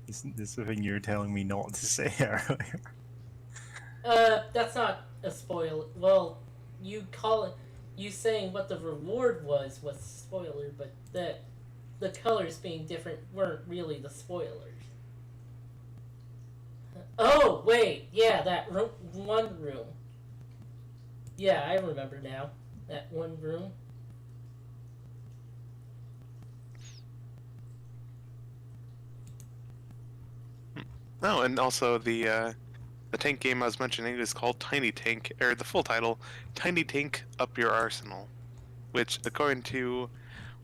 Isn't this the thing you were telling me not to say earlier? That's not a spoiler. Well, you call it. You saying what the reward was a spoiler, but the colors being different weren't really the spoilers. Oh wait, yeah, that one room. Yeah, I remember now. That one room. Oh, and also the tank game I was mentioning is called Tiny Tank, or the full title, Tiny Tank Up Your Arsenal, which, according to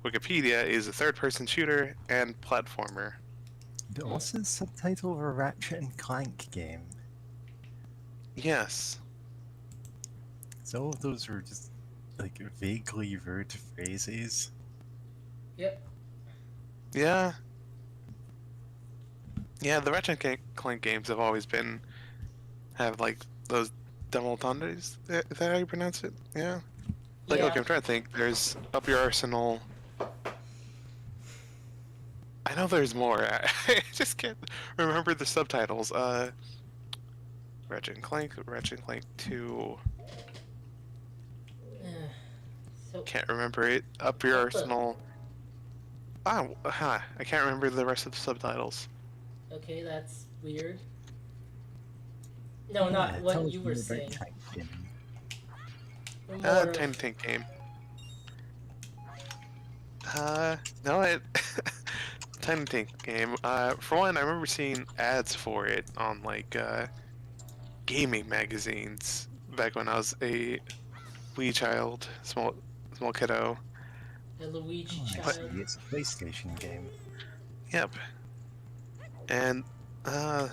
Wikipedia, is a third-person shooter and platformer. It also is subtitle of a Ratchet and Clank game. Yes. So all of those were just like vaguely rude phrases. Yep. Yeah. Yeah, the Ratchet and Clank games have always have like those double entendres. Is that how you pronounce it? Yeah. Like, Yeah. okay, I'm trying to think. There's Up Your Arsenal. I know there's more. I just can't remember the subtitles. Ratchet and Clank 2. So Can't remember it. Up Your what the? Arsenal. Oh, huh. I can't remember the rest of the subtitles. Okay, that's weird. No, Yeah, not tell what us you more were about saying. Tank King. More. Tiny Tank game. No, it. Tiny Tank game. For one, I remember seeing ads for it on like gaming magazines back when I was a wee child, small kiddo. A Luigi Oh, I child. see. It's a PlayStation game. Yep. And I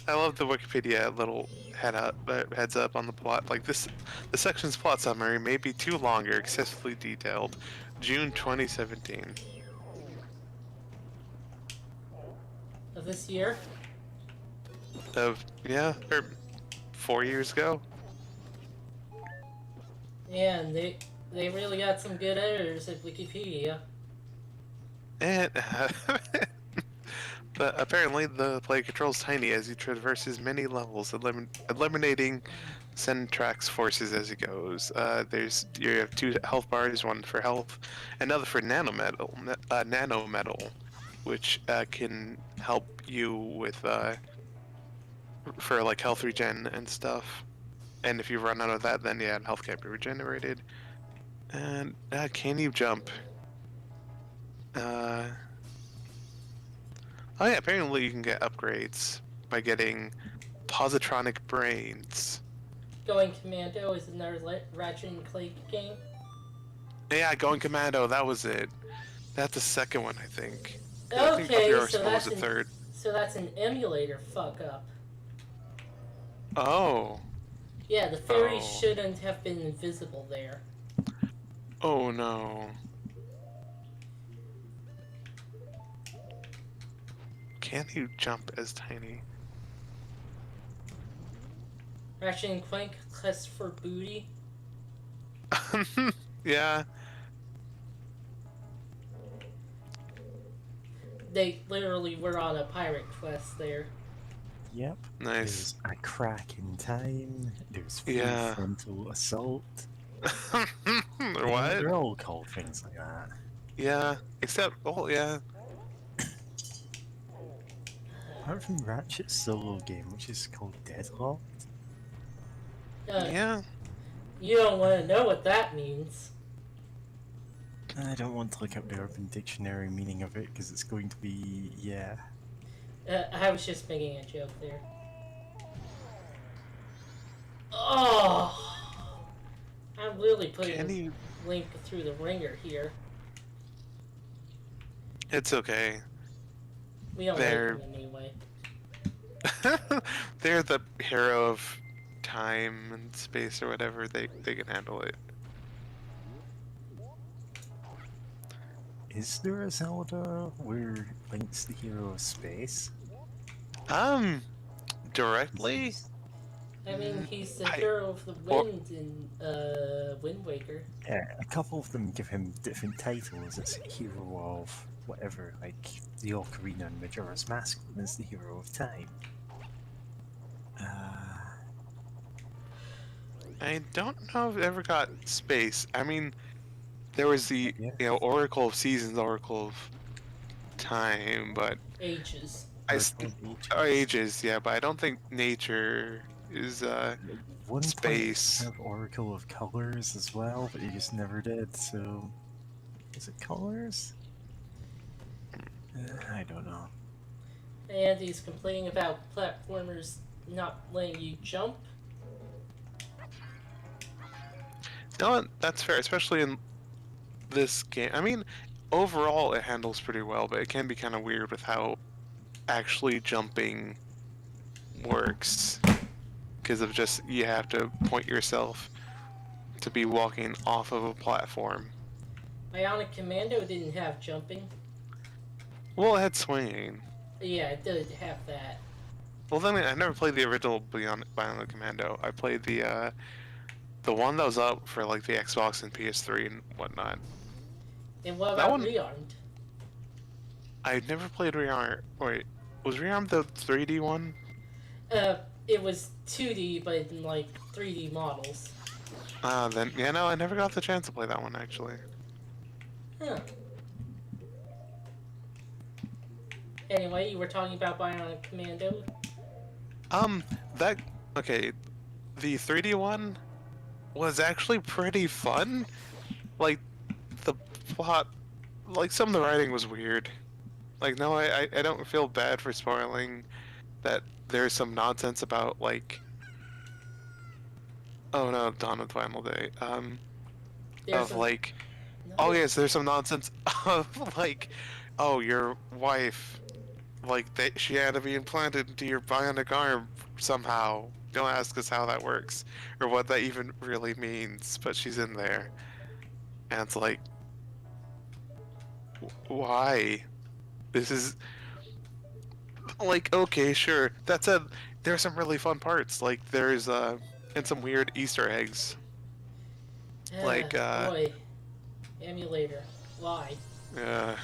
love the Wikipedia little heads up on the plot. Like this, the section's plot summary may be too long or excessively detailed. June 2017. Of this year? Of or 4 years ago. Yeah, and they really got some good editors at Wikipedia. And but apparently the player controls Tiny as he traverses many levels, eliminating Sentrax forces as he goes. You have 2 health bars, one for health, another for nanometal, which can help you with for like health regen and stuff. And if you run out of that, then yeah, health can't be regenerated. And can you jump? Oh yeah, apparently you can get upgrades by getting positronic brains. Going Commando is another Ratchet and Clank game. Yeah, Going Commando, that was it. That's the second one, I think. I think Up Okay, Your so Arsenal was that's the third. so that's an emulator fuck up. Oh. Yeah, the fairies Oh. shouldn't have been invisible there. Oh no. Can you jump as Tiny? Ratchet and Clank quest for booty. Yeah. They literally were on a pirate quest there. Yep. Nice. There's a crack in time. There's full Yeah. frontal assault. What? They're all called things like that. Yeah. Except, oh yeah. Apart from Ratchet's solo game, which is called Deadlocked. Yeah. You don't want to know what that means. I don't want to look up the Urban Dictionary meaning of it because it's going to be, yeah. I was just making a joke there. Oh! I'm really putting Link through the ringer here. It's okay. We don't like him anyway. They're the hero of time and space or whatever. They can handle it. Is there a Zelda where Link's the hero of space? Directly? I mean, he's the hero of the wind in Wind Waker. Yeah, a couple of them give him different titles. It's hero of whatever, like the Ocarina and Majora's Mask is the hero of time. I don't know if it ever got space. I mean, there was the Oracle of Seasons, Oracle of Time, but Ages. Ages, yeah, but I don't think nature is One space. Have Oracle of Colors as well, but you just never did. So, is it Colors? I don't know. And he's complaining about platformers not letting you jump. No, that's fair, especially in this game. I mean, overall it handles pretty well, but it can be kind of weird with how actually jumping works. Because of just, you have to point yourself to be walking off of a platform. Bionic Commando didn't have jumping. Well, it had swinging. Yeah, it did have that. Well, then I never played the original Bionic Commando. I played the the one that was out for like the Xbox and PS3 and whatnot. And what That about one- Rearmed? I never played Rearm. Wait, was Rearm the 3D one? It was 2D, but in like 3D models. Then yeah, no, I never got the chance to play that one actually. Huh. Anyway, you were talking about Bionic Commando. That okay, the 3D one was actually pretty fun. Like the plot, like some of the writing was weird. Like no, I don't feel bad for spoiling that there's some nonsense about like, oh no, Dawn of the Final Day. There's Of some- like, no, oh yes, there's some nonsense of like, oh your wife, like that she had to be implanted into your bionic arm somehow. Don't ask us how that works or what that even really means, but she's in there, and it's like, why? This is like, okay, sure. That said, there's some really fun parts. Like there's and some weird Easter eggs. Like, boy. Emulator. Why? Yeah.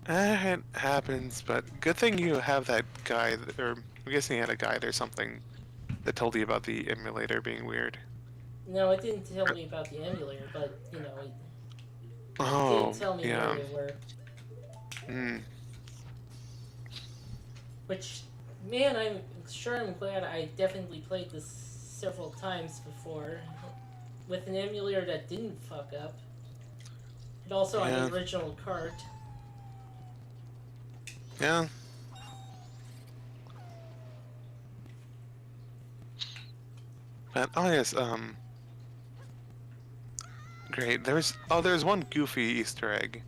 It happens, but good thing you have that guy, or I'm guessing you had a guide or something that told you about the emulator being weird. No, it didn't tell me about the emulator, but, you know, it Oh, didn't tell me yeah. where they were. Mm. Which, man, I'm glad I definitely played this several times before. With an emulator that didn't fuck up. And also on Yeah. the original cart. Yeah. But, oh yes, great. There's one goofy Easter egg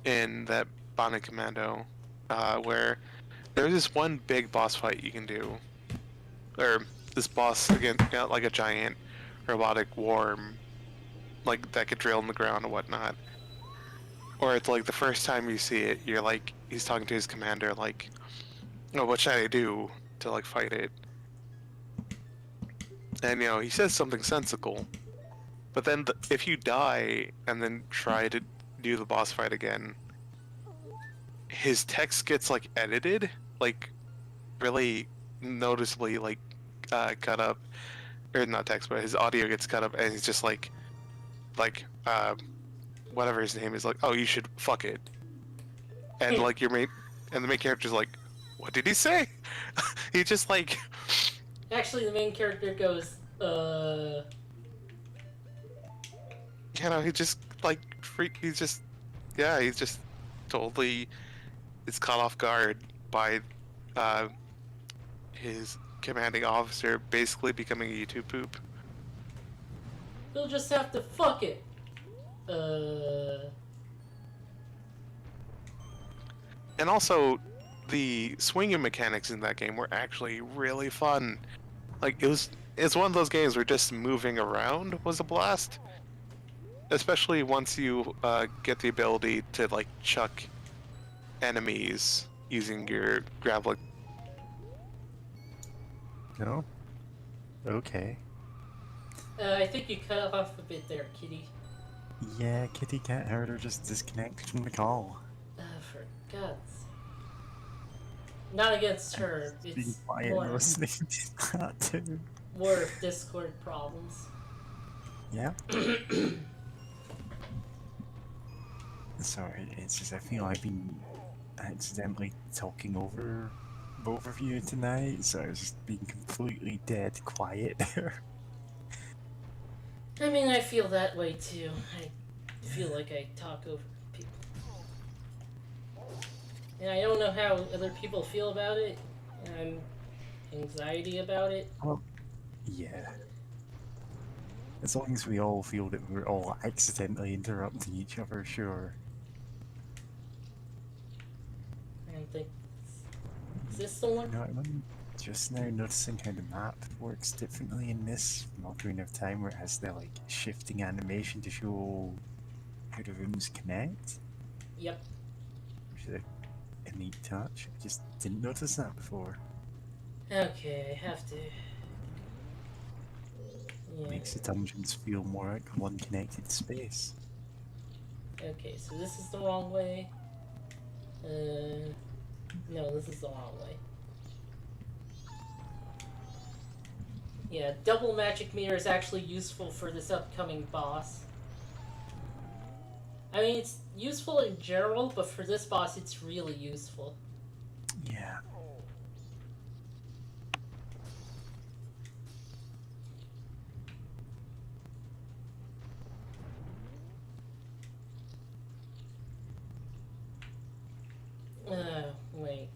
in that Bionic Commando, where there's this one big boss fight you can do, or this boss against like a giant robotic worm, like that could drill in the ground and whatnot. Or it's like the first time you see it, you're like, he's talking to his commander, like, oh, what should I do to like fight it? And he says something sensible, but then if you die and then try to do the boss fight again, his text gets like edited, like really noticeably, like cut up, or not text, but his audio gets cut up, and he's just like whatever his name is, like, oh, you should fuck it, and like the main character's like, what did he say? He just like. Actually, the main character goes, He just like he's just totally is caught off guard by his commanding officer basically becoming a YouTube poop. We'll just have to fuck it. And also, the swinging mechanics in that game were actually really fun. Like it's one of those games where just moving around was a blast. Especially once you get the ability to like chuck enemies using your grappling. No? Okay. I think you cut off a bit there, kitty. Yeah, kittycatherder just disconnected from the call. For God's. Not against her. Being It's quiet more, and listening to that too. more of Discord problems. Yeah. Sorry, it's just I feel I've been accidentally talking over both of you tonight, so I was just being completely dead quiet there. I mean, I feel that way too. I feel like I talk over people. And I don't know how other people feel about it. And I'm anxiety about it. Well, yeah. As long as we all feel that we're all accidentally interrupting each other, sure. I don't think. Is this the one? You know, I'm just now noticing how the map works differently in this from Ocarina of Time, where it has the like shifting animation to show how the rooms connect. Yep. Which is a neat touch. I just didn't notice that before. Okay, I have to. makes the dungeons feel more like one connected space. Okay, so this is the wrong way. No, this is the wrong way. Yeah, double magic meter is actually useful for this upcoming boss. I mean, it's useful in general, but for this boss, it's really useful. Yeah. Wait.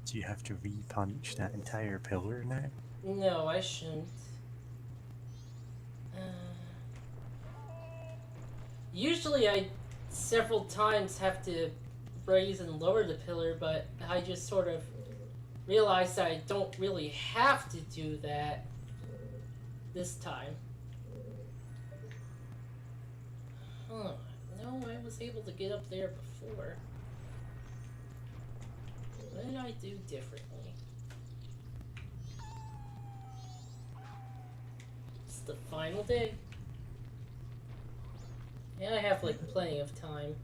Do you have to re-punch that entire pillar now? No, I shouldn't. Usually I several times have to raise and lower the pillar, but I just sort of realized that I don't really have to do that this time. Huh. No, I was able to get up there before. What did I do differently? It's the final day. Yeah, I have like plenty of time.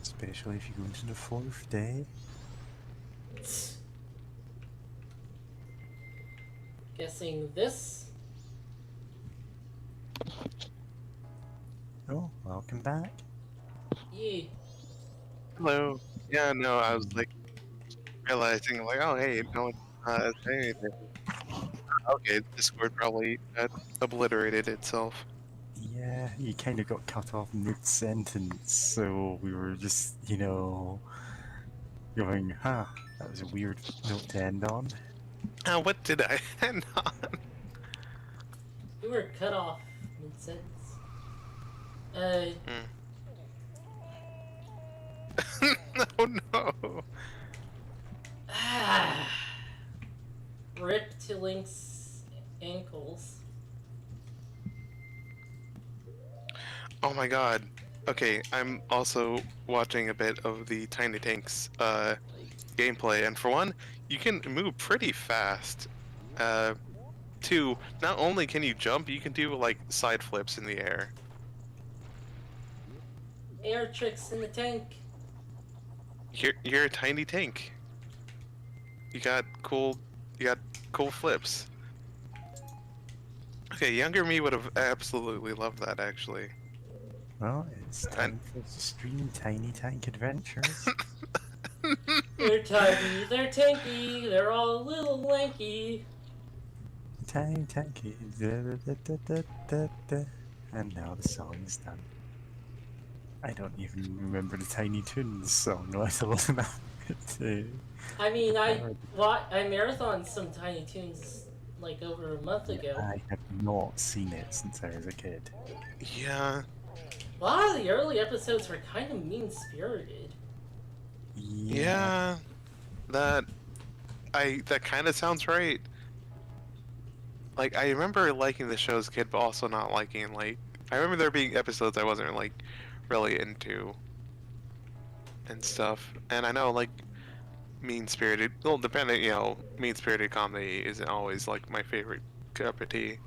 Especially if you go into the 4th day. Guessing this? Oh, welcome back. Yeah. Hello. Yeah, no, I was like realizing like, oh hey, no one saying anything. Okay, Discord probably obliterated itself. Yeah, you kind of got cut off mid-sentence, so we were just, you know, going, huh, that was a weird note to end on. What did I end on? We were cut off mid-sentence. Oh no. Rip to Link's ankles. Oh my god. Okay, I'm also watching a bit of the Tiny Tanks gameplay, and for one, you can move pretty fast. Two, not only can you jump, you can do like side flips in the air. Air tricks in the tank. You're a tiny tank. You got cool flips. Okay, younger me would have absolutely loved that actually. Well, it's time for stream Tiny Tank Adventures. They're tiny, they're tanky, they're all a little lanky. Tiny Tanky, da, da, da, da, da, da. And now the song's done. I don't even remember the Tiny Toons song, let alone to... I mean, I marathoned some Tiny Toons like over a month ago. I have not seen it since I was a kid. Yeah. A lot of the early episodes were kind of mean-spirited. Yeah. That kind of sounds right. Like, I remember liking the show as a kid, but also not liking, like... I remember there being episodes I wasn't, like, really into. And stuff. And I know, like, mean-spirited... Well, depending, you know, mean-spirited comedy isn't always, like, my favorite cup of tea.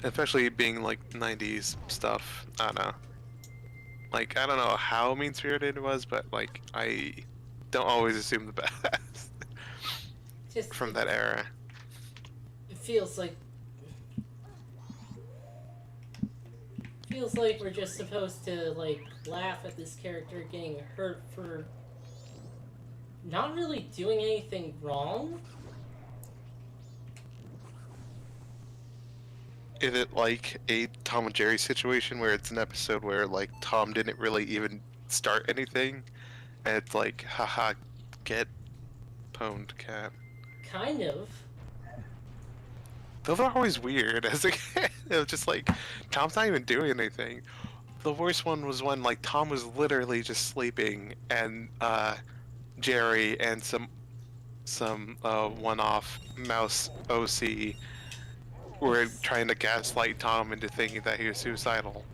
Especially being, like, 90s stuff. I don't know. Like, I don't know how mean-spirited it was, but, like, I don't always assume the best. Just From that era. It feels like we're just supposed to like laugh at this character getting hurt for not really doing anything wrong. Is it like a Tom and Jerry situation where it's an episode where like Tom didn't really even start anything, and it's like, haha, get pwned, cat. Kind of. Those are always weird as a kid. It was just like, Tom's not even doing anything. The worst one was when like Tom was literally just sleeping, and Jerry and some one-off mouse OC were trying to gaslight Tom into thinking that he was suicidal.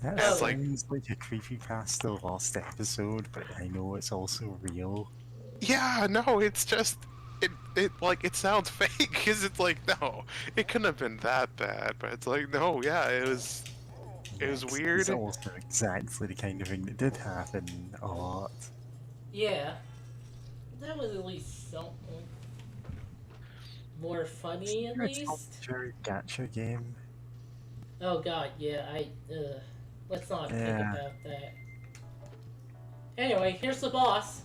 That Oh. sounds like a creepypasta lost episode, but I know it's also real. Yeah, no, it's just it like it sounds fake because it's like no, it couldn't have been that bad, but it's like no, yeah, it was Yes, it's weird. also exactly the kind of thing that did happen a lot. Yeah. That was at least something. More funny, at It's least. a gacha game. Oh god, yeah, let's not think Yeah, about that. Anyway, here's the boss.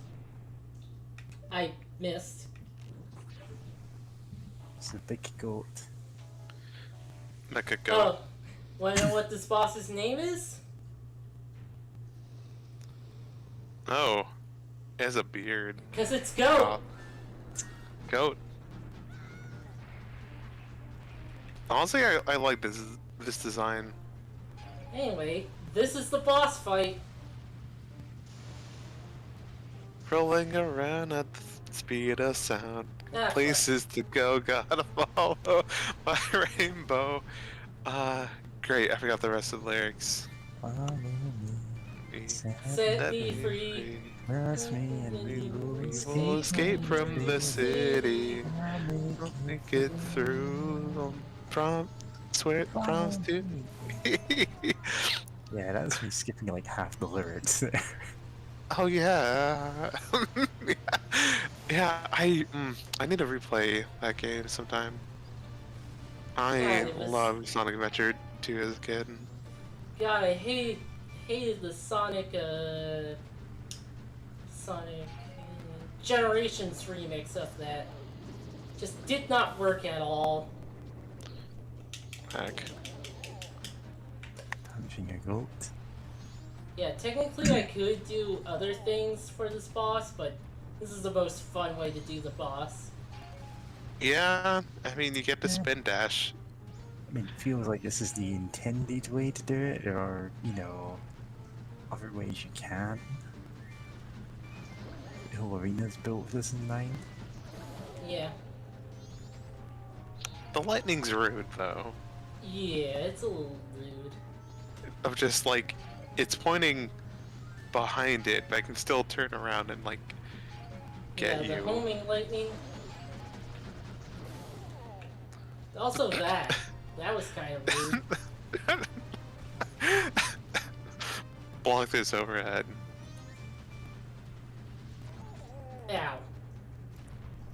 I missed. it's a big goat. Mecha goat. Oh, wanna know what this boss's name is? Oh, it has a beard. Cause it's Goat! Oh, goat. Honestly, I like this design. Anyway, this is the boss fight. Rolling around at the speed of sound. Ah, Places to go, gotta follow my rainbow. Great, I forgot the rest of the lyrics. Follow me, Set me free. trust me, and we We'll escape from the city. Make it through. Promise to. Yeah, that's me skipping like half the lyrics there. Oh yeah. Yeah, I need to replay that game sometime. I God, it was- loved Sonic Adventure 2 as a kid. God, I hated the Sonic Generations remix of that. Just did not work at all. Heck. Punching a goat. Yeah, technically I could do other things for this boss, but this is the most fun way to do the boss. Yeah, I mean you get to spin dash. I mean, it feels like this is the intended way to do it. There are, you know, other ways you can. The whole arena's built with this in mind. Yeah. The lightning's rude though. Yeah, it's a little rude. Of just like it's pointing behind it, but I can still turn around and like get yeah, the you. homing lightning. Also that. That was kind of rude. Block this overhead. Ow.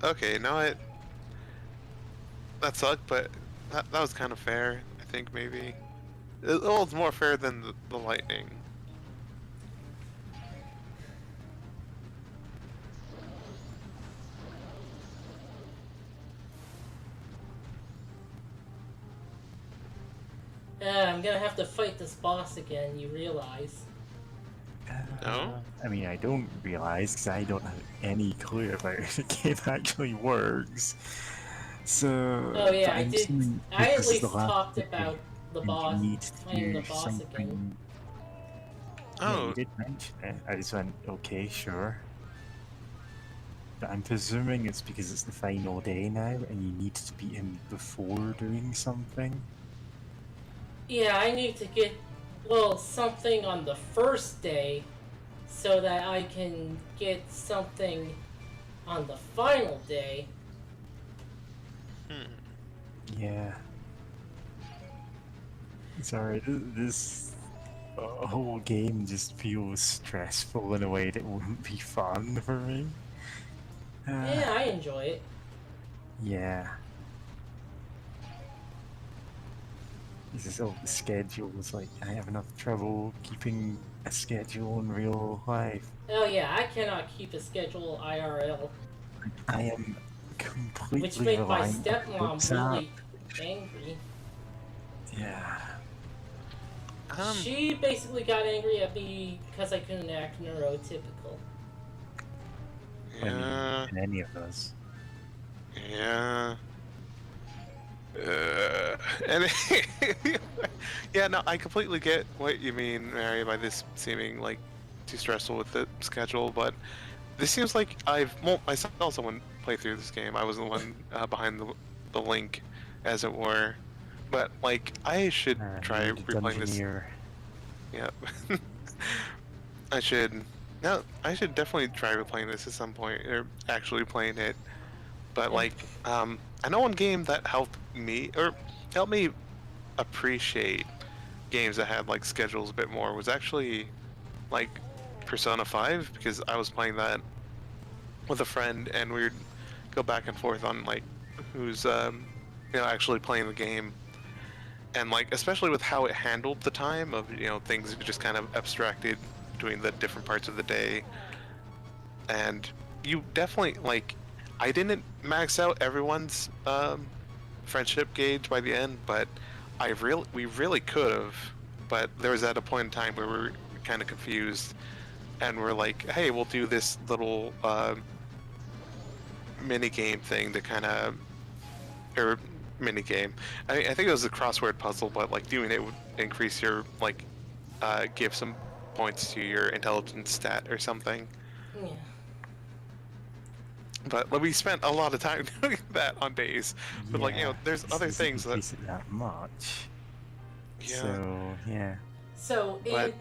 Okay, now that sucked, but that was kind of fair. I think maybe it's more fair than the lightning. I'm gonna have to fight this boss again, you realize. No? I mean, I don't realize because I don't have any clue about how the game actually works. So. Oh yeah, but I I'm did. assuming I at this is least the last talked video about the and boss, you need to playing the do boss again. something. Yeah, Oh, you did mention it. I just went, okay, sure. But I'm presuming it's because it's the final day now and you need to beat him before doing something. Yeah, I need to get, well, something on the first day so that I can get something on the final day. Yeah. Sorry, this whole game just feels stressful in a way that wouldn't be fun for me. Yeah, I enjoy it. Yeah. This is all the schedules, like, I have enough trouble keeping a schedule in real life. Oh yeah, I cannot keep a schedule IRL, I am completely which made my reliant on stepmom WhatsApp. really angry. Yeah. She basically got angry at me because I couldn't act neurotypical. yeah, And any of us. yeah. And yeah, no, I completely get what you mean, Mary, by this seeming like too stressful with the schedule, but this seems like I saw someone play through this game. I was the one behind the link, as it were. But like, I should try replaying this. Dungeoneer. Yep. I should. No, I should definitely try replaying this at some point, or actually playing it. But Yeah. like, I know one game that helped me appreciate games that had like schedules a bit more was actually like Persona 5, because I was playing that with a friend and we would go back and forth on like who's actually playing the game, and like especially with how it handled the time of things just kind of abstracted between the different parts of the day. And you definitely like, I didn't max out everyone's friendship gauge by the end, but we really could have. But there was at a point in time where we were kind of confused, and we're like, hey, we'll do this little mini game thing to kind of, or mini game. I think it was a crossword puzzle, but like doing it would increase your like give some points to your intelligence stat or something. Yeah. But like, we spent a lot of time doing that on days. But like, there's this other doesn't things that. increase it that much. Yeah. So yeah. So, But-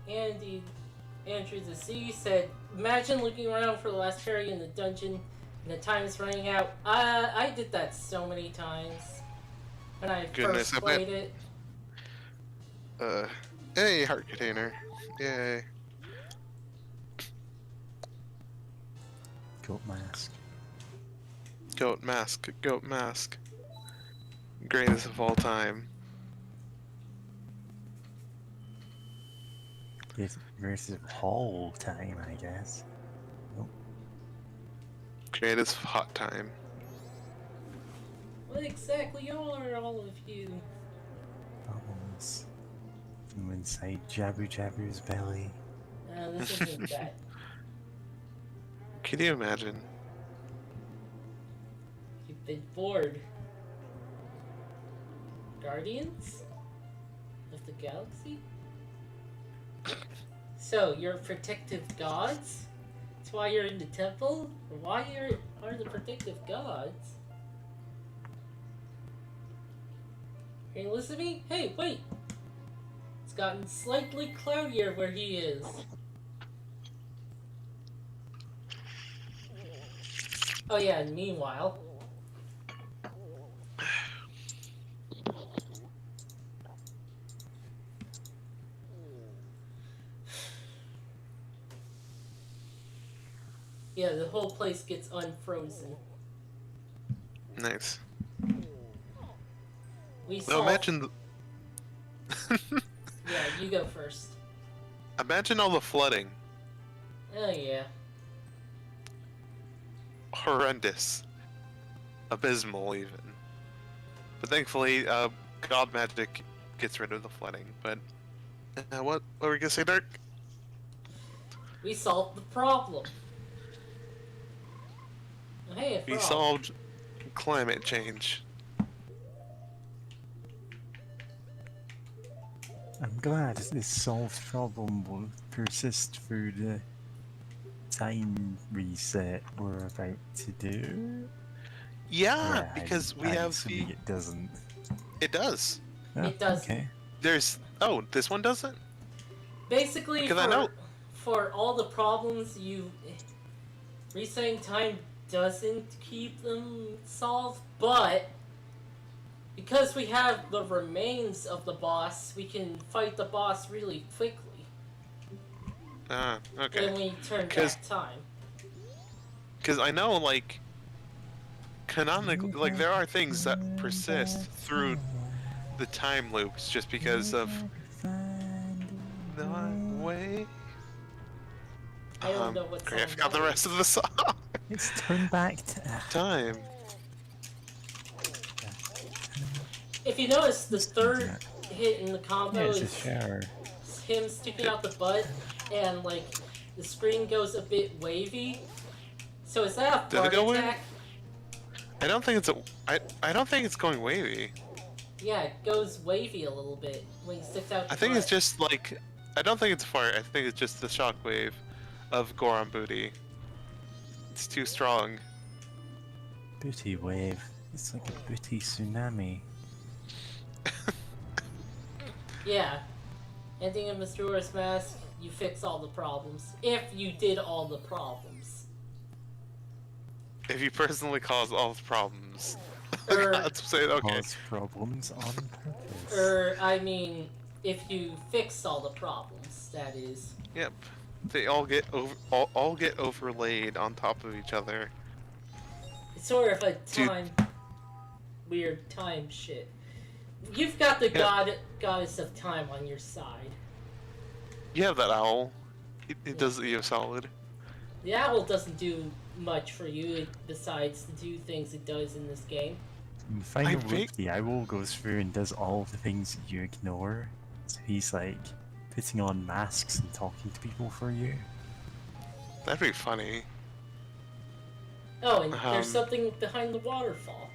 Andrew the Sea said, imagine looking around for the last fairy in the dungeon and the time is running out. I did that so many times when I Goodness, first I bet- played it. Hey, heart container. Yay. Goat mask. Goat mask. Goat mask. Greatest of all time. Versus whole time, I guess. Greatest of hot time. What exactly are all of you? Bubbles from inside Jabber Jabber's belly. This isn't that. Can you imagine? You've been bored. Guardians of the Galaxy? So, you're protective gods? That's why you're in the temple? Or why are the protective gods? Can you listen to me? Hey, wait! It's gotten slightly cloudier where he is. Oh yeah, and meanwhile... Yeah, the whole place gets unfrozen. Nice. We Well, solved... imagine. Yeah, you go first. Imagine all the flooding. Oh yeah. Horrendous. Abysmal, even. But thankfully, God magic gets rid of the flooding. But what were we gonna say, Dirk? We solved the problem. Hey, a We frog. solved climate change. I'm glad this solved problem will persist through the time reset we're about to do. Yeah, because we I'm have assuming the. it doesn't. It does. Oh, It does. Okay. There's. Oh, this one doesn't? Basically, Because I know- for all the problems you... Resetting time doesn't keep them solved, but... Because we have the remains of the boss, we can fight the boss really quickly. Ah, okay. When we turn 'Cause- back time. Because I know, like, canonically, like, there are things that persist through the time loops just because of the way. I don't know what Great, I song forgot the that rest of the song. Let's turn back to. Time. If you notice, the third hit in the combo Yeah, it's a is shower. him sticking out the butt, and like the screen goes a bit wavy. So is that a Did it fart go wavy? attack? I don't think it's a. I don't think it's going wavy. Yeah, it goes wavy a little bit when he sticks out the I think butt. it's just like. I don't think it's a fart. I think it's just the shockwave of Goron booty. It's too strong. Booty wave. It's like a booty tsunami. Yeah. Ending of Majora's Mask, you fix all the problems. If you did all the problems. If you personally cause all the problems. Or, God's sake, okay. Cause problems on purpose. I mean, if you fix all the problems, that is. Yep. They all get all get overlaid on top of each other. It's sort of a weird time shit. You've got the goddess of time on your side. You have that owl. It does you a solid. The owl doesn't do much for you besides to do things it does in this game. In Final Loop, the owl goes through and does all the things that you ignore. So he's like putting on masks and talking to people for you. That'd be funny. Oh, and there's something behind the waterfall.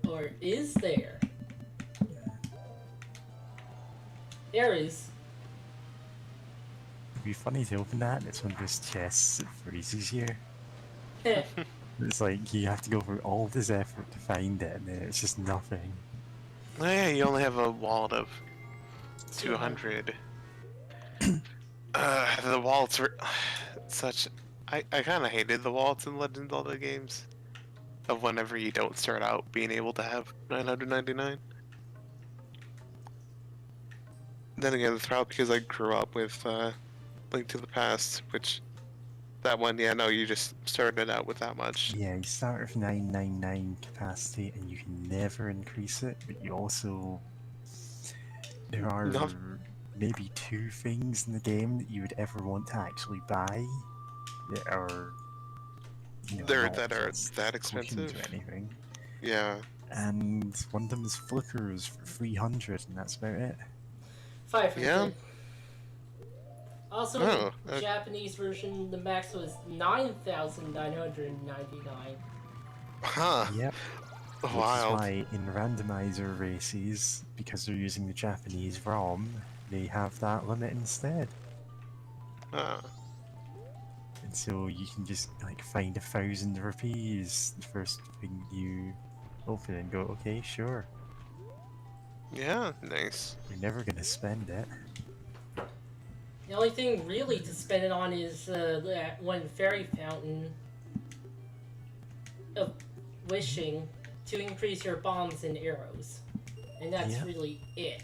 Or is there? There is. It'd be funny to open that. It's one of those chests that freezes you. It's like you have to go through all this effort to find it, and then it's just nothing. Oh yeah, you only have a wallet of 200. The wallets were such. I kind of hated the wallets in Legend of Zelda games. Of whenever you don't start out being able to have 999. Then again, it's probably because I grew up with Link to the Past, which that one, yeah, no, you just started out with that much. Yeah, you start with 999 capacity, and you can never increase it. But you also there are maybe 2 things in the game that you would ever want to actually buy that are. You know, that are that expensive or anything. Yeah. And one of them is flickers for 300, and that's about it. 500. Yeah. Also, the Japanese version, the max was 9,999. Huh. Yep. Wild. Which is why in randomizer races, because they're using the Japanese ROM, they have that limit instead. And so you can just like find 1,000 rupees the first thing you open and go, okay, sure. Yeah, nice. You're never gonna spend it. The only thing really to spend it on is that one fairy fountain of wishing to increase your bombs and arrows. And that's really it.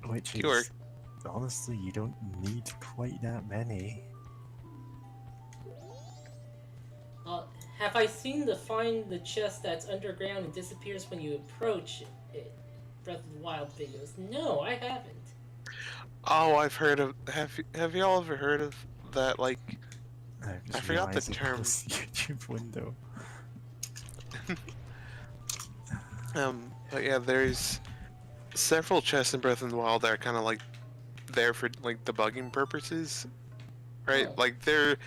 Which is, honestly, you don't need quite that many. Have I seen find the chest that's underground and disappears when you approach it? Breath of the Wild videos. No, I haven't. Oh, I've heard of. Have y'all ever heard of that? Like, I forgot the term. The YouTube window. But yeah, there's several chests in Breath of the Wild that are kind of like there for like debugging purposes, right? Oh. Like they're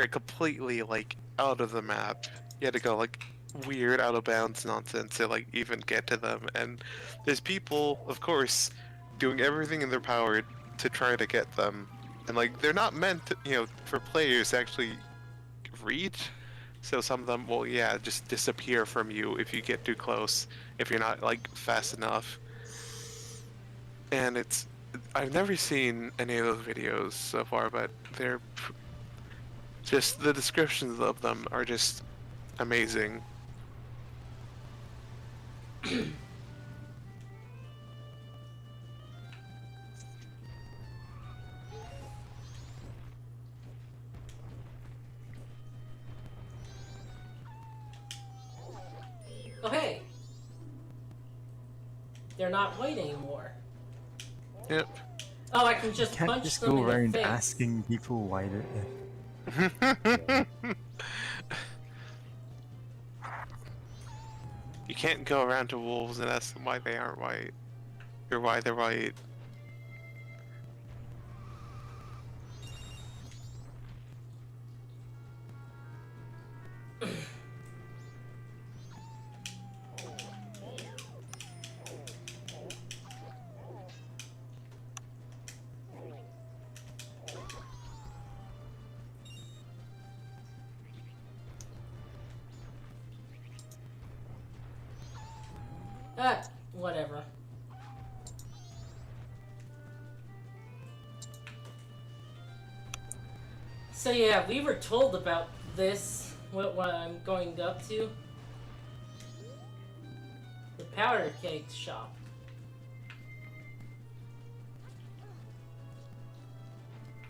completely like out of the map. You had to go like weird out of bounds nonsense to like even get to them, and there's people, of course, doing everything in their power to try to get them, and like they're not meant to, for players to actually reach. So some of them will, just disappear from you if you get too close, if you're not like fast enough. And I've never seen any of those videos so far, but they're just, the descriptions of them are just amazing. Oh hey! They're not white anymore. Yep. Oh, I can just You can't punch just them go in the around face. asking people why they're... You can't go around to wolves and ask them why they aren't white, or why they're white. Ah, whatever. So yeah, we were told about this, what I'm going up to. The powder cake shop.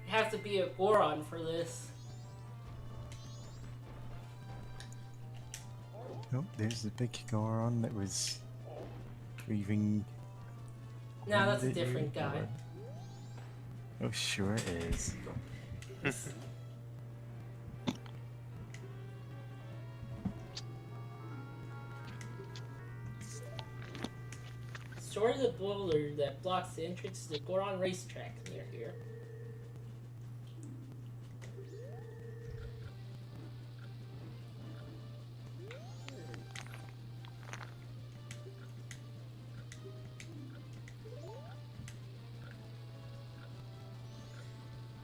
You have to be a Goron for this. Oh, there's the big Goron that was grieving. No, that's a Is it you? different guy. Oh, sure it is. Store the boulder that blocks the entrance to the Goron racetrack near here.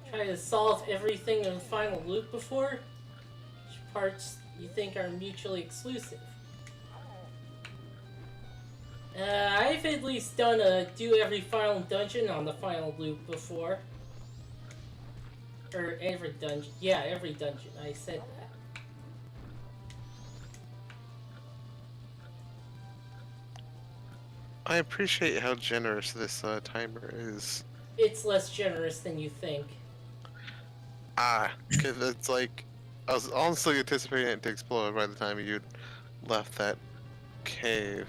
Try to solve everything in the final loop before. Which parts you think are mutually exclusive? I've at least done a do every final dungeon on the final loop before. Or every dungeon. Yeah, every dungeon. I said that. I appreciate how generous this timer is. It's less generous than you think. Because it's like, I was honestly anticipating it to explode by the time you'd left that cave.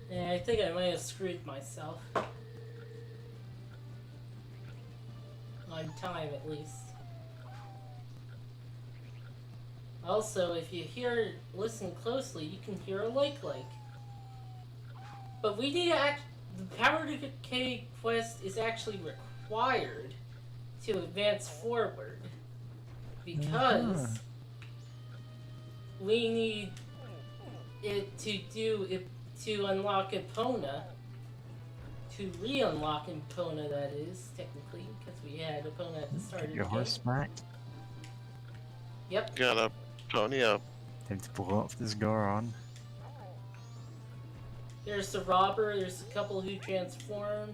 Yeah, I think I might have screwed myself. On time, at least. Also, if you listen closely, you can hear a like. But we need to the Power Decay quest is actually required to advance forward. Because we need it to unlock Epona. To re-unlock Epona, that is, technically, because we had Epona at the start of the Your game. horse back. Yep. Got a pony up. Time to blow up this Goron. There's the robber, there's a couple who transformed.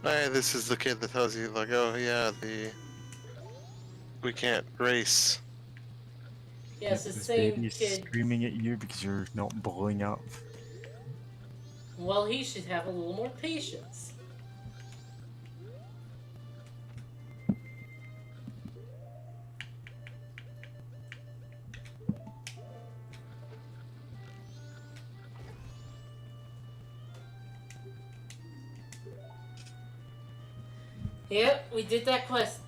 Alright, this is the kid that tells you, like, oh yeah, we can't race. Yes, the This same baby's kid. screaming at you because you're not blowing up. Well, he should have a little more patience. Yep, we did that quest.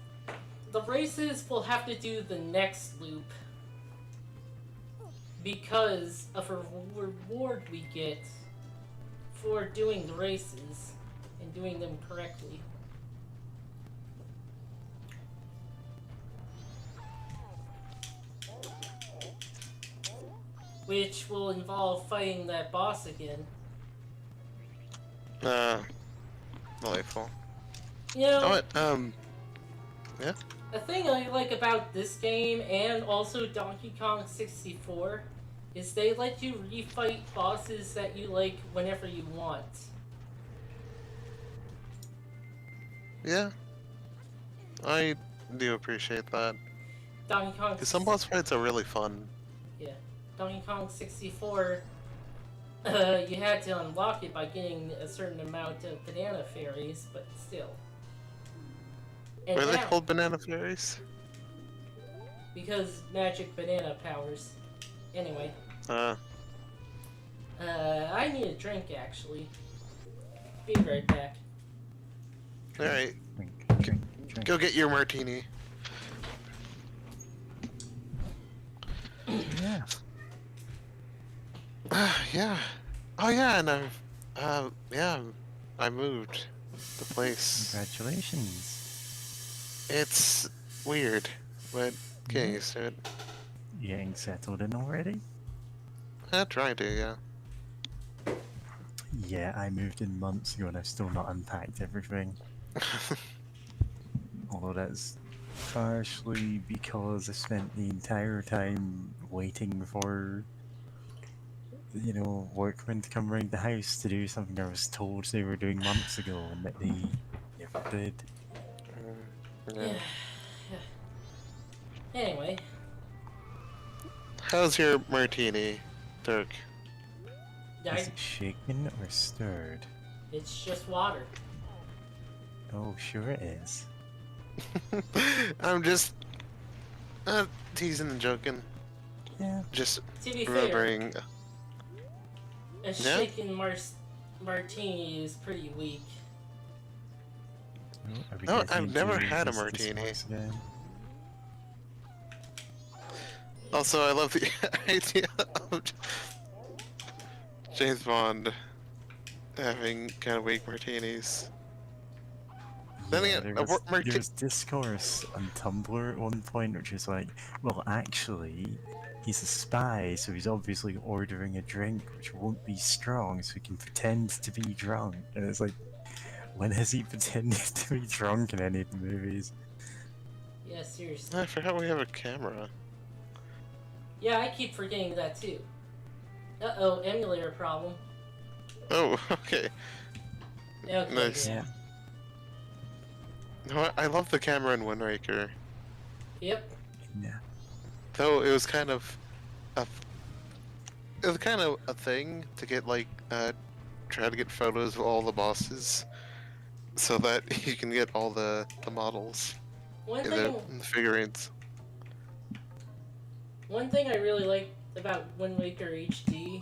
The races will have to do the next loop. Because of a reward we get for doing the races and doing them correctly. Which will involve fighting that boss again. Delightful. You know, Oh, yeah? the thing I like about this game and also Donkey Kong 64 is they let you refight bosses that you like whenever you want. Yeah. I do appreciate that. Donkey Kong. Because some boss fights are really fun. Yeah, Donkey Kong 64. You had to unlock it by getting a certain amount of banana fairies, but still. And Were they now, called banana fairies? because magic banana powers. Anyway, I need a drink actually. Be right back. Alright, Drink. go get your martini. Yeah. Yeah. Oh yeah, and I moved the place. Congratulations. It's weird, but getting used to it. You getting settled in already? I try to, yeah. Yeah, I moved in months ago and I've still not unpacked everything. Although that's partially because I spent the entire time waiting for, workmen to come around the house to do something I was told they were doing months ago and that they never did. Yeah. Anyway, How's your martini, Dirk? Is it shaken or stirred? it's just water. Oh, sure it is. I'm just teasing and joking. Yeah. Just To be fair, remembering. a shaken martini is pretty weak. Oh, are we No, getting I've never into had a this martini. discourse again? Also, I love the idea of James Bond having kind of weak martinis. Then Yeah, again, there was discourse on Tumblr at one point, which is like, well, actually, he's a spy, so he's obviously ordering a drink which won't be strong, so he can pretend to be drunk. And it's like, when has he pretended to be drunk in any of the movies? Yeah, seriously. I forgot we have a camera. Yeah, I keep forgetting that too. Uh-oh, emulator problem. Oh, okay. Okay, Nice. yeah. No, I love the camera in Wind Waker. Yep. Yeah. Though it was kind of a thing to get like try to get photos of all the bosses so that you can get all the models One in thing, the figurines. one thing I really liked about Wind Waker HD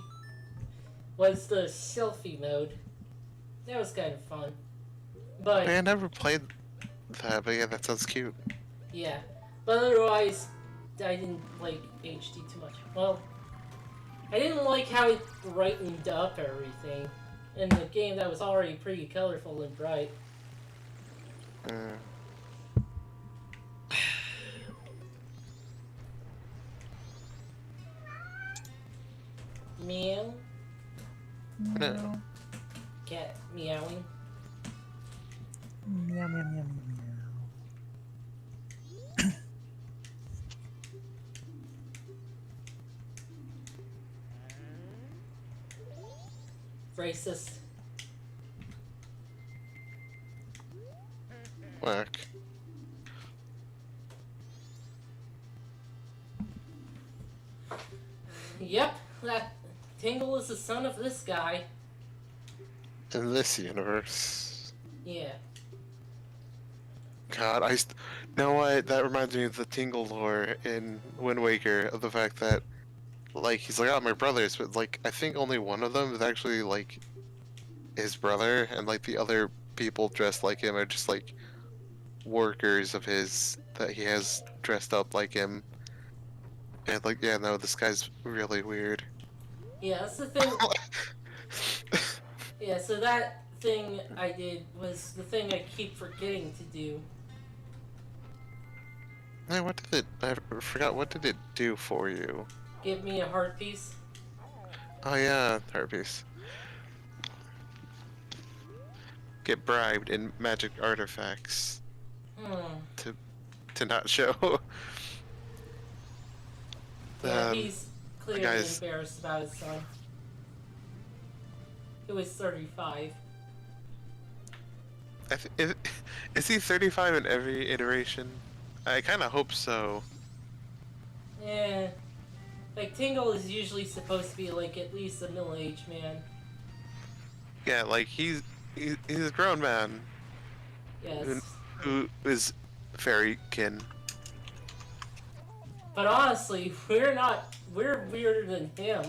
was the selfie mode. That was kind of fun. But I never played that, but yeah, that sounds cute. yeah. But otherwise, I didn't like HD too much. Well, I didn't like how it brightened up everything in the game that was already pretty colorful and bright. Meow. No. Cat meowing. Meow, meow, meow, meow. Racist. Whack. Yep, that Tingle is the son of this guy. In this universe. Yeah. God, you know what? That reminds me of the Tingle lore in Wind Waker, of the fact that, like, he's like, oh, my brothers, but, like, I think only one of them is actually, like, his brother, and, like, the other people dressed like him are just, like, workers of his that he has dressed up like him. And, like, yeah, no, this guy's really weird. Yeah, that's the thing. Yeah, so that thing I did was the thing I keep forgetting to do. Hey, what did it... I forgot, what did it do for you? Give me a heart piece. Oh yeah, herpes. Get bribed in magic artifacts to not show. Yeah, he's clearly guy's- embarrassed about his son. Who is 35. Is he 35 in every iteration? I kind of hope so. Yeah. Like, Tingle is usually supposed to be, like, at least a middle-aged man. Yeah, like he's a grown man Yes. who is very kin. But honestly, we're weirder than him.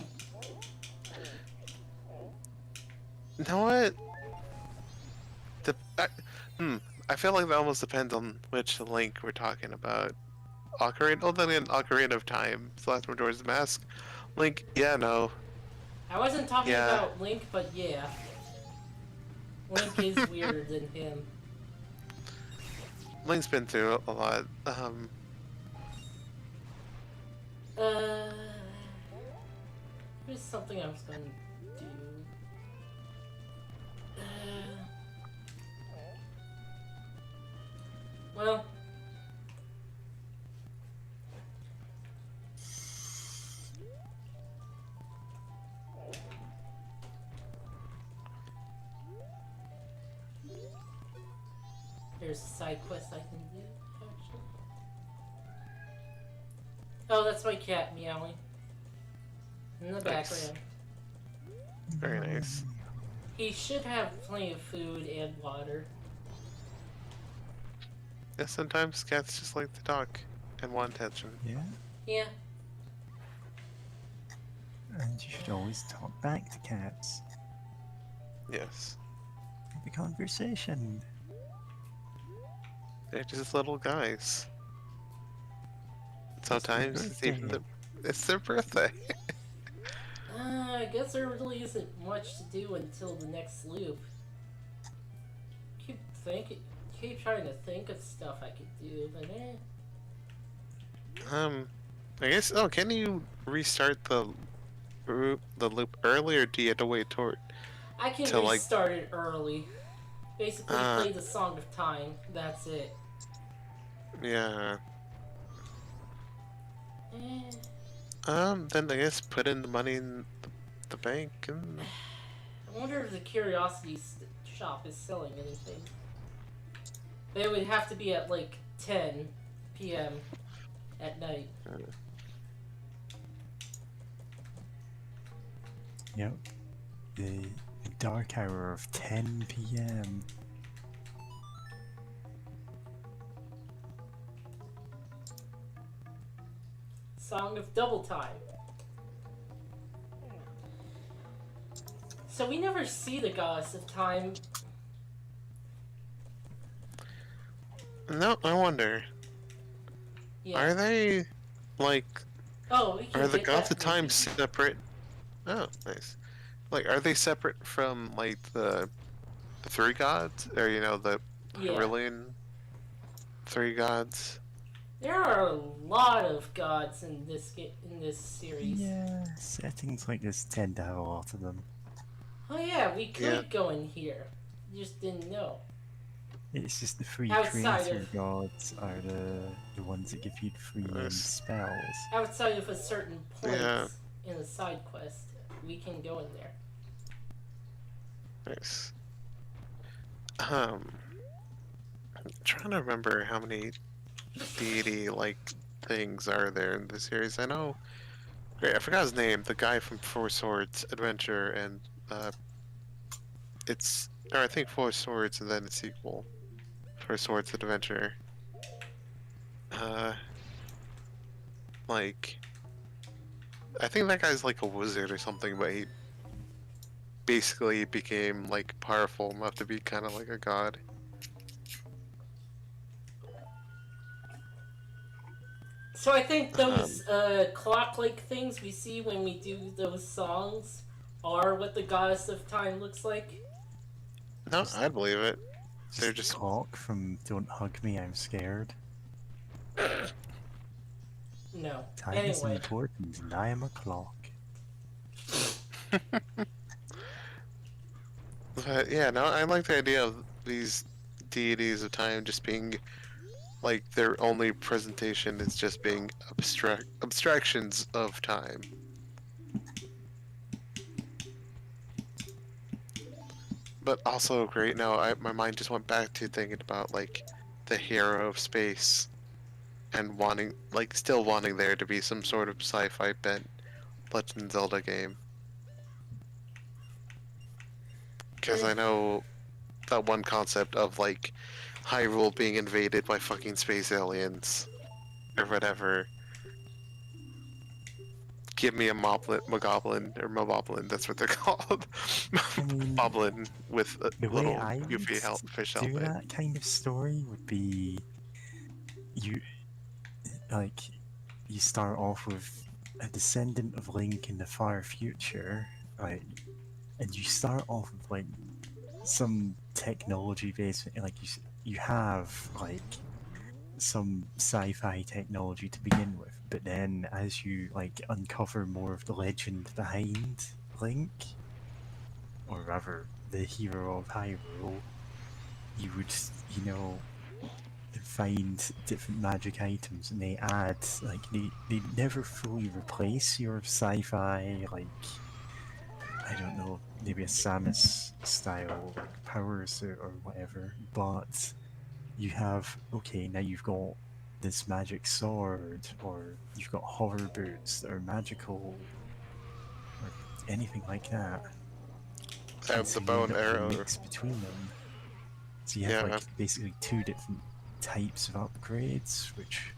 You know what? I feel like that almost depends on which Link we're talking about. Ocarina, oh, then again, Ocarina of Time, the last Majora's Mask. Link, yeah, no. I wasn't talking Yeah. about Link, but yeah. Link is weirder than him. Link's been through a lot. Here's something I was gonna do. Well, there's a side quest I can do, actually. Oh, that's my cat meowing. In the background. Very nice. He should have plenty of food and water. Yeah, sometimes cats just like to talk and want attention. Yeah, Yeah. and you should always talk back to cats. Yes. Have a conversation. They're just little guys. Sometimes it's even it's their birthday. I guess there really isn't much to do until the next loop. Keep trying to think of stuff I could do, but I guess. Oh, can you restart the loop early, or do you have to wait toward? I can To, like- restart it early. Basically, play the Song of Time. That's it. Yeah. Eh. Then I guess put in the money in the bank and. I wonder if the Curiosity shop is selling anything. But it would have to be at like 10 p.m. at night. Yep. The dark hour of 10 p.m. Song of Double Time. So we never see the Goddess of Time. No, I wonder. Yeah. Are they like? Oh, we can Are the get gods that of time maybe. separate? Oh, nice. Like, are they separate from like the three gods, or the Yeah. Hyrillian three gods? There are a lot of gods in this series. Yeah, settings like this tend to have a lot of them. Oh yeah, we could Yeah. go in here. You just didn't know. It's just the free Outside creator of- gods are the ones that give you the free Nice. spells. Outside of a certain point Yeah. in a side quest, we can go in there. Nice. I'm trying to remember how many deity like things are there in the series. I know. Wait, I forgot his name. The guy from Four Swords Adventure, and I think Four Swords and then a sequel. Four Swords Adventure. Like, I think that guy's like a wizard or something, but he basically became like powerful enough to be kind of like a god. So I think those clock-like things we see when we do those songs are what the Goddess of Time looks like. No, I believe it. They're Just just the clock from Don't Hug Me, I'm Scared. No. Time is Anyway, important and I am a clock. But yeah, no, I like the idea of these deities of time just being like their only presentation is just being abstractions of time. But also great. Now, my mind just went back to thinking about like the hero of space and still wanting there to be some sort of sci-fi bent Legend of Zelda game. Because I know that one concept of like Hyrule being invaded by fucking space aliens or whatever. Give me a mogoblin or moboblin, that's what they're called. I mean, Moblin with a the way little I would goofy fish do helmet. that kind of story would be you start off with a descendant of Link in the far future, right? And you start off with like some technology based, like you have like some sci-fi technology to begin with, but then as you like uncover more of the legend behind Link, or rather the hero of Hyrule, you would, you know, find different magic items, and they add, like, they never fully replace your sci-fi, like, I don't know, maybe a Samus style, like, powers or whatever, but you have, okay, now you've got this magic sword, or you've got hover boots that are magical, or anything like that. And Have so the you bow end and up with a arrow. mix between them. So you have Yeah. like basically two different types of upgrades, which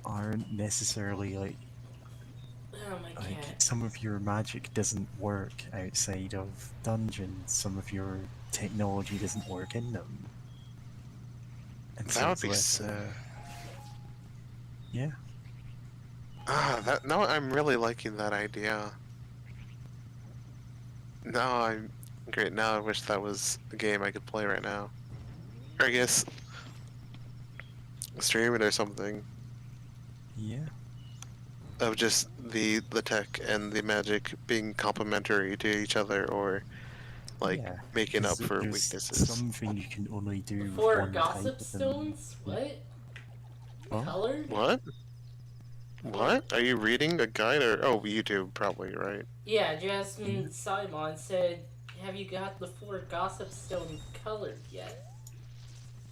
aren't necessarily Oh, my like cat. some of your magic doesn't work outside of dungeons, some of your technology doesn't work in them. And That so would it's be less yeah. that now I'm really liking that idea. Now I'm great. Now I wish that was a game I could play right now. Or I guess stream it or something. Yeah. Of just the tech and the magic being complementary to each other, or like Yeah. making up Because for there's weaknesses. something you can only The do with 4 one type gossip of them. stones? What? Oh? Colored? What? Four... What? Are you reading a guide or YouTube probably, right? Yeah, Jasmine Simon said, have you got the 4 gossip stone colored yet?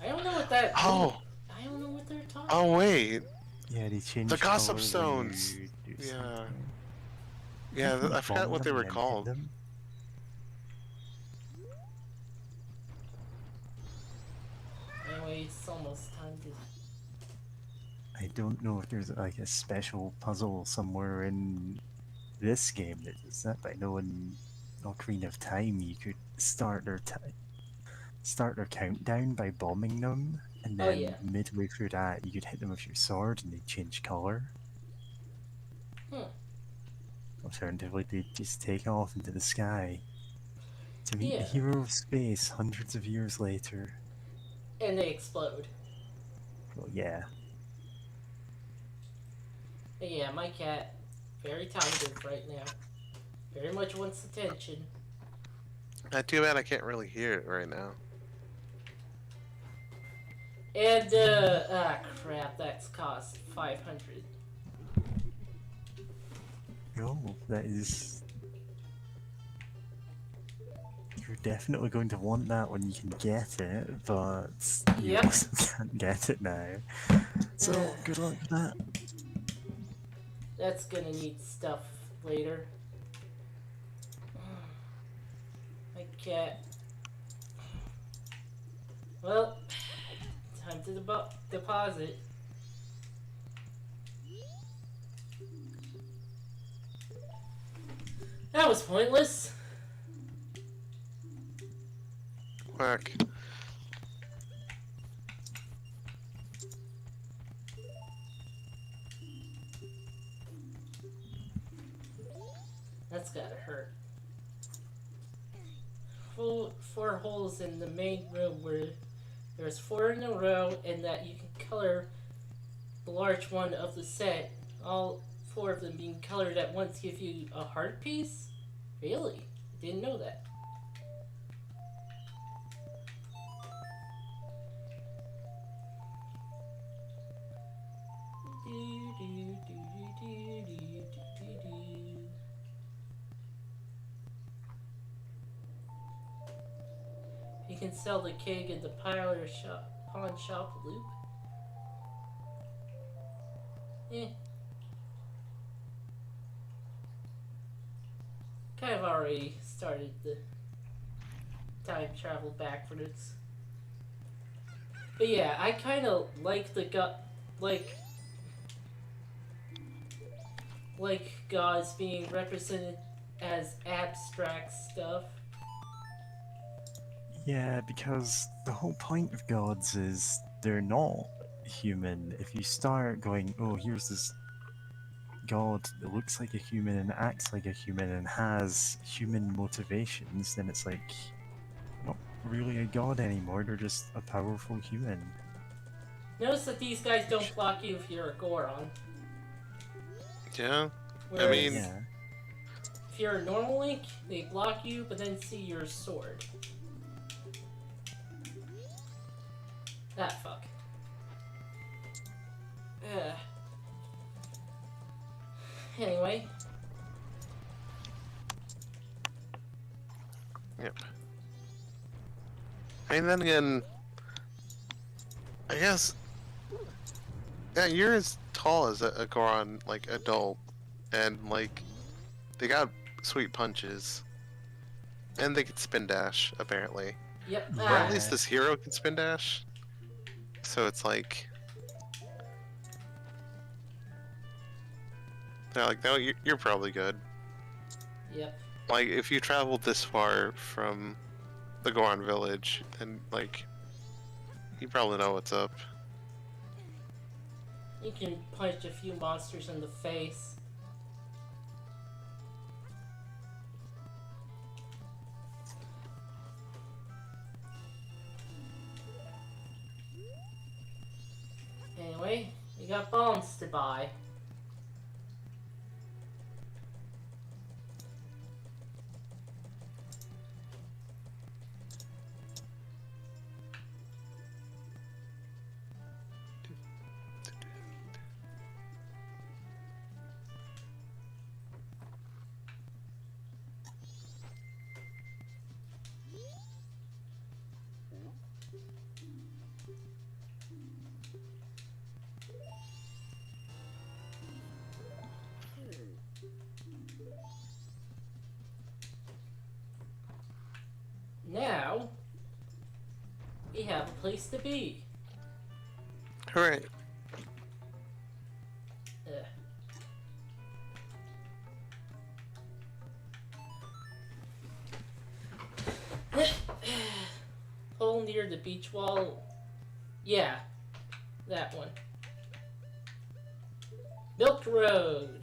I don't know what that means. Oh, I don't know what they're talking oh about. wait, Yeah, they the change gossip color when stones. you do Yeah, something. I yeah. can I forgot bomb what they them were and then hit called. them. Anyway, it's almost time to... I don't know if there's like a special puzzle somewhere in this game that does that, but I know in Ocarina of Time you could start their countdown by bombing them, and Oh, then yeah. midway through that you could hit them with your sword and they change color. Hmm. Alternatively, they just take off into the sky to meet the Yeah. hero of space hundreds of years later. And they explode. Well, yeah. But yeah, my cat, very talkative right now. Very much wants attention. Not too bad I can't really hear it right now. And, crap, that's cost 500. Oh, that is... You're definitely going to want that when you can get it, but you Yep. also can't get it now. So, good luck with that. That's gonna need stuff later. My cat. Well, time to deposit. That was pointless. Whack. That's gotta hurt. 4 holes in the main room where there's 4 in a row, and that you can color the large one of the set. All 4 of them being colored at once give you a heart piece? Really? Didn't know that. You can sell the keg in the pawn shop loop. Kind of already started the time travel backwards. But yeah, I kind of like like gods being represented as abstract stuff. Yeah, because the whole point of gods is they're not human. If you start going, oh, here's this god that looks like a human and acts like a human and has human motivations, then it's like not really a god anymore, they're just a powerful human. Notice that these guys don't block you if you're a Goron. Yeah. Whereas I mean, Yeah. If you're a normal Link, they block you, but then see your sword. Ah, fuck. Anyway. Yep. I mean, then again, I guess, yeah, you're as tall as a Goron, like, adult, and, like, they got sweet punches. And they can spin dash, apparently. Yep. Or at least this hero can spin dash. So it's like... They're like, no, you're probably good. Yep. Like, if you traveled this far from the Goron village, then, like, you probably know what's up. You can punch a few monsters in the face. Anyway, we got bombs to buy. Now, we have a place to be. Hooray. Pull near the beach wall. Yeah, that one. Milk Road.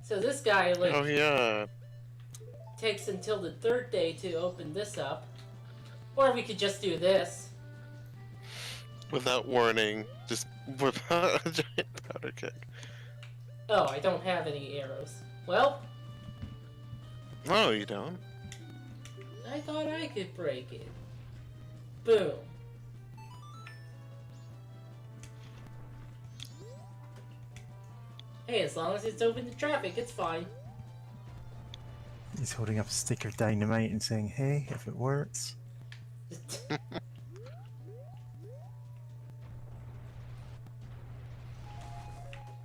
So this guy, like, Oh, yeah. takes until the third day to open this up. Or we could just do this. Without warning, just whip out a giant powder keg. Oh, I don't have any arrows. Well, No, you don't. I thought I could break it. Boom. Hey, as long as it's open to traffic, it's fine. He's holding up a stick of dynamite and saying, hey, if it works.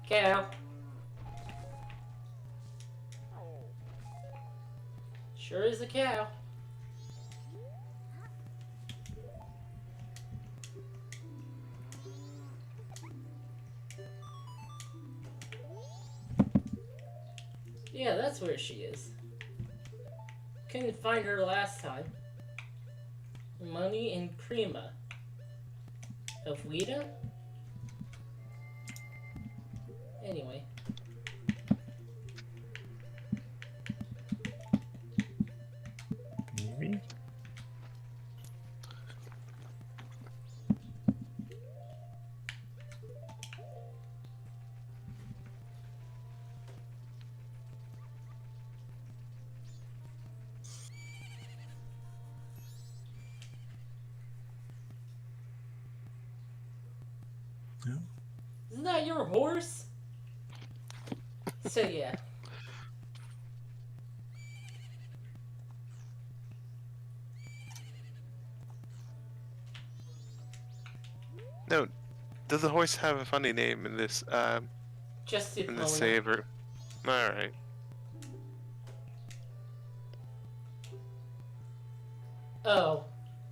Cow. Sure is a cow. Yeah, that's where she is. Couldn't find her last time. Money and Crema. Of Weta? Anyway. Maybe? No? Isn't that your horse? So yeah. No, does the horse have a funny name in this, Just in this Epona. save? Or... Alright. Oh.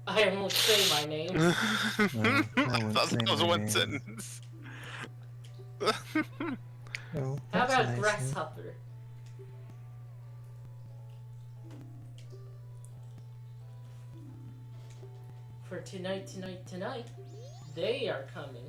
I won't say my name. I won't thought say that was my one name. sentence. Oh, How that's about nice, yeah. Grasshopper? For tonight, they are coming.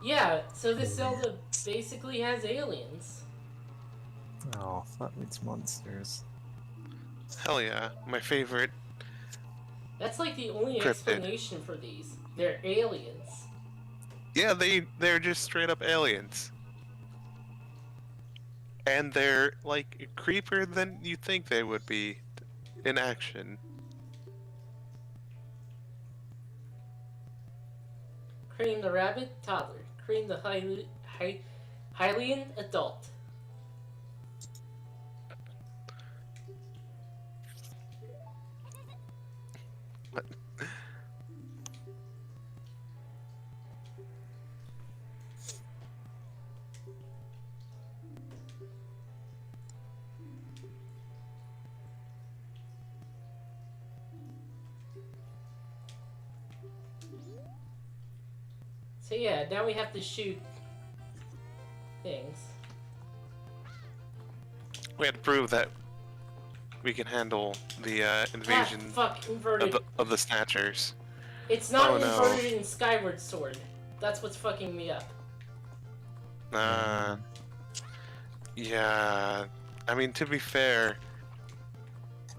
Yeah, so this Zelda basically has aliens. Oh, flatwoods monsters. Hell yeah, my favorite That's like the only cryptid. explanation for these. They're aliens. Yeah, they're just straight up aliens. And they're like creepier than you think they would be in action. Cream the rabbit, toddler. Cream the Hylian, adult. So yeah, now we have to shoot things. We had to prove that we can handle the invasion Fuck, inverted. of the Snatchers. It's not Oh, no. inverted in Skyward Sword. That's what's fucking me up. Yeah. I mean, to be fair,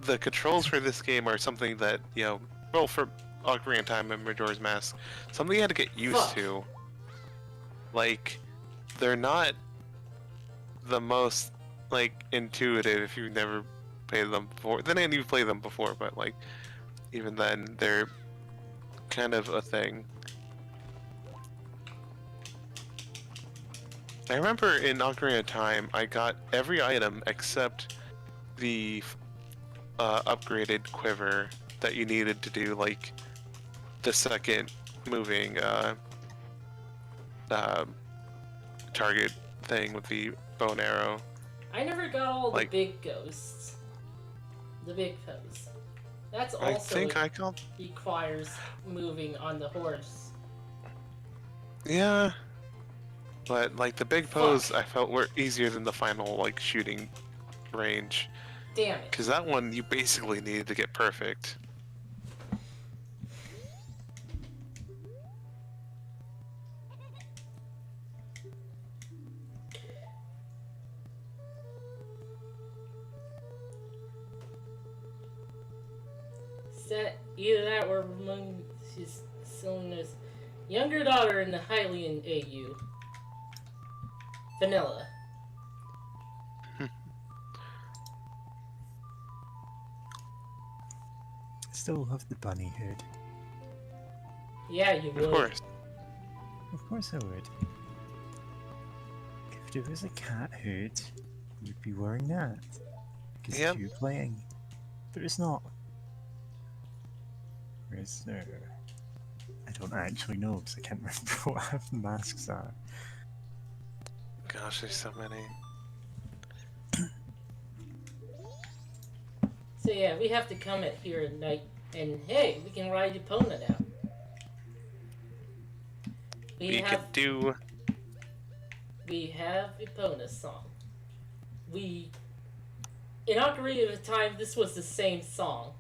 the controls for this game are something that, you know, well, for Ocarina of Time and Majora's Mask, something you had to get used to. Like, they're not the most, like, intuitive if you've never played them before. Then again, you've played them before, but, like, even then, they're kind of a thing. I remember in Ocarina of Time, I got every item except the upgraded quiver that you needed to do, like, the second moving target thing with the bow and arrow. I never got all Like- the big ghosts. The big foes. That's also I think I got... requires moving on the horse. Yeah. But, like, the big pose I felt were easier than the final, like, shooting range. Damn it. Because that one, you basically needed to get perfect. Either that or among his Selena's younger daughter in the Hylian AU. Vanilla. Still have the bunny hood. Yeah, you would. Of course. Of course I would. If there was a cat hood, you'd be wearing that. Because Yep. you're playing. But it's not. Where's there? I don't actually know because I can't remember what half the masks are. Gosh, there's so many. So yeah, we have to come at here at night, and hey, we can ride Epona now. We could do... We have Epona's song. In Ocarina of Time, this was the same song.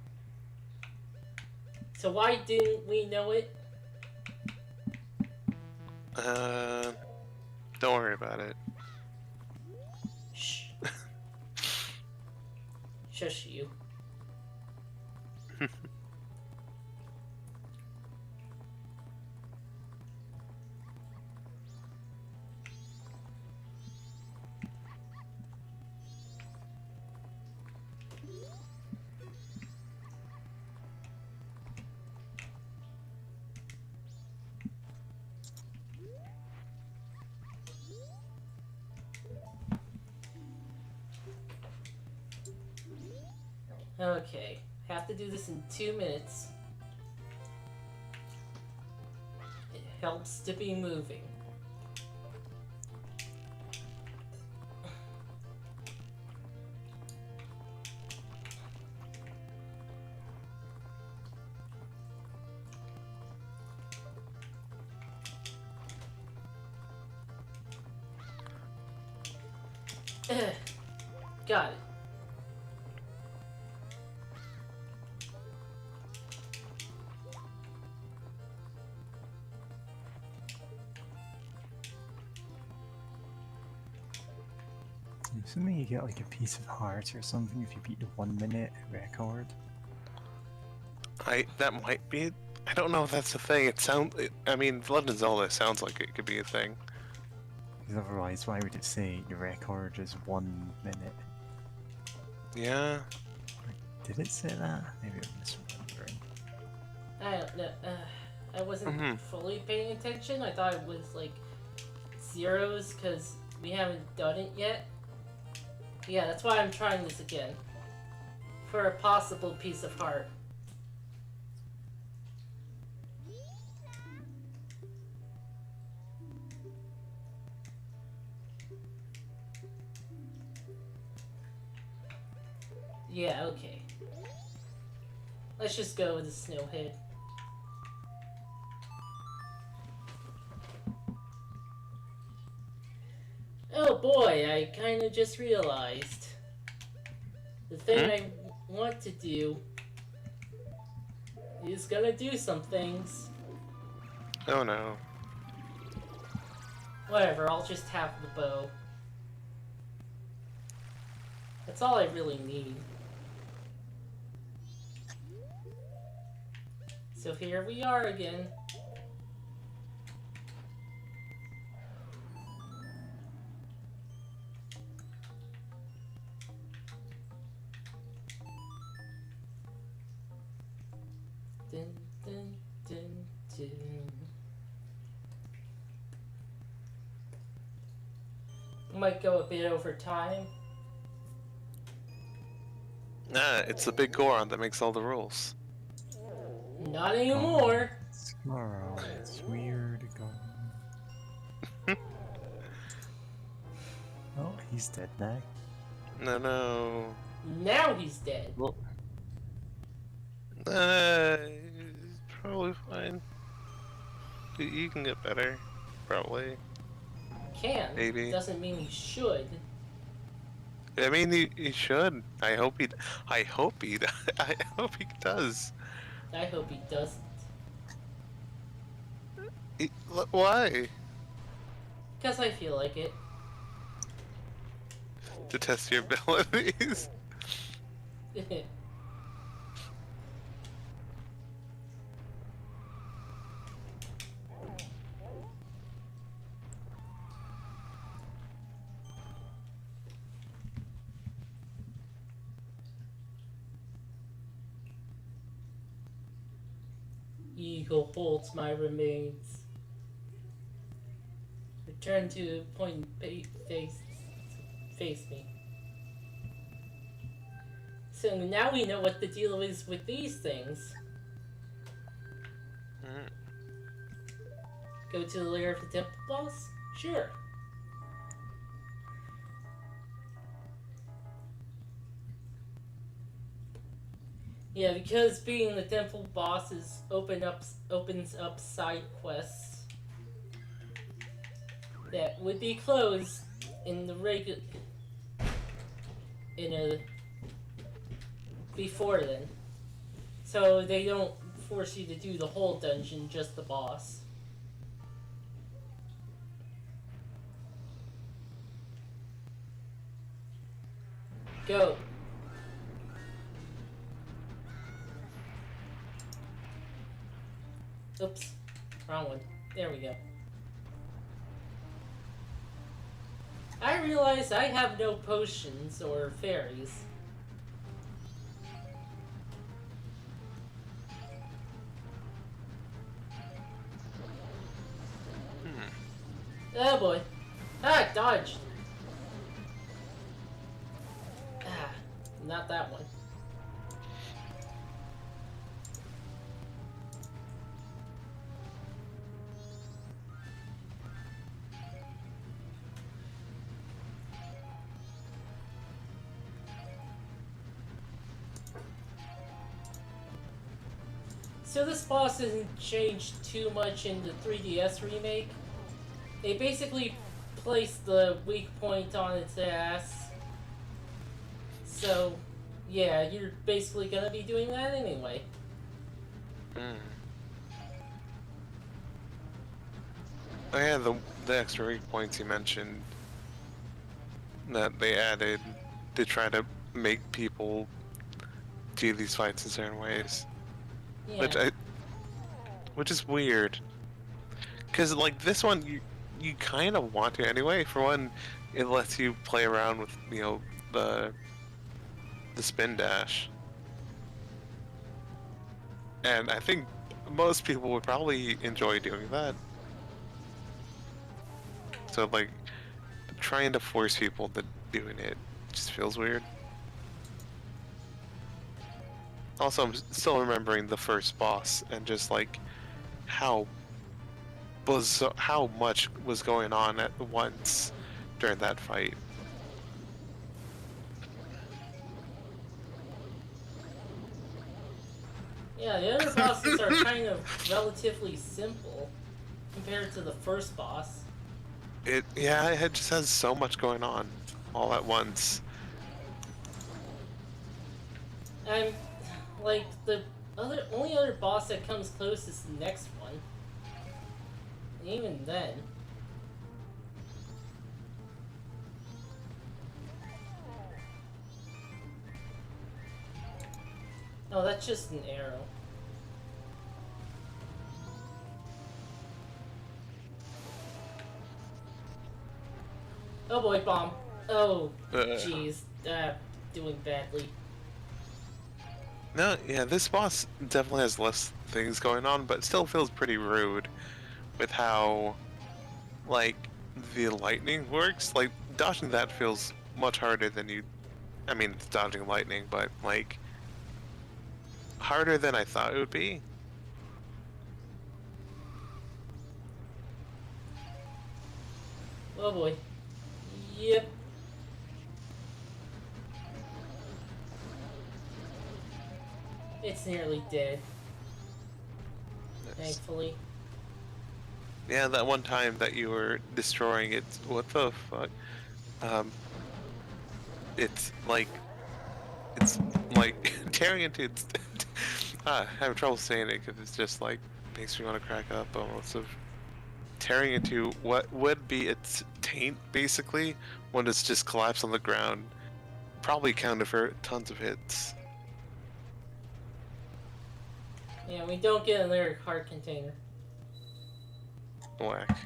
So why didn't we know it? Don't worry about it. Shh. Shush you. Okay, have to do this in 2 minutes. It helps to be moving. Got it. I'm assuming you get like a piece of heart or something if you beat the 1 minute record. That might be. I don't know if that's the thing. I mean, Legend of Zelda sounds like it could be a thing. Because otherwise, why would it say the record is 1 minute? Yeah. Did it say that? Maybe I'm misremembering. I don't know. I wasn't fully paying attention. I thought it was like zeros because we haven't done it yet. Yeah, that's why I'm trying this again. For a possible piece of heart. Yeah, okay. Let's just go with the snowhead. Oh boy, I kinda just realized. The thing I want to do is gonna do some things. Oh no. Whatever, I'll just have the bow. That's all I really need. So here we are again. Dun, dun, dun, dun. Might go a bit over time. Nah, it's the big Goron that makes all the rules. Not anymore. Tomorrow, it's weird. Oh, he's dead now. No. Now he's dead. Well, He's probably fine. You can get better, probably. Can. Maybe. Doesn't mean he should. I mean, he should. I hope he does. I hope he does. I hope he doesn't. Why? Because I feel like it. To test your abilities. Eagle holds my remains. Return to point face me. So now we know what the deal is with these things. Go to the lair of the temple boss? Sure. Yeah, because being the temple boss opens up side quests that would be closed in the before then. So they don't force you to do the whole dungeon, just the boss. Go. Oops, wrong one. There we go. I realize I have no potions or fairies. Oh boy. Ah, dodged. Ah, not that one. So this boss hasn't changed too much in the 3DS remake. They basically placed the weak point on its ass. So, yeah, you're basically gonna be doing that anyway. Oh yeah, the extra weak points you mentioned. that they added to try to make people do these fights in certain ways, Yeah. which is weird. Because like this one, you kind of want to anyway. For one, it lets you play around with the spin dash, and I think most people would probably enjoy doing that. So like trying to force people to doing it just feels weird. Also, I'm still remembering the first boss and just like how how much was going on at once during that fight. Yeah, the other bosses are kind of relatively simple compared to the first boss. It just has so much going on all at once. And like the only other boss that comes close is the next one. And even then. Oh, that's just an arrow. Oh boy, bomb. Oh, jeez. Doing badly. No, yeah, this boss definitely has less things going on, but still feels pretty rude with how, like, the lightning works. Like, dodging that feels much harder than I mean, it's dodging lightning, but, like, harder than I thought it would be. Oh boy. Yep. It's nearly dead. Thankfully. Yeah, that one time that you were destroying it, what the fuck? It's like tearing into its. I have trouble saying it because it's just like makes me want to crack up almost. Of tearing into what would be its taint, basically, when it's just collapsed on the ground. Probably counted for tons of hits. Yeah, we don't get another heart container. Whack.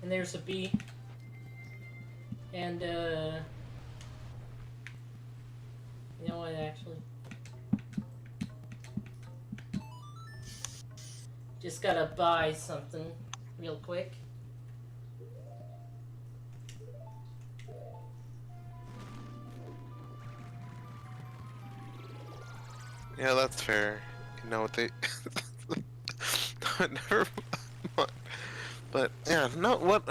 And there's a bee. And, you know what, actually? Just gotta buy something real quick. Yeah, that's fair. You know what they. Never mind. But yeah, no. What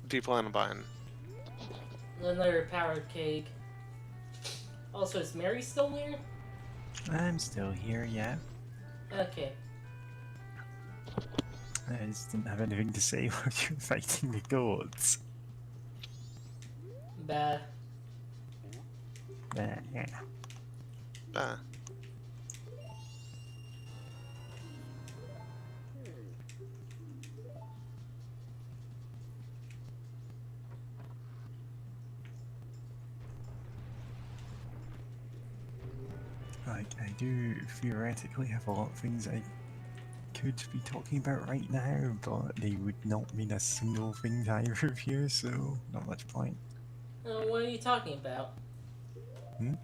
do you plan on buying? Another powered keg. Also, is Mary still here? I'm still here, yeah. Okay. I just didn't have anything to say while you were fighting the gods. Bah. Yeah. Ah. Like, I do theoretically have a lot of things I could be talking about right now, but they would not mean a single thing to either of you, so not much point. What are you talking about? Hmm?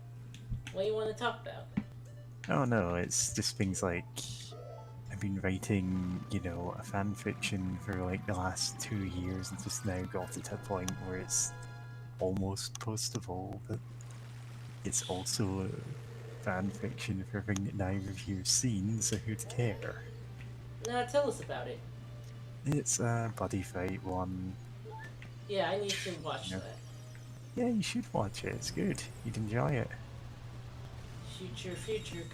What do you want to talk about? Oh no, it's just things like I've been writing, a fan fiction for like the last 2 years and just now got it to a point where it's almost post-evolve, but it's also fan fiction for a thing that neither of you have seen, so who'd care? Tell us about it. It's a buddy fight one. Yeah, I need to watch that. Yeah, you should watch it, it's good. You'd enjoy it. Future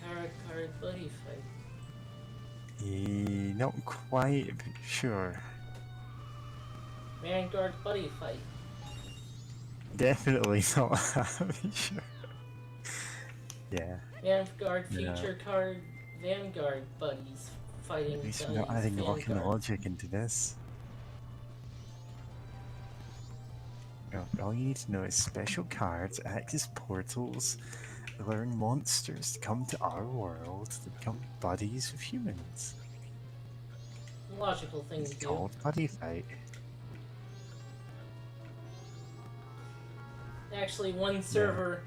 card buddy fight. Not quite, but sure. Vanguard buddy fight. Definitely not happy, sure. Yeah, Vanguard yeah. feature card. Vanguard buddies fighting At least we're buddies. not adding luck and Vanguard. logic into this. No, all you need to know is special cards act as portals, allowing monsters to come to our world to become buddies with humans. Logical thing It's to do. called Buddy Fight. Actually, one server.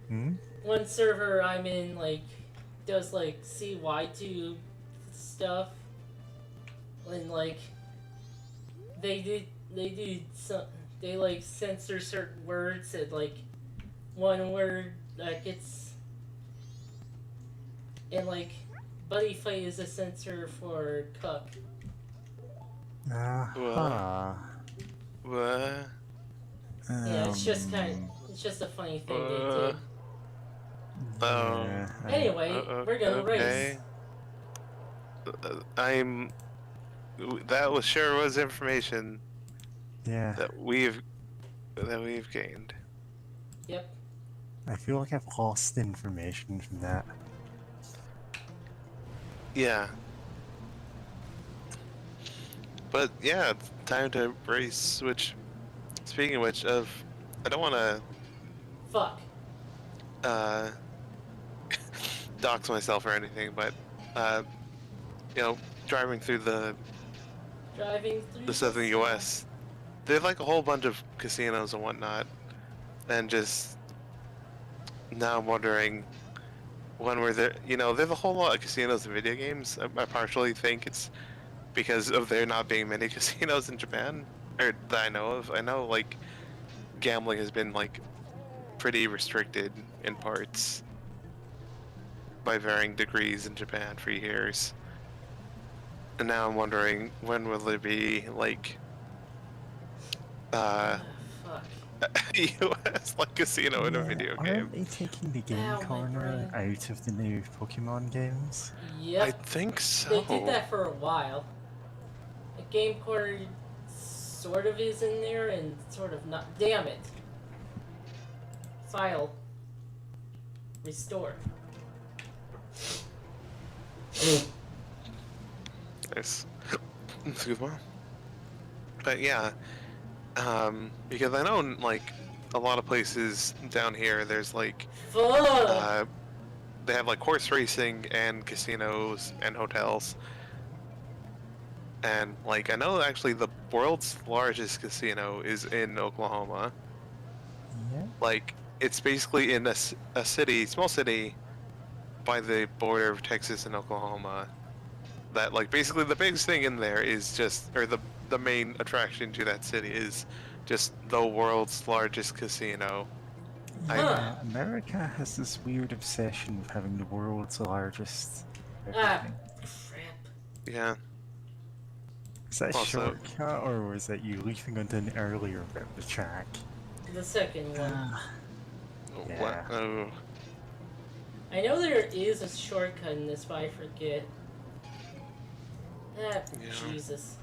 Hmm? One server I'm in, like, does, like, CY2 stuff. And, like, they like, censor certain words, and, like, one word that gets... And, like, Buddy Fight is a censor for cuck. Ah. What? Yeah, it's just it's just a funny thing they do. Yeah, Anyway, we're gonna race. That was sure was information yeah. that we've gained. Yep. I feel like I've lost information from that. Yeah. But yeah, it's time to race. Which, speaking of which, I don't want to Fuck. dox myself or anything, but you know, driving through the southern U.S., they have like a whole bunch of casinos and whatnot, and just now I'm wondering when we're there. You know, there's a whole lot of casinos in video games. I partially think it's because of there not being many casinos in Japan, or that I know of. I know like gambling has been like pretty restricted in parts by varying degrees in Japan for years. And now I'm wondering, when will it be like Fuck. US like casino in a video game? Aren't they taking the game Ow, my corner brain. out of the new Pokemon games? Yep. I think so. They did that for a while. The Game Corner sort of is in there and sort of not. Damn it. File. Restore. Nice. Excuse me. But yeah, because I know like a lot of places down here, there's like Fuck! they have like horse racing and casinos and hotels. And like I know actually the world's largest casino is in Oklahoma. Yeah. Like it's basically in a city, small city, by the border of Texas and Oklahoma. That like basically the biggest thing in there is just, or the main attraction to that city is just the world's largest casino. Huh. America has this weird obsession with having the world's largest Ah, everything. crap. Yeah. Is that a Also- shortcut, or was that you leaping onto an earlier bit of the track? The second one. Yeah. What? Oh. I know there is a shortcut in this, but I forget. Ah, Yeah. Jesus.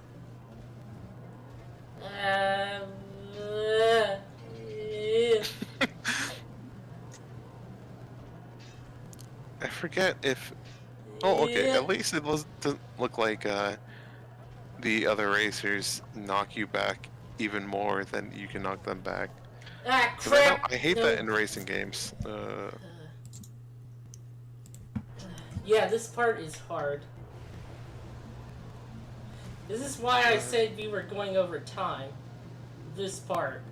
I forget if. Oh, okay. At least it doesn't look like the other racers knock you back even more than you can knock them back. Ah, 'Cause I, crap! I hate No. that in racing games. Yeah, this part is hard. This is why I said we were going over time. This part.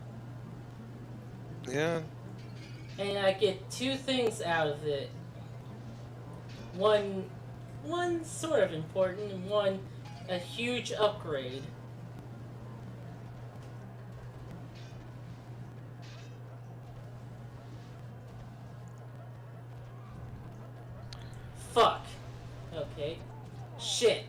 Yeah. And I get two things out of it. One sort of important, and one a huge upgrade. Fuck. Okay. Shit.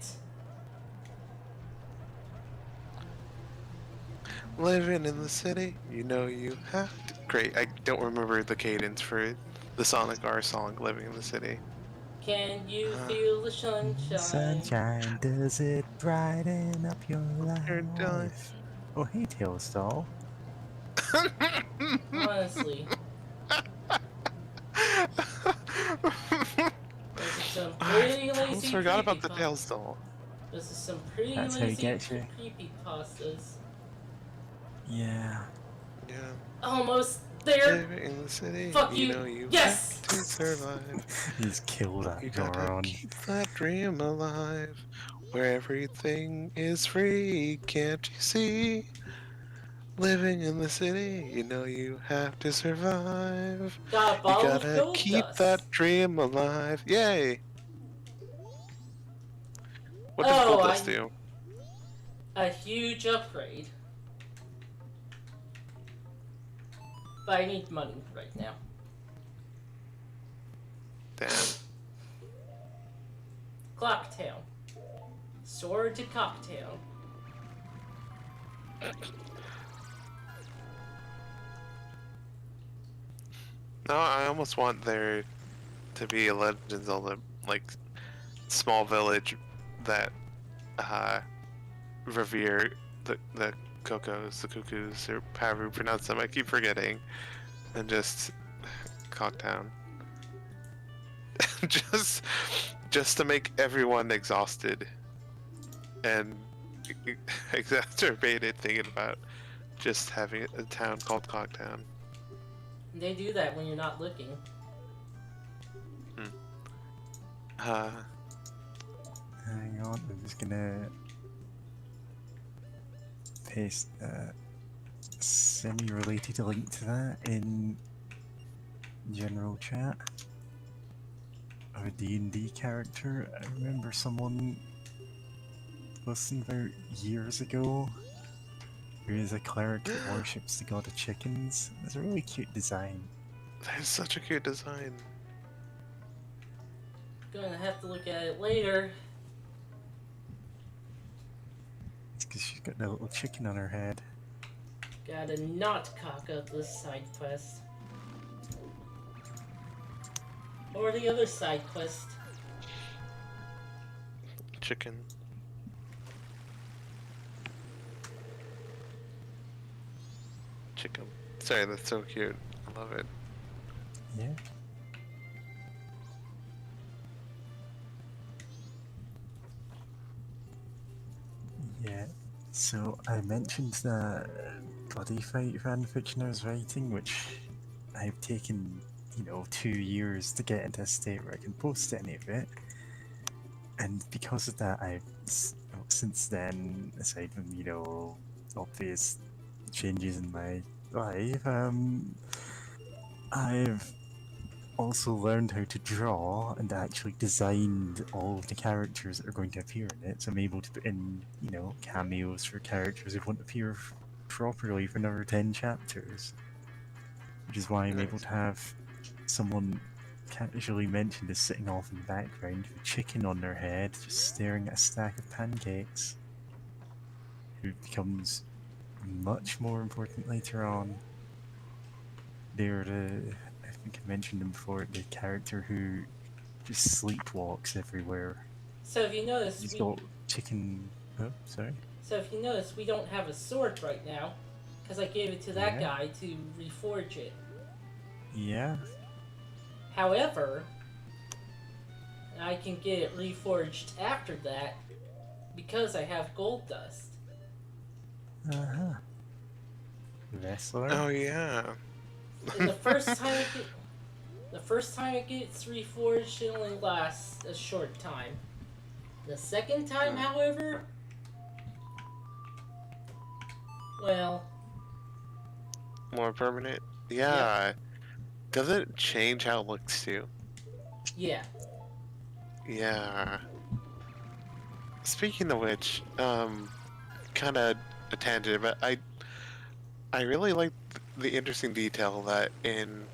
Living in the city, you know you have to. Great. I don't remember the cadence for the Sonic R song, "Living in the City." Can you feel the sunshine? Sunshine, does it brighten up your You're done. life? Oh, hey, Tailstall. Honestly, this is some I pretty almost lazy forgot about the creepypasta. tails doll. This is some pretty That's how he lazy gets you. creepypastas. Yeah. Yeah. Almost there. Living in the city, Fuck you you. know you Yes. have to survive. He's killed You that gotta moron. keep that dream alive. Where everything is free, can't you see? Living in the city, you know you have to survive. Got a You bottle of gotta gold keep dust. that dream alive. Yay! What does Oh, gold dust do? a huge upgrade. But I need money right now. Damn. Clocktown. Sword to Cocktown. No, I almost want there to be a Legend of Zelda, like, small village that revere the Cocos, the Cuckoos, or however you pronounce them. I keep forgetting. And just Cocktown. just to make everyone exhausted and exacerbated thinking about just having a town called Cocktown. They do that when you're not looking. Hang on, I'm just gonna paste a semi-related link to that in general chat of a D&D character. I remember someone posting about years ago who is a cleric that worships the god of chickens. It's a really cute design. That is such a cute design. Gonna have to look at it later. It's because she's got a little chicken on her head. Gotta not cock up this side quest. Or the other side quest. Chicken. Chicken. Sorry, that's so cute. I love it. Yeah. Yeah. So I mentioned the Bloody Fight fanfiction I was writing, which I've taken, 2 years to get into a state where I can post any of it. And because of that, since then, aside from, obvious changes in my life, I've also learned how to draw and actually designed all of the characters that are going to appear in it, so I'm able to put in, cameos for characters that won't appear properly for another 10 chapters. Which is why I'm able to have someone casually mentioned as sitting off in the background with a chicken on their head, just staring at a stack of pancakes, who becomes much more important later on. They're I think I mentioned them before, the character who just sleepwalks everywhere. So if you notice, He's got chicken. Oh, sorry. So if you notice, we don't have a sword right now, because I gave it to that Yeah. guy to reforge it. Yeah. However, I can get it reforged after that because I have gold dust. Uh-huh. Wrestler. Oh yeah. And the first time it gets reforged, it only lasts a short time. The second time, however, well, More permanent? Yeah. Does it change how it looks too? yeah. Yeah. Speaking of which, kind of a tangent, but I really like the interesting detail that in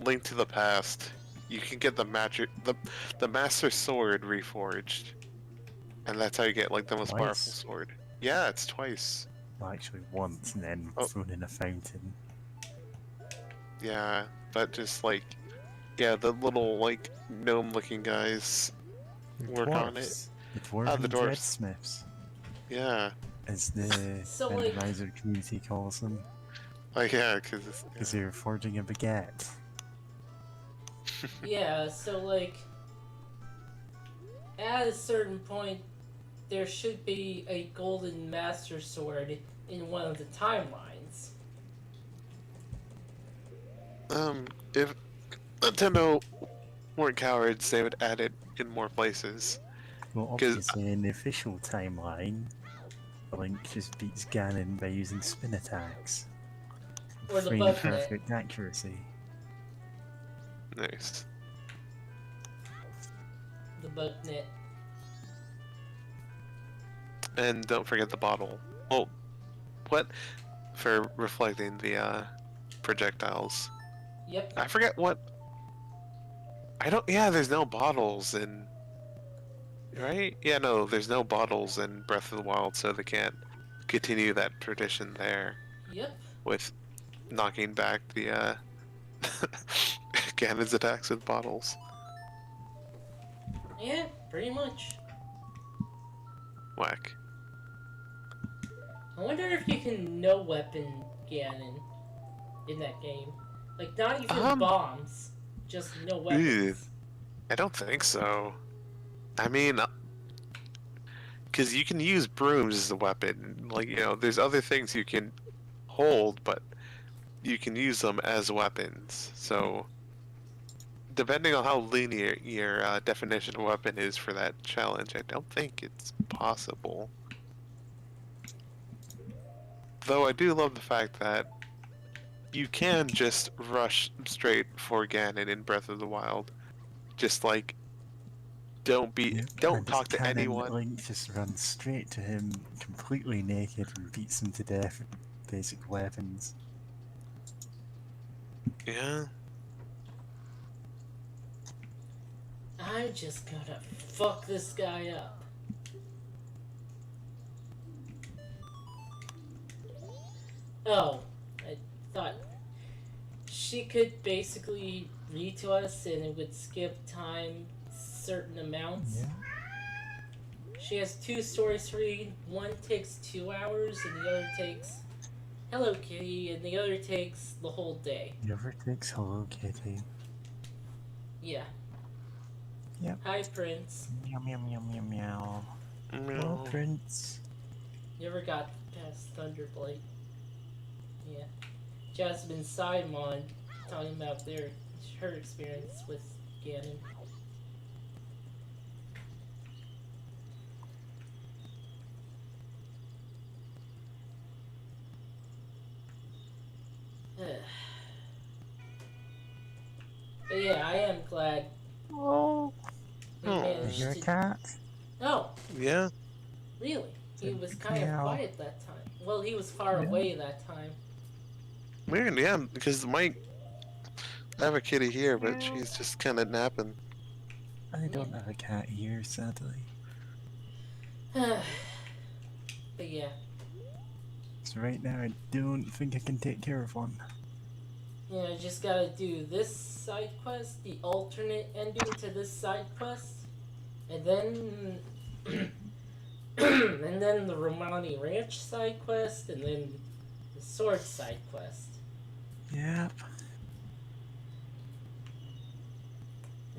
Link to the Past, you can get the Master Sword reforged, and that's how you get like the most powerful Twice. sword. Yeah, it's twice. Well, actually once, and then Oh. thrown in a fountain. Yeah, but just like Yeah, the little like gnome-looking guys They're work on it. dwarves. The Ah, the dwarven dwarves. dreadsmiths, Yeah. as the So, like- randomizer community calls them, Oh yeah, because because they're forging a baguette. Yeah, so like, at a certain point, there should be a golden master sword in one of the timelines. If Nintendo weren't cowards, they would add it in more places. Well, 'Cause- obviously, in the official timeline, Link just beats Ganon by using spin attacks. Or the Frame bug net. perfect accuracy. Nice. The bug net. And don't forget the bottle. Well, what? For reflecting the projectiles. Yep. I forget what. I don't. Yeah, there's no bottles in. Right? Yeah, no, there's no bottles in Breath of the Wild, so they can't continue that tradition there Yep. with knocking back the Ganon's attacks with bottles. Yeah, pretty much. Whack. I wonder if you can no weapon Ganon in that game. Like, not even bombs, just no weapons. I don't think so. I mean, because you can use brooms as a weapon. Like, you know, there's other things you can hold, but you can use them as weapons. So, depending on how linear your definition of weapon is for that challenge, I don't think it's possible. Though I do love the fact that you can just rush straight for Ganon in Breath of the Wild. Just like, don't And talk to Ganon, anyone. Link just runs straight to him, completely naked, and beats him to death with basic weapons. Yeah. I'm just gonna fuck this guy up. Oh, I thought she could basically read to us and it would skip time certain amounts. Yeah. She has two stories to read. One takes 2 hours and the other takes Hello Kitty and the other takes the whole day. Never takes Hello Kitty. Yeah. Yep. Hi Prince. Meow meow meow meow meow. Hello, No. Prince. Never got past Thunderblight. Yeah. Jasmine Simon talking about her experience with Ganon. But yeah, I am glad Oh. we Oh. managed You're a to. cat? Oh, Yeah. really? He was kind of Meow. quiet that time. Well, he was far Yeah. away that time. Weird, yeah, because I have a kitty here, but she's just kind of napping. I don't have a cat here, sadly. But yeah. So right now I don't think I can take care of one. Yeah, I just gotta do this side quest, the alternate ending to this side quest, and then and then the Romani Ranch side quest, and then the sword side quest. Yep.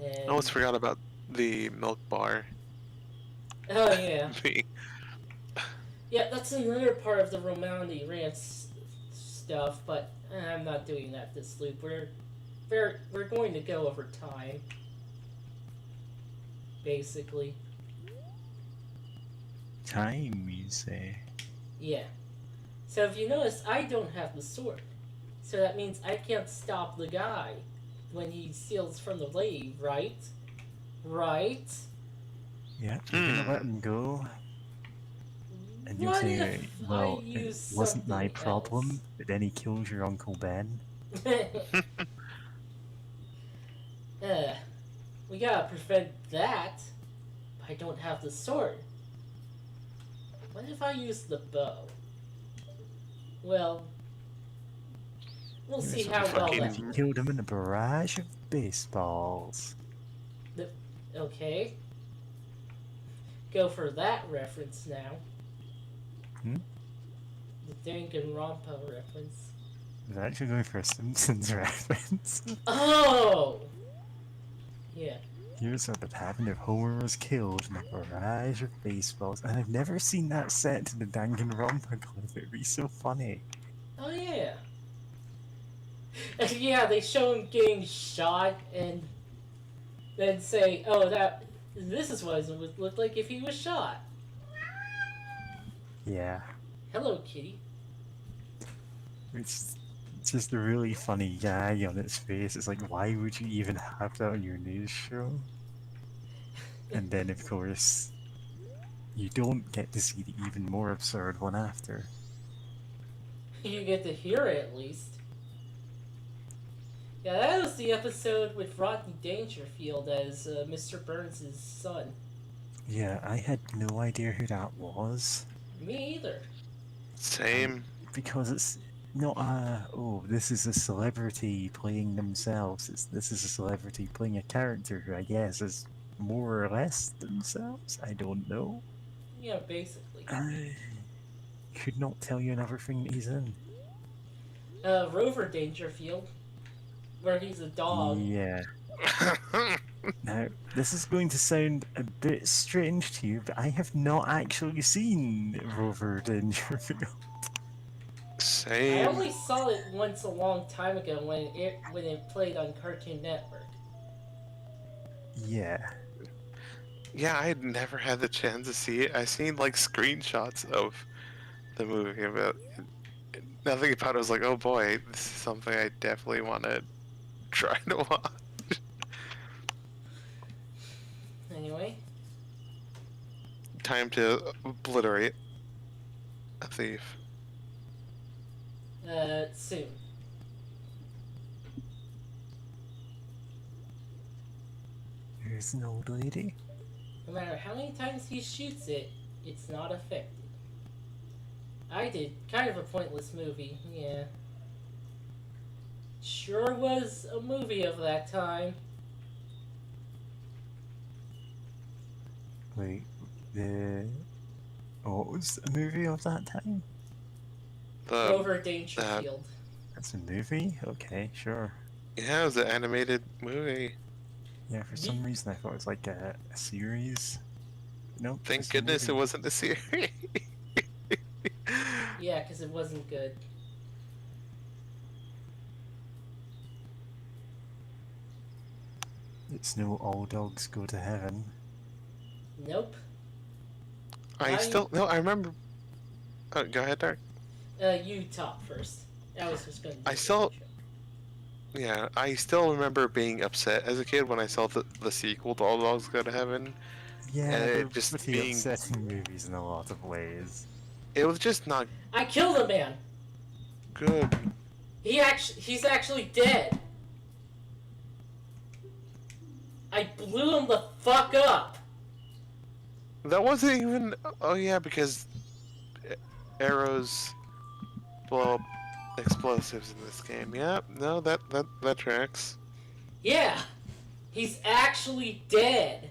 And... I almost forgot about the milk bar. Oh yeah, The- yeah. That's another part of the Romani Ranch stuff, but I'm not doing that this loop. We're going to go over time, basically. Time, you say? Yeah. So if you notice, I don't have the sword. So that means I can't stop the guy when he steals from the lave, right? Right? Yep, you're gonna let him go. And you'll What say, if well, I it use wasn't my something problem, else? but then he kills your Uncle Ben. We gotta prevent that. I don't have the sword. What if I use the bow? Well, we'll see Some how well fucking- that You works. killed him in a barrage of Spaceballs. Okay. Go for that reference now. Hmm? The Danganronpa reference. I was actually going for a Simpsons reference. Oh! Yeah. Here's what would happen if Homer was killed in a barrage of baseballs. And I've never seen that set to the Danganronpa clip. It'd be so funny. Oh, yeah. Yeah, they show him getting shot and then say, oh, this is what it would look like if he was shot. Yeah. Hello, kitty. It's just a really funny gag on its face. It's like, why would you even have that on your news show? And then, of course, you don't get to see the even more absurd one after. You get to hear it, at least. Yeah, that was the episode with Rodney Dangerfield as Mr. Burns' son. Yeah, I had no idea who that was. Me either. Same. Because it's not this is a celebrity playing themselves. This is a celebrity playing a character who I guess is more or less themselves. I don't know. Yeah, basically. I could not tell you another thing that he's in. Rover Dangerfield, where he's a dog. Yeah. Now, this is going to sound a bit strange to you, but I have not actually seen Rover Dangerfield. Same. I only saw it once a long time ago when it played on Cartoon Network. Yeah. Yeah, I had never had the chance to see it. I seen like screenshots of the movie about it. Nothing about it was like, oh boy, this is something I definitely want to try to watch. Anyway. Time to obliterate a thief. Soon. There's an old lady. No matter how many times he shoots it, it's not affected. I did. Kind of a pointless movie, yeah. Sure was a movie of that time. Wait, what was a movie of that time? Rover Dangerfield. That's a movie? Okay, sure. Yeah, it was an animated movie. Yeah, for some reason I thought it was like a series. Nope. Thank just a goodness it movie. wasn't a series. Yeah, because it wasn't good. It's no all dogs go to heaven. Nope. I remember. Oh, go ahead, Dark. You talk first. I was just going to. Yeah, I still remember being upset as a kid when I saw the sequel to All Dogs Go to Heaven. Yeah, And they're it just pretty being- upsetting movies in a lot of ways. It was just not I killed a man. good. He's actually dead. I blew him the fuck up. That wasn't even. Oh yeah, because arrows blow up explosives in this game. Yeah, no, that tracks. Yeah, he's actually dead.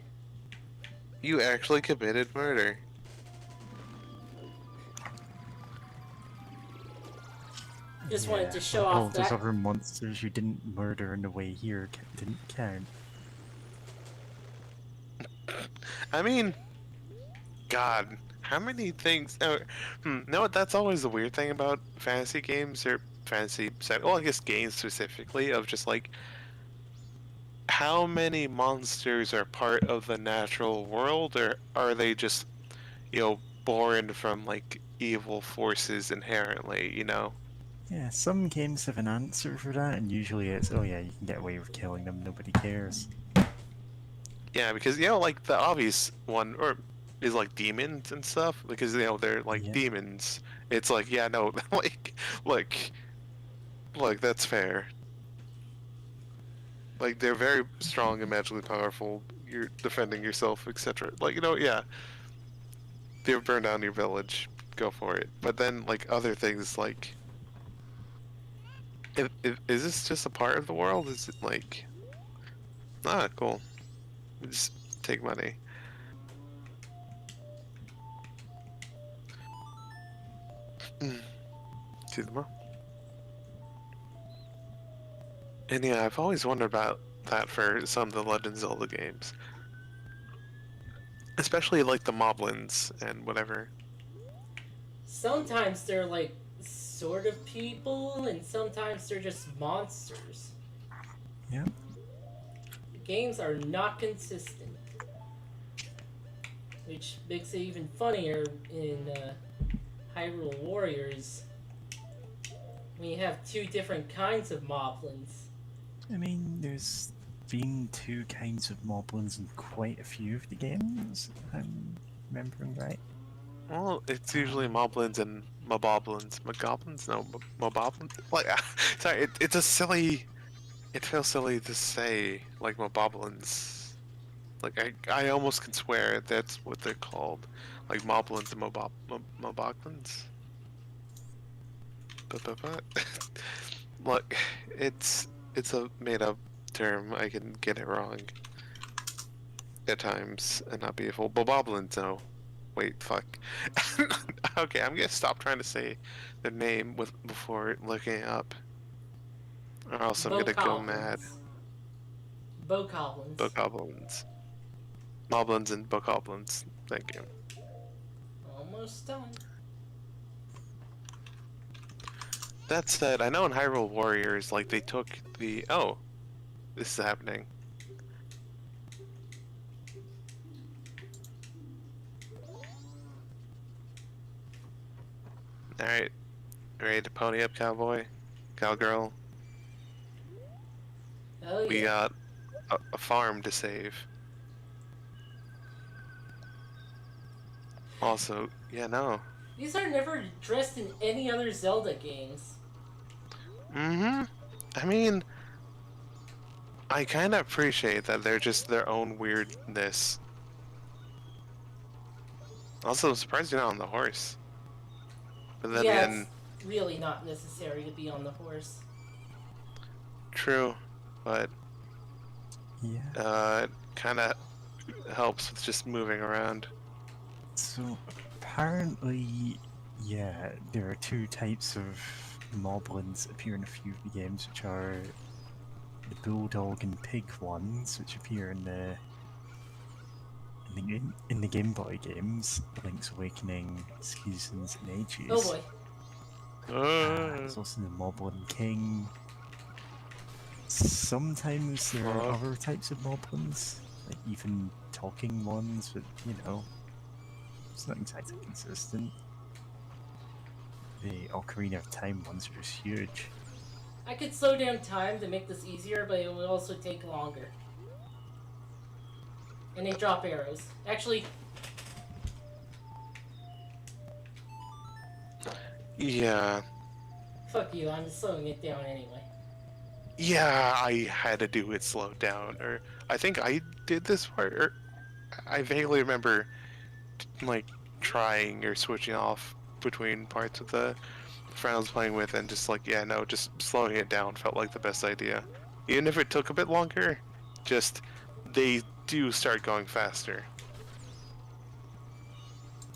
You actually committed murder. Just wanted to show all off those that. other monsters you didn't murder in the way here didn't count. I mean, God, how many things? No, that's always the weird thing about fantasy games or fantasy set. Well, I guess games specifically of just like how many monsters are part of the natural world, or are they just, born from like evil forces inherently? Yeah, some games have an answer for that, and usually it's, oh yeah, you can get away with killing them, nobody cares. Yeah, because like the obvious one is like demons and stuff, because they're like demons. It's like, yeah, no, like that's fair. Like they're very strong and magically powerful. You're defending yourself, etc. Like yeah, they burn down your village. Go for it. But then like other things like, is this just a part of the world? Is it like? Ah, cool. Just take money. See them all. And yeah, I've always wondered about that for some of the Legend of Zelda games. Especially like the moblins and whatever. Sometimes they're like sort of people, and sometimes they're just monsters. Yep. The games are not consistent, which makes it even funnier in Hyrule Warriors when you have two different kinds of moblins. I mean, there's been two kinds of moblins in quite a few of the games, if I'm remembering right. Well, it's usually moblins and moboblins. Mogoblins? No, moboblins? Like, sorry, it's a silly... It feels silly to say, like, moboblins. Like, I almost can swear that's what they're called. Like, moblins and moboglins. But look, it's a made-up term. I can get it wrong at times and not be a fool. Boboblins, no. Wait, fuck. Okay, I'm gonna stop trying to say the name before looking it up, or else I'm gonna go mad. Bokoblins. Bokoblins. Moblins and bokoblins. Thank you. Almost done. That said, I know in Hyrule Warriors, like, they took the... Oh, this is happening. Alright. Ready to pony up, cowboy? Cowgirl? Oh, We yeah. got a farm to save. Also, yeah, no. These are never addressed in any other Zelda games. Mm-hmm. I mean, I kind of appreciate that they're just their own weirdness. Also, I'm surprised you're not on the horse. But then Yeah, again, it's really not necessary to be on the horse. true, but Yeah. it kind of helps with just moving around. So apparently, yeah, there are two types of moblins appear in a few of the games, which are the bulldog and pig ones, which appear in the Game Boy games, Link's Awakening, Seasons, and Ages. Oh boy. There's also the Moblin King. Sometimes there are Fuck. other types of moblins, like even talking ones, but you know, it's not exactly consistent. The Ocarina of Time ones are just huge. I could slow down time to make this easier, but it would also take longer. And they drop arrows. Actually, Yeah. fuck you, I'm slowing it down anyway. Yeah, I had to do it slowed down, or I think I did this part, or I vaguely remember, like, trying or switching off between parts of the friend I was playing with, and just like, yeah, no, just slowing it down felt like the best idea. Even if it took a bit longer, just, they do start going faster.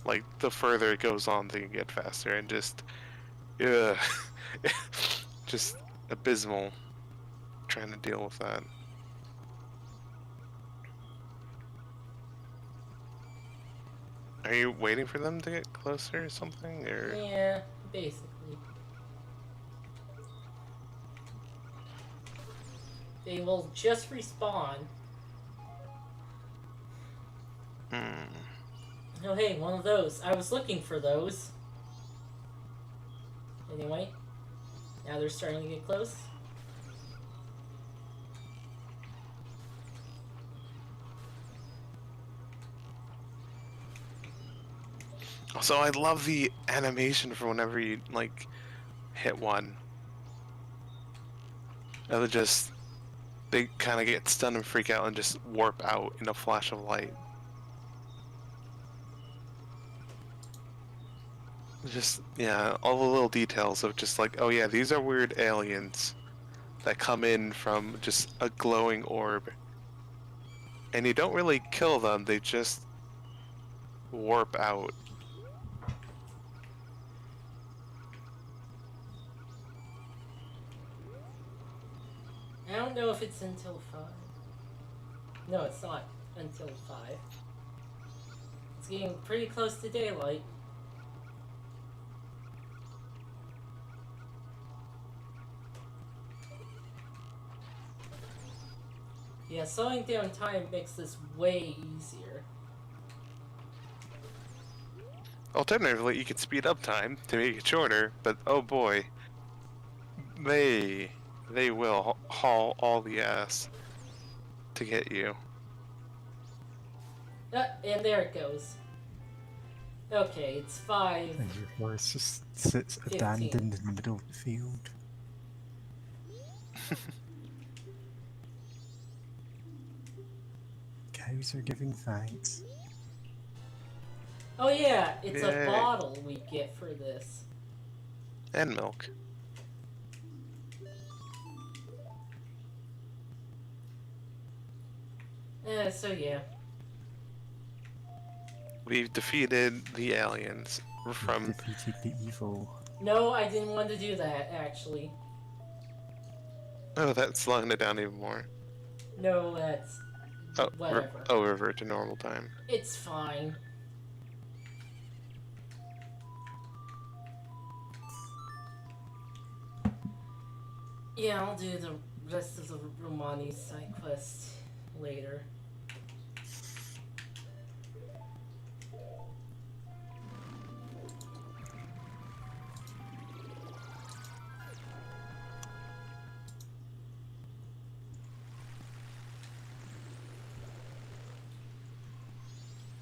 Like, the further it goes on, they get faster, and just, yeah, just abysmal trying to deal with that. Are you waiting for them to get closer or something, or? Yeah, basically. They will just respawn. Hmm. Oh hey, one of those. I was looking for those. Anyway, now they're starting to get close. Also, I love the animation for whenever you, like, hit one. They'll just, they kind of get stunned and freak out and just warp out in a flash of light. Just, yeah, all the little details of just like, oh yeah, these are weird aliens that come in from just a glowing orb And you don't really kill them, they just warp out. I don't know if it's until 5. No, it's not until 5. It's getting pretty close to daylight. Yeah, slowing down time makes this way easier. Alternatively, you could speed up time to make it shorter, but oh boy, they will haul all the ass to get you. And there it goes. Okay, it's 5. And your horse just sits 15. abandoned in the middle of the field. Cows are giving thanks. Oh yeah, it's Yay. a bottle we get for this. And milk. So yeah. We've defeated the aliens from... Defeated the evil. No, I didn't want to do that, actually. Oh, that's slowing it down even more. No, that's... Oh, whatever. revert to normal time. It's fine. Yeah, I'll do the rest of the Romani side quest later.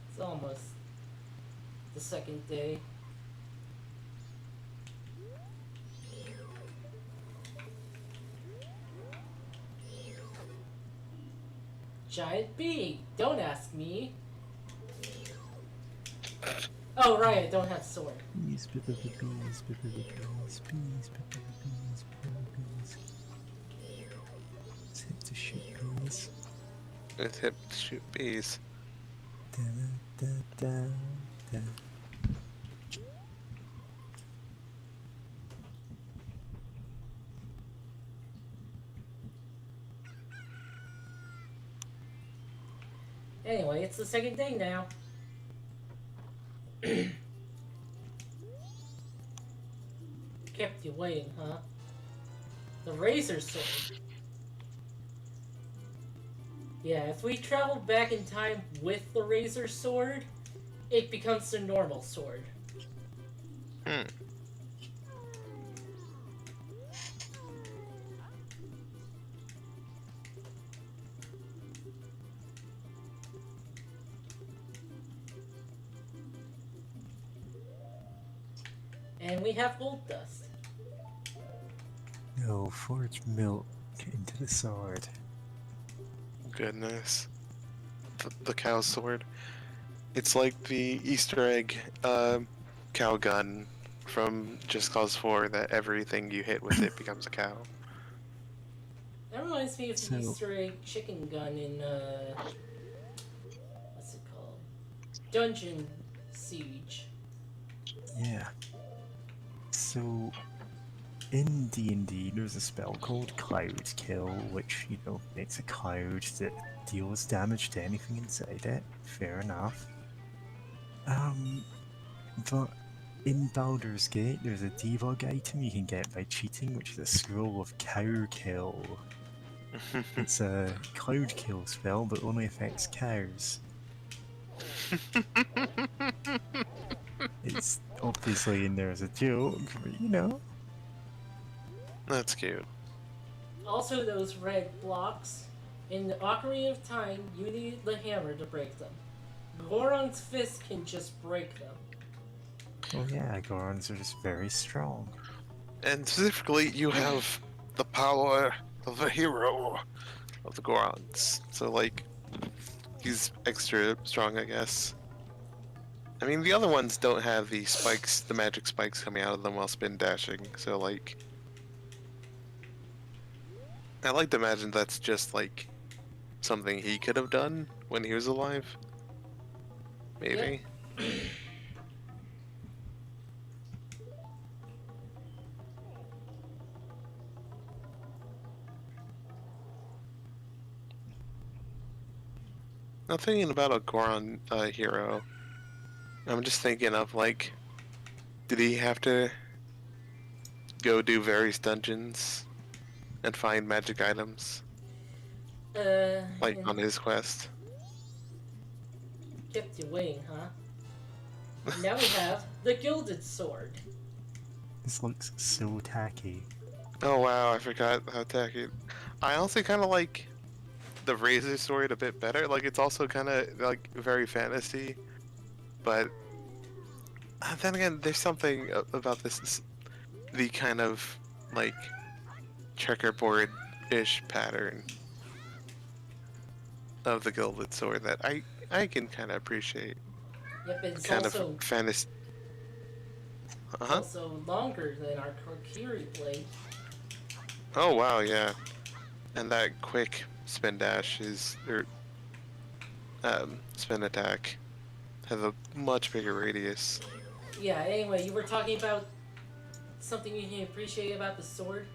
It's almost the second day. Giant bee! Don't ask me! Oh right, I don't have sword. Bees, bees, bees, bees, bees, bees, bees, bees, bees. It's hip to shoot bees. It's hip to shoot bees. Da, da, da, da. Anyway, it's the second day now. Kept you waiting, huh? The razor sword. Yeah, if we travel back in time with the razor sword, it becomes the normal sword. Hmm. And we have gold dust. No, forge milk into the sword. Goodness. The cow sword. It's like the Easter egg cow gun from Just Cause 4 that everything you hit with it becomes a cow. That reminds me of the So- Easter egg chicken gun in, what's it called? Dungeon Siege. Yeah. So, in D&D, there's a spell called Cloud Kill, which, you know, makes a cloud that deals damage to anything inside it. Fair enough. But in Baldur's Gate, there's a debug item you can get by cheating, which is a scroll of Cow Kill. It's a Cloud Kill spell, but only affects cows. It's obviously in there as a joke, but you know. That's cute. Also, those red blocks. In the Ocarina of Time, you need the hammer to break them. Goron's fist can just break them. Oh yeah, Gorons are just very strong. And specifically, you have the power of the hero of the Gorons. So, like, he's extra strong, I guess. I mean, the other ones don't have the spikes, the magic spikes coming out of them while spin dashing, so, like... I like to imagine that's just, like, something he could have done, when he was alive. Maybe. I'm thinking about a Goron hero. I'm just thinking of like, did he have to go do various dungeons and find magic items like on his quest? Kept you waiting, huh? Now we have the Gilded Sword. This looks so tacky. Oh wow, I forgot how tacky. I honestly kind of like the Razor Sword a bit better. Like it's also kind of like very fantasy, but then again, there's something about this, the kind of like checkerboard-ish pattern of the Gilded Sword that I can kind of appreciate. Yep, it's Kind also of fantasy. it's also longer than our Kokiri blade. Oh wow, yeah. And that quick spin dash is, or spin attack, has a much bigger radius. Yeah. Anyway, you were talking about something you can appreciate about the sword.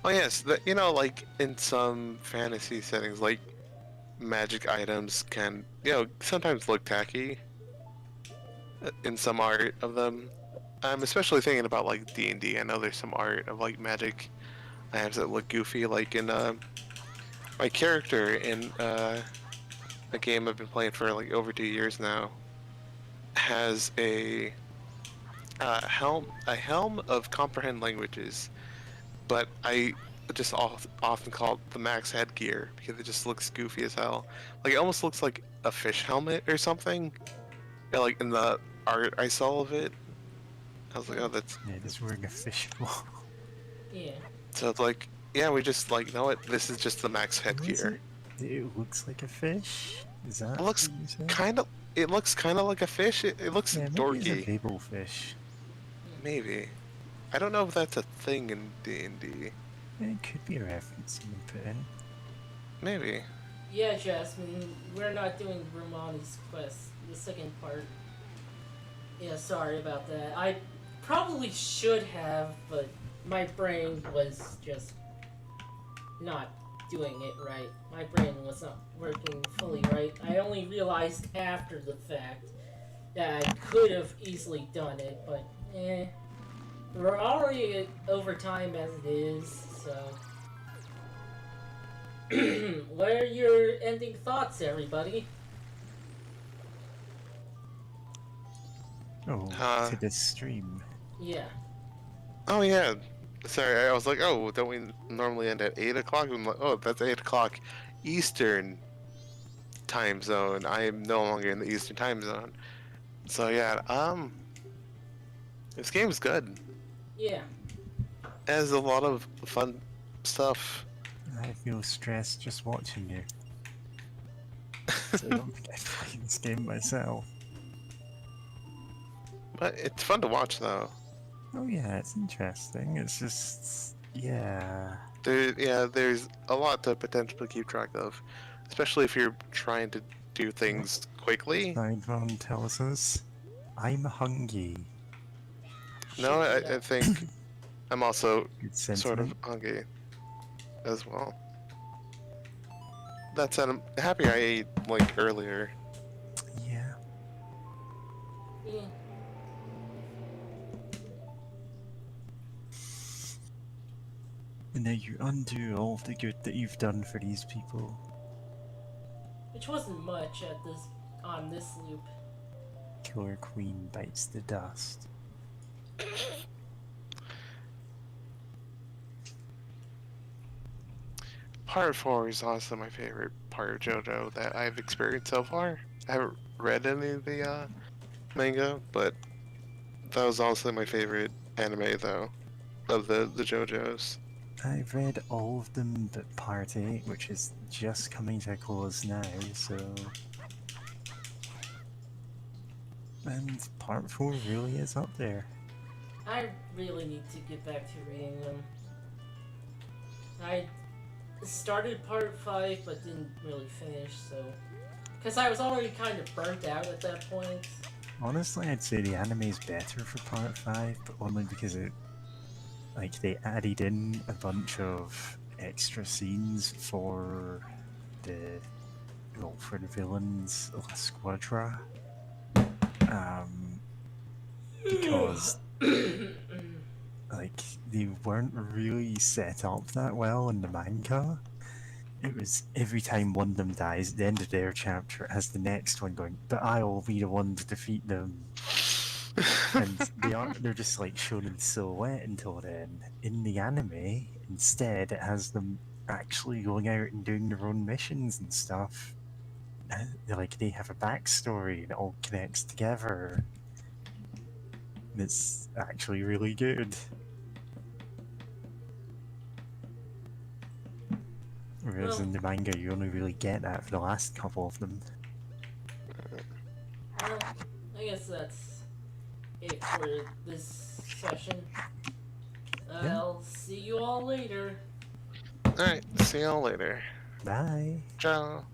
Oh yes, you know, like in some fantasy settings, like magic items can, you know, sometimes look tacky in some art of them. I'm especially thinking about like D&D. I know there's some art of like magic items that look goofy, like in my character in a game I've been playing for like over 2 years now has a helm of comprehend languages, but I just often call it the max headgear because it just looks goofy as hell. Like it almost looks like a fish helmet or something. Yeah, like in the art I saw of it, I was like, oh, that's Yeah, just wearing a fishbowl. Yeah. so it's like, yeah, we just like, you know what? This is just the max Is headgear. it looks like a fish? Is that It looks what you said? kind of. It looks kind of like a fish. It looks Yeah, maybe it's a dorky. babel fish. Maybe. I don't know if that's a thing in D&D. It could be a reference someone put in. Maybe. Yeah, Jasmine, we're not doing Romani's quest, the second part. Yeah, sorry about that. I probably should have, but my brain was just not doing it right. My brain was not working fully right. I only realized after the fact that I could have easily done it, but we're already over time as it is, so. What are your ending thoughts, everybody? Oh, to this stream. Yeah. Oh yeah. Sorry, I was like, oh, don't we normally end at 8 o'clock? I'm like, oh, that's 8 o'clock Eastern time zone. I am no longer in the Eastern time zone. So yeah, this game's good. Yeah. It has a lot of fun stuff. I feel stressed just watching you. So I don't think I play this game myself. But it's fun to watch though. Oh yeah, it's interesting. It's just, yeah. There's a lot to potentially keep track of, especially if you're trying to do things quickly. Sideron tells us, I'm hungry. No, I think I'm also Good sort of sentiment. hungry as well. That said, I'm happy I ate like earlier. Yeah. Yeah. And now you undo all of the good that you've done for these people. Which wasn't much at this on this loop. Killer Queen bites the dust. Part 4 is also my favorite part of JoJo that I've experienced so far. I haven't read any of the manga, but that was also my favorite anime though, of the JoJo's. I've read all of them but Part 8, which is just coming to a close now, so... And Part 4 really is up there. I really need to get back to reading them. I started part 5 but didn't really finish, so Because I was already kind of burnt out at that point. Honestly, I'd say the anime is better for part 5, but only because they added in a bunch of extra scenes for the villains La Squadra. Because they weren't really set up that well in the manga. It was every time one of them dies, at the end of their chapter, it has the next one going, but I will be the one to defeat them. And they're just shown in silhouette until then. In the anime, instead, it has them actually going out and doing their own missions and stuff. They have a backstory and it all connects together. And it's actually really good. Whereas in the manga, you only really get that for the last couple of them. Well, I guess that's it for this session. I'll see you all later. Alright, see y'all later. Bye. Ciao.